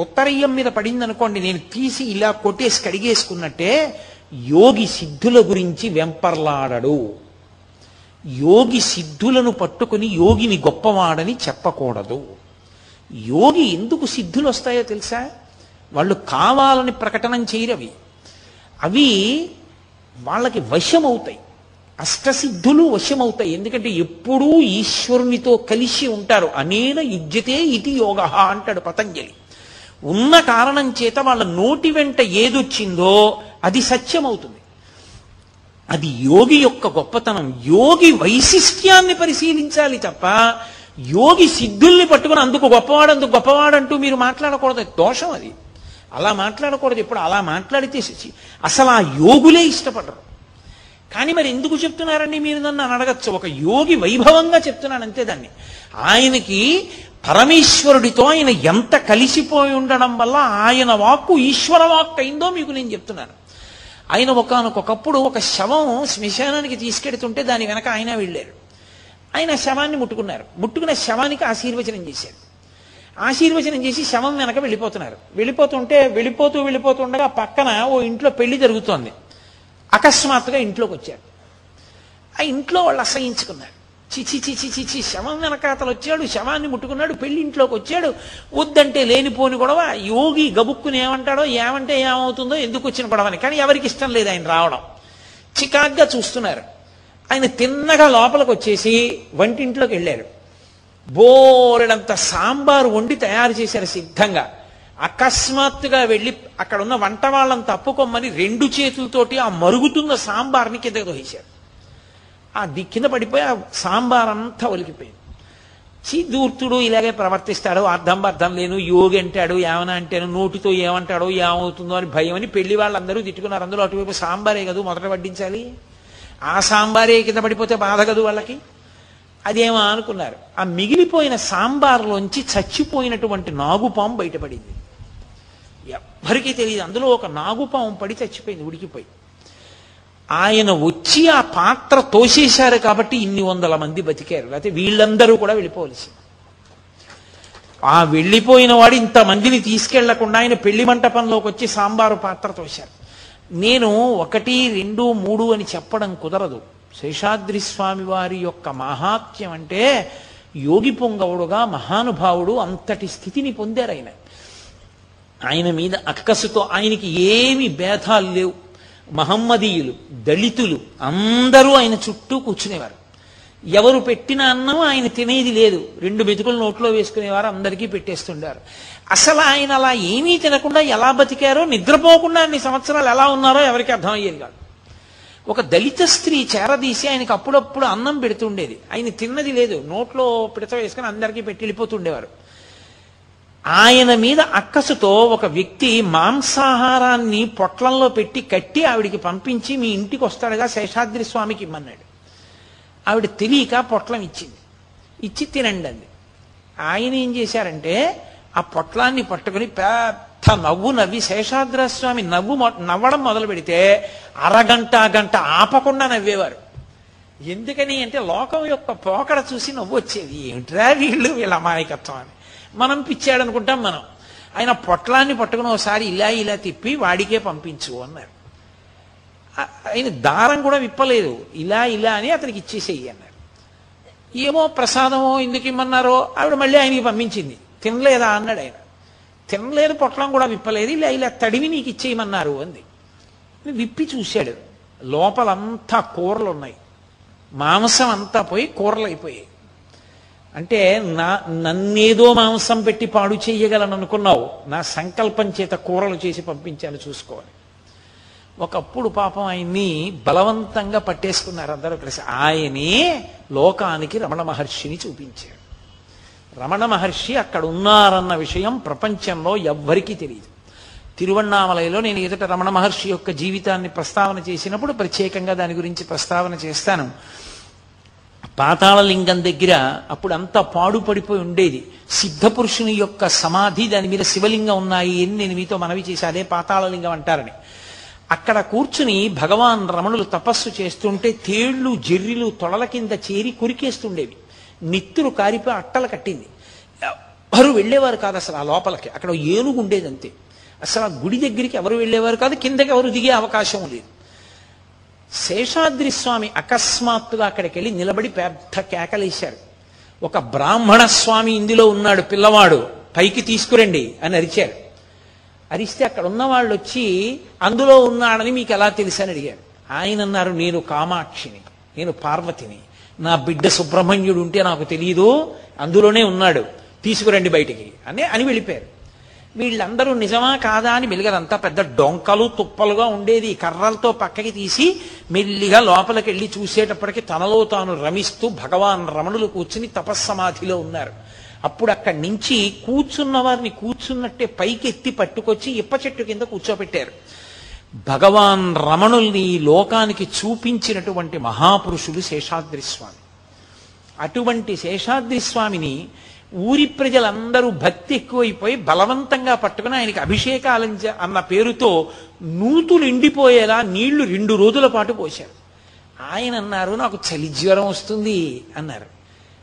ఉత్తరయ్యం మీద పడింది అనుకోండి, నేను తీసి ఇలా కొట్టేసి కడిగేసుకున్నట్టే యోగి సిద్ధుల గురించి వెంపర్లాడడు. యోగి సిద్ధులను పట్టుకుని యోగిని గొప్పవాడని చెప్పకూడదు. యోగి ఎందుకు సిద్ధులు వస్తాయో తెలుసా? వాళ్ళు కావాలని ప్రకటన చేయరవి, అవి వాళ్ళకి వశమవుతాయి. అష్టసిద్ధులు వశమవుతాయి. ఎందుకంటే ఎప్పుడూ ఈశ్వరునితో కలిసి ఉంటారు. అనేన యుజ్యతే ఇది యోగ అంటాడు పతంజలి. ఉన్న కారణం చేత వాళ్ళ నోటి వెంట ఏదొచ్చిందో అది సత్యమవుతుంది. అది యోగి యొక్క గొప్పతనం. యోగి వైశిష్ట్యాన్ని పరిశీలించాలి తప్ప యోగి సిద్ధుల్ని పట్టుకుని అందుకు గొప్పవాడంటూ మీరు మాట్లాడకూడదు. దోషం అది. అలా మాట్లాడకూడదు. ఇప్పుడు అలా మాట్లాడితే అసలు ఆ యోగులే ఇష్టపడరు. కానీ మరి ఎందుకు చెప్తున్నారండి మీరు నన్ను అడగచ్చు. ఒక యోగి వైభవంగా చెప్తున్నాను అంతే. దాన్ని ఆయనకి పరమేశ్వరుడితో ఆయన ఎంత కలిసిపోయి ఉండడం వల్ల ఆయన వాక్కు ఈశ్వర వాక్కు అయిందో మీకు నేను చెప్తున్నాను. ఆయన ఒకనకొకప్పుడు ఒక శవం శ్మశానానికి తీసుకెడుతుంటే దాని వెనక ఆయన వెళ్ళారు. ఆయన శవాన్ని ముట్టుకున్నారు. ముట్టుకున్న శవానికి ఆశీర్వచనం చేశారు. ఆశీర్వచనం చేసి శవం వెనక వెళ్ళిపోతున్నారు. వెళ్ళిపోతుండగా పక్కన ఓ ఇంట్లో పెళ్లి జరుగుతోంది. అకస్మాత్తుగా ఇంట్లోకి వచ్చారు. ఆ ఇంట్లో వాళ్ళు అసహించుకున్నారు. చిచి శవం వెనకాతలు వచ్చాడు, శవాన్ని ముట్టుకున్నాడు, పెళ్లి ఇంట్లోకి వచ్చాడు, వద్దంటే లేనిపోని గొడవ. యోగి గబుక్కుని ఏమంటాడో, ఏమంటే ఏమవుతుందో, ఎందుకు వచ్చిన గొడవని. కానీ ఎవరికి ఇష్టం లేదు ఆయన రావడం. చికాగ్గా చూస్తున్నారు. ఆయన తిన్నగా లోపలికి వచ్చేసి వంటింట్లోకి వెళ్ళారు. బోరెడంత సాంబారు వండి తయారు చేశారు సిద్ధంగా. అకస్మాత్తుగా వెళ్ళి అక్కడ ఉన్న వంట వాళ్ళని తప్పుకోమని 2 చేతులతోటి ఆ మరుగుతున్న సాంబార్ని కిందకి తోసేశారు. ఆ కింద పడిపోయి ఆ సాంబార్ అంతా ఒలికిపోయింది. దూర్తుడు ఇలాగే ప్రవర్తిస్తాడు, అర్థం లేను, యోగి అంటాడు, ఏమన్నా అంటాను, నోటితో ఏమంటాడో ఏమవుతుందో అని భయం అని పెళ్లి వాళ్ళందరూ తిట్టుకున్నారు. అందులో అటువైపు సాంబారే కదా మొదట వడ్డించాలి, ఆ సాంబారే కింద పడిపోతే బాధ కదూ వాళ్ళకి. అదేమో అనుకున్నారు. ఆ మిగిలిపోయిన సాంబార్లోంచి చచ్చిపోయినటువంటి నాగుపాము బయటపడింది. ఎవ్వరికీ తెలియదు. అందులో ఒక నాగుపాము పడి చచ్చిపోయింది, ఉడికిపోయి. ఆయన వచ్చి ఆ పాత్ర తోసేశారు కాబట్టి ఇన్ని 100 మంది బతికారు, లేకపోతే వీళ్ళందరూ కూడా వెళ్ళిపోవలసి. ఆ వెళ్ళిపోయిన వాడు ఇంతమందిని తీసుకెళ్లకుండా ఆయన పెళ్లి మంటపంలోకి వచ్చి సాంబారు పాత్ర తోశారు. నేను 1, 2, 3 అని చెప్పడం కుదరదు. శేషాద్రి స్వామి వారి యొక్క మహాత్మ్యం అంటే యోగి పొంగవుడుగా మహానుభావుడు అంతటి స్థితిని పొందారు. ఆయన మీద అక్కసుతో ఆయనకి ఏమి భేదాలు లేవు. మహమ్మదీయులు, దళితులు అందరూ ఆయన చుట్టూ కూర్చునేవారు. ఎవరు పెట్టిన అన్నం ఆయన తినేది లేదు, 2 మెతుకులు నోట్లో వేసుకునేవారు, అందరికీ పెట్టేస్తుండారు. అసలు ఆయన అలా ఏమీ తినకుండా ఎలా బతికారో, నిద్రపోకుండా అన్ని సంవత్సరాలు ఎలా ఉన్నారో ఎవరికి అర్థమయ్యేది కాదు. ఒక దళిత స్త్రీ చేరదీసి ఆయనకు అప్పుడప్పుడు అన్నం పెడుతుండేది. ఆయన తిన్నది లేదు, నోట్లో పిడత వేసుకుని అందరికీ పెట్టి వెళ్ళిపోతుండేవారు. ఆయన మీద అక్కసుతో ఒక వ్యక్తి మాంసాహారాన్ని పొట్లంలో పెట్టి కట్టి ఆవిడికి పంపించి మీ ఇంటికి వస్తాడుగా శేషాద్రి స్వామికి ఇమ్మన్నాడు. ఆవిడ తెలియక పొట్లం ఇచ్చింది. ఇచ్చి తినండి అంది. ఆయన ఏం చేశారంటే ఆ పొట్లాన్ని పట్టుకుని పెద్ద నవ్వు నవ్వి శేషాద్రి స్వామి నవ్వడం మొదలు పెడితే గంట ఆపకుండా నవ్వేవారు. ఎందుకని అంటే లోకం యొక్క పోకడ చూసి నవ్వు వచ్చేది. ఏమిట్రా వీళ్ళ అమాయకత్వం అని. మనం పిచ్చాడు అనుకుంటాం మనం. ఆయన పొట్లాన్ని పట్టుకుని ఒకసారి ఇలా తిప్పి వాడికే పంపించు అన్నారు. ఆయన దారం కూడా విప్పలేదు, ఇలా అని అతనికి ఇచ్చేసేయి అన్నారు. ఏమో ప్రసాదమో ఎందుకు ఇమ్మన్నారో ఆవిడ మళ్ళీ ఆయనకి పంపించింది. తినలేదా అన్నాడు ఆయన. తినలేదు, పొట్లం కూడా విప్పలేదు, ఇలా తడివి నీకు ఇచ్చేయమన్నారు అంది. విప్పి చూశాడు, లోపలంతా కూరలు ఉన్నాయి, మాంసం అంతా పోయి కూరలు అయిపోయాయి. అంటే నన్నేదో మాంసం పెట్టి పాడు చేయగలను అనుకున్నావు, నా సంకల్పం చేత కూరలు చేసి పంపించాను చూసుకోవాలి. ఒకప్పుడు పాపం ఆయన్ని బలవంతంగా పట్టేసుకున్నారు అందరూ కలిసి. ఆయనే లోకానికి రమణ మహర్షిని చూపించాడు. రమణ మహర్షి అక్కడ ఉన్నారన్న విషయం ప్రపంచంలో ఎవ్వరికీ తెలియదు. తిరువణ్ణామలైలో నేను ఎదుట రమణ మహర్షి యొక్క జీవితాన్ని ప్రస్తావన చేసినప్పుడు ప్రత్యేకంగా దాని గురించి ప్రస్తావన చేస్తాను. పాతాళలింగం దగ్గర అప్పుడు అంతా పాడుపడిపోయి ఉండేది. సిద్ధపురుషుని యొక్క సమాధి, దాని మీద శివలింగం ఉన్నాయి అని నేను మీతో మనవి చేసి, అదే పాతాళలింగం అంటారని. అక్కడ కూర్చుని భగవాన్ రమణులు తపస్సు చేస్తుంటే తేళ్లు జెర్రిలు తొడల కింద చేరి కురికేస్తుండేవి. నిత్తురు కారిపోయి అట్టలు కట్టింది. ఎవరు వెళ్ళేవారు కాదు అసలు ఆ లోపలికి. అక్కడ ఏనుగు ఉండేది అంతే. అసలు ఆ గుడి దగ్గరికి ఎవరు వెళ్ళేవారు కాదు, కిందకి ఎవరు దిగే అవకాశం లేదు. శేషాద్రి స్వామి అకస్మాత్తుగా అక్కడికి వెళ్ళి నిలబడి పెద్ద కేకలేశారు. ఒక బ్రాహ్మణ స్వామి ఇందులో ఉన్నాడు, పిల్లవాడు, పైకి తీసుకురండి అని అరిచారు. అరిస్తే అక్కడ ఉన్న వాళ్ళు వచ్చి అందులో ఉన్నాడని మీకు ఎలా తెలుసు అని అడిగారు. ఆయన అన్నారు, నేను కామాక్షిని, నేను పార్వతిని, నా బిడ్డ సుబ్రహ్మణ్యుడు ఉంటే నాకు తెలియదు, అందులోనే ఉన్నాడు, తీసుకురండి బయటికి అని వెళ్ళిపోయారు. వీళ్ళందరూ నిజమా కాదా అని మెలిగారంతా. పెద్ద డొంకలు తుప్పలుగా ఉండేది. కర్రలతో పక్కకి తీసి మెల్లిగా లోపలికి వెళ్ళి చూసేటప్పటికి తనలో తాను రమిస్తూ భగవాన్ రమణులు కూర్చుని తపస్సమాధిలో ఉన్నారు. అప్పుడు అక్కడి నుంచి కూర్చున్న వారిని కూర్చున్నట్టే పైకి ఎత్తి పట్టుకొచ్చి ఇప్ప చెట్టు కింద కూర్చోబెట్టారు. భగవాన్ రమణుల్ని లోకానికి చూపించినటువంటి మహాపురుషుడు శేషాద్రి స్వామి. అటువంటి శేషాద్రి స్వామిని ఊరి ప్రజలందరూ భక్తి ఎక్కువైపోయి బలవంతంగా పట్టుకుని ఆయనకి అభిషేకాలు అన్న పేరుతో నూతులు ఎండిపోయేలా నీళ్లు 2 రోజుల పాటు పోశారు. ఆయన అన్నారు, నాకు చలి జ్వరం వస్తుంది అన్నారు.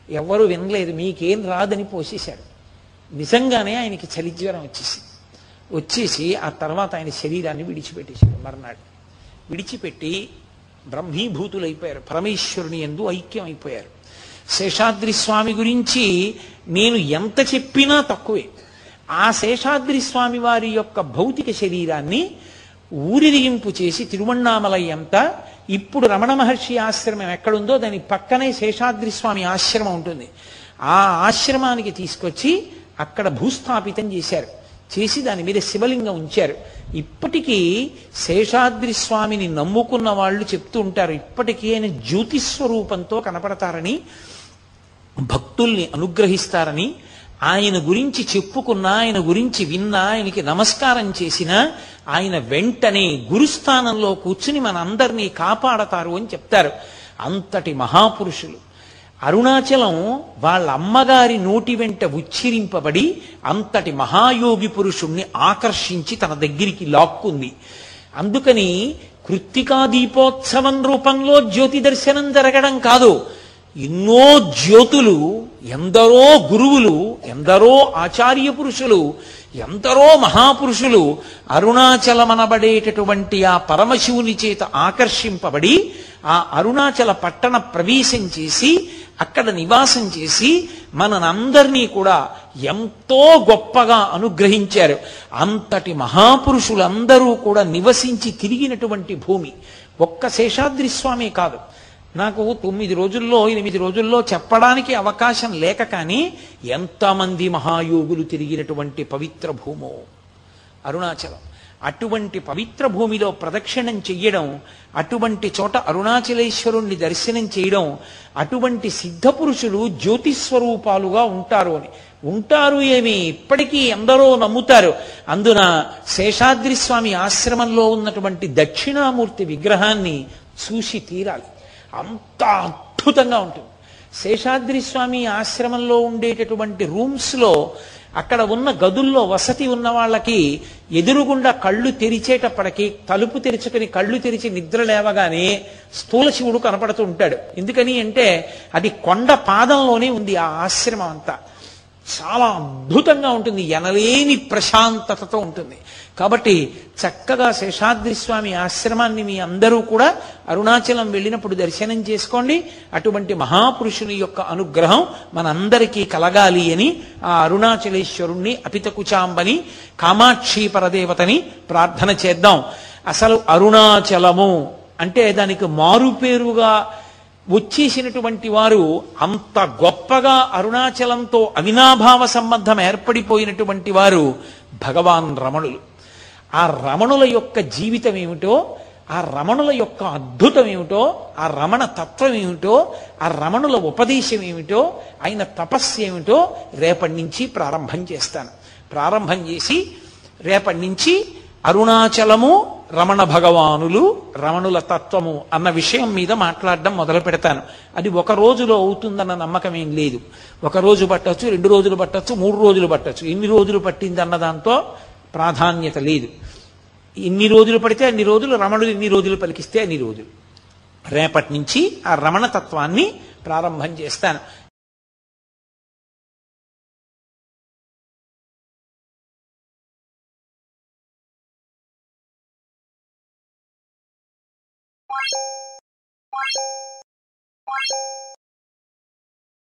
ఎవరు వినలేదు, మీకేం రాదని పోసేశారు. నిజంగానే ఆయనకి చలి జ్వరం వచ్చేసి ఆ తర్వాత ఆయన శరీరాన్ని విడిచిపెట్టేశారు. మర్నాడు విడిచిపెట్టి బ్రహ్మీభూతులైపోయారు, పరమేశ్వరుని యందు ఐక్యం అయిపోయారు. శేషాద్రి స్వామి గురించి నేను ఎంత చెప్పినా తక్కువే. ఆ శేషాద్రి స్వామి వారి యొక్క భౌతిక శరీరాన్ని ఊరిదిగింపు చేసి తిరువణ్ణామలై అంతా, ఇప్పుడు రమణ మహర్షి ఆశ్రమం ఎక్కడుందో దాని పక్కనే శేషాద్రి స్వామి ఆశ్రమం ఉంటుంది. ఆ ఆశ్రమానికి తీసుకొచ్చి అక్కడ భూస్థాపితం చేశారు. చేసి దాని మీద శివలింగం ఉంచారు. ఇప్పటికీ శేషాద్రి స్వామిని నమ్ముకున్న వాళ్ళు చెప్తూ ఉంటారు, ఇప్పటికీ ఆయన జ్యోతిస్వరూపంతో కనపడతారని, భక్తుల్ని అనుగ్రహిస్తారని. ఆయన గురించి చెప్పుకున్నా, ఆయన గురించి విన్నా, ఆయనకి నమస్కారం చేసినా ఆయన వెంటనే గురుస్థానంలో కూర్చుని మనందరినీ కాపాడతారు అని చెప్తారు. అంతటి మహాపురుషులు. అరుణాచలం వాళ్ళ అమ్మగారి నోటి వెంట ఉచ్చరింపబడి అంతటి మహాయోగి పురుషుణ్ణి ఆకర్షించి తన దగ్గరికి లాక్కుంది. అందుకని కృత్తికా దీపోత్సవం రూపంలో జ్యోతి దర్శనం జరగడం కాదు, ఎన్నో జ్యోతులు, ఎందరో గురువులు, ఎందరో ఆచార్య పురుషులు, ఎందరో మహాపురుషులు అరుణాచలమనబడేటటువంటి ఆ పరమశివుని చేత ఆకర్షింపబడి ఆ అరుణాచల పట్టణ ప్రవేశం చేసి అక్కడ నివాసం చేసి మనందరినీ కూడా ఎంతో గొప్పగా అనుగ్రహించారు. అంతటి మహాపురుషులందరూ కూడా నివసించి తిరిగినటువంటి భూమి ఒక్క శేషాద్రి స్వామి కాదు. నాకు 9 రోజుల్లో 8 రోజుల్లో చెప్పడానికి అవకాశం లేక, కానీ ఎంతమంది మహాయోగులు తిరిగినటువంటి పవిత్ర భూమో అరుణాచలం. అటువంటి పవిత్ర భూమిలో ప్రదక్షిణం చెయ్యడం, అటువంటి చోట అరుణాచలేశ్వరుణ్ణి దర్శనం చేయడం, అటువంటి సిద్ధపురుషులు జ్యోతిస్వరూపాలుగా ఉంటారు అని. ఉంటారు ఏమి, ఇప్పటికీ ఎందరో నమ్ముతారు. అందున శేషాద్రి స్వామి ఆశ్రమంలో ఉన్నటువంటి దక్షిణామూర్తి విగ్రహాన్ని చూసి తీరాలి, అంత అద్భుతంగా ఉంటుంది. శేషాద్రి స్వామి ఆశ్రమంలో ఉండేటటువంటి రూమ్స్లో, అక్కడ ఉన్న గదుల్లో వసతి ఉన్న వాళ్ళకి ఎదురుగుండా కళ్ళు తెరిచేటప్పటికి, తలుపు తెరుచుకుని కళ్ళు తెరిచి నిద్ర లేవగానే స్థూల శివుడు కనపడుతూ ఉంటాడు. ఎందుకని అంటే అది కొండ పాదంలోనే ఉంది ఆ ఆశ్రమం అంతా. చాలా అద్భుతంగా ఉంటుంది, ఎనలేని ప్రశాంతతతో ఉంటుంది. కాబట్టి చక్కగా శేషాద్రి స్వామి ఆశ్రమాన్ని మీ అందరూ కూడా అరుణాచలం వెళ్ళినప్పుడు దర్శనం చేసుకోండి. అటువంటి మహాపురుషుని యొక్క అనుగ్రహం మనందరికీ కలగాలి అని ఆ అరుణాచలేశ్వరుణ్ణి, అపితకుచాంబని, కామాక్షి పరదేవతని ప్రార్థన చేద్దాం. అసలు అరుణాచలము అంటే దానికి మారుపేరుగా వచ్చేసినటువంటి వారు, అంత గొప్పగా అరుణాచలంతో అవినాభావ సంబంధం ఏర్పడిపోయినటువంటి వారు భగవాన్ రమణులు. ఆ రమణుల యొక్క జీవితం ఏమిటో, ఆ రమణుల యొక్క అద్భుతం ఏమిటో, ఆ రమణ తత్వం ఏమిటో, ఆ రమణుల ఉపదేశం ఏమిటో, ఆయన తపస్సు ఏమిటో రేపటి నుంచి ప్రారంభం చేస్తాను. ప్రారంభం చేసి రేపటి నుంచి అరుణాచలము, రమణ భగవానులు, రమణుల తత్వము అన్న విషయం మీద మాట్లాడడం మొదలు పెడతాను. అది ఒక రోజులో అవుతుందన్న నమ్మకం ఏం లేదు. ఒక రోజు పట్టచ్చు, 2 రోజులు పట్టచ్చు, 3 రోజులు పట్టచ్చు. ఎన్ని రోజులు పట్టిందన్న దాంతో ప్రాధాన్యత లేదు. ఎన్ని రోజులు పడితే అన్ని రోజులు, రమణులు ఎన్ని రోజులు పలికిస్తే అన్ని రోజులు. రేపటి నుంచి ఆ రమణ తత్వాన్ని ప్రారంభం చేస్తాను.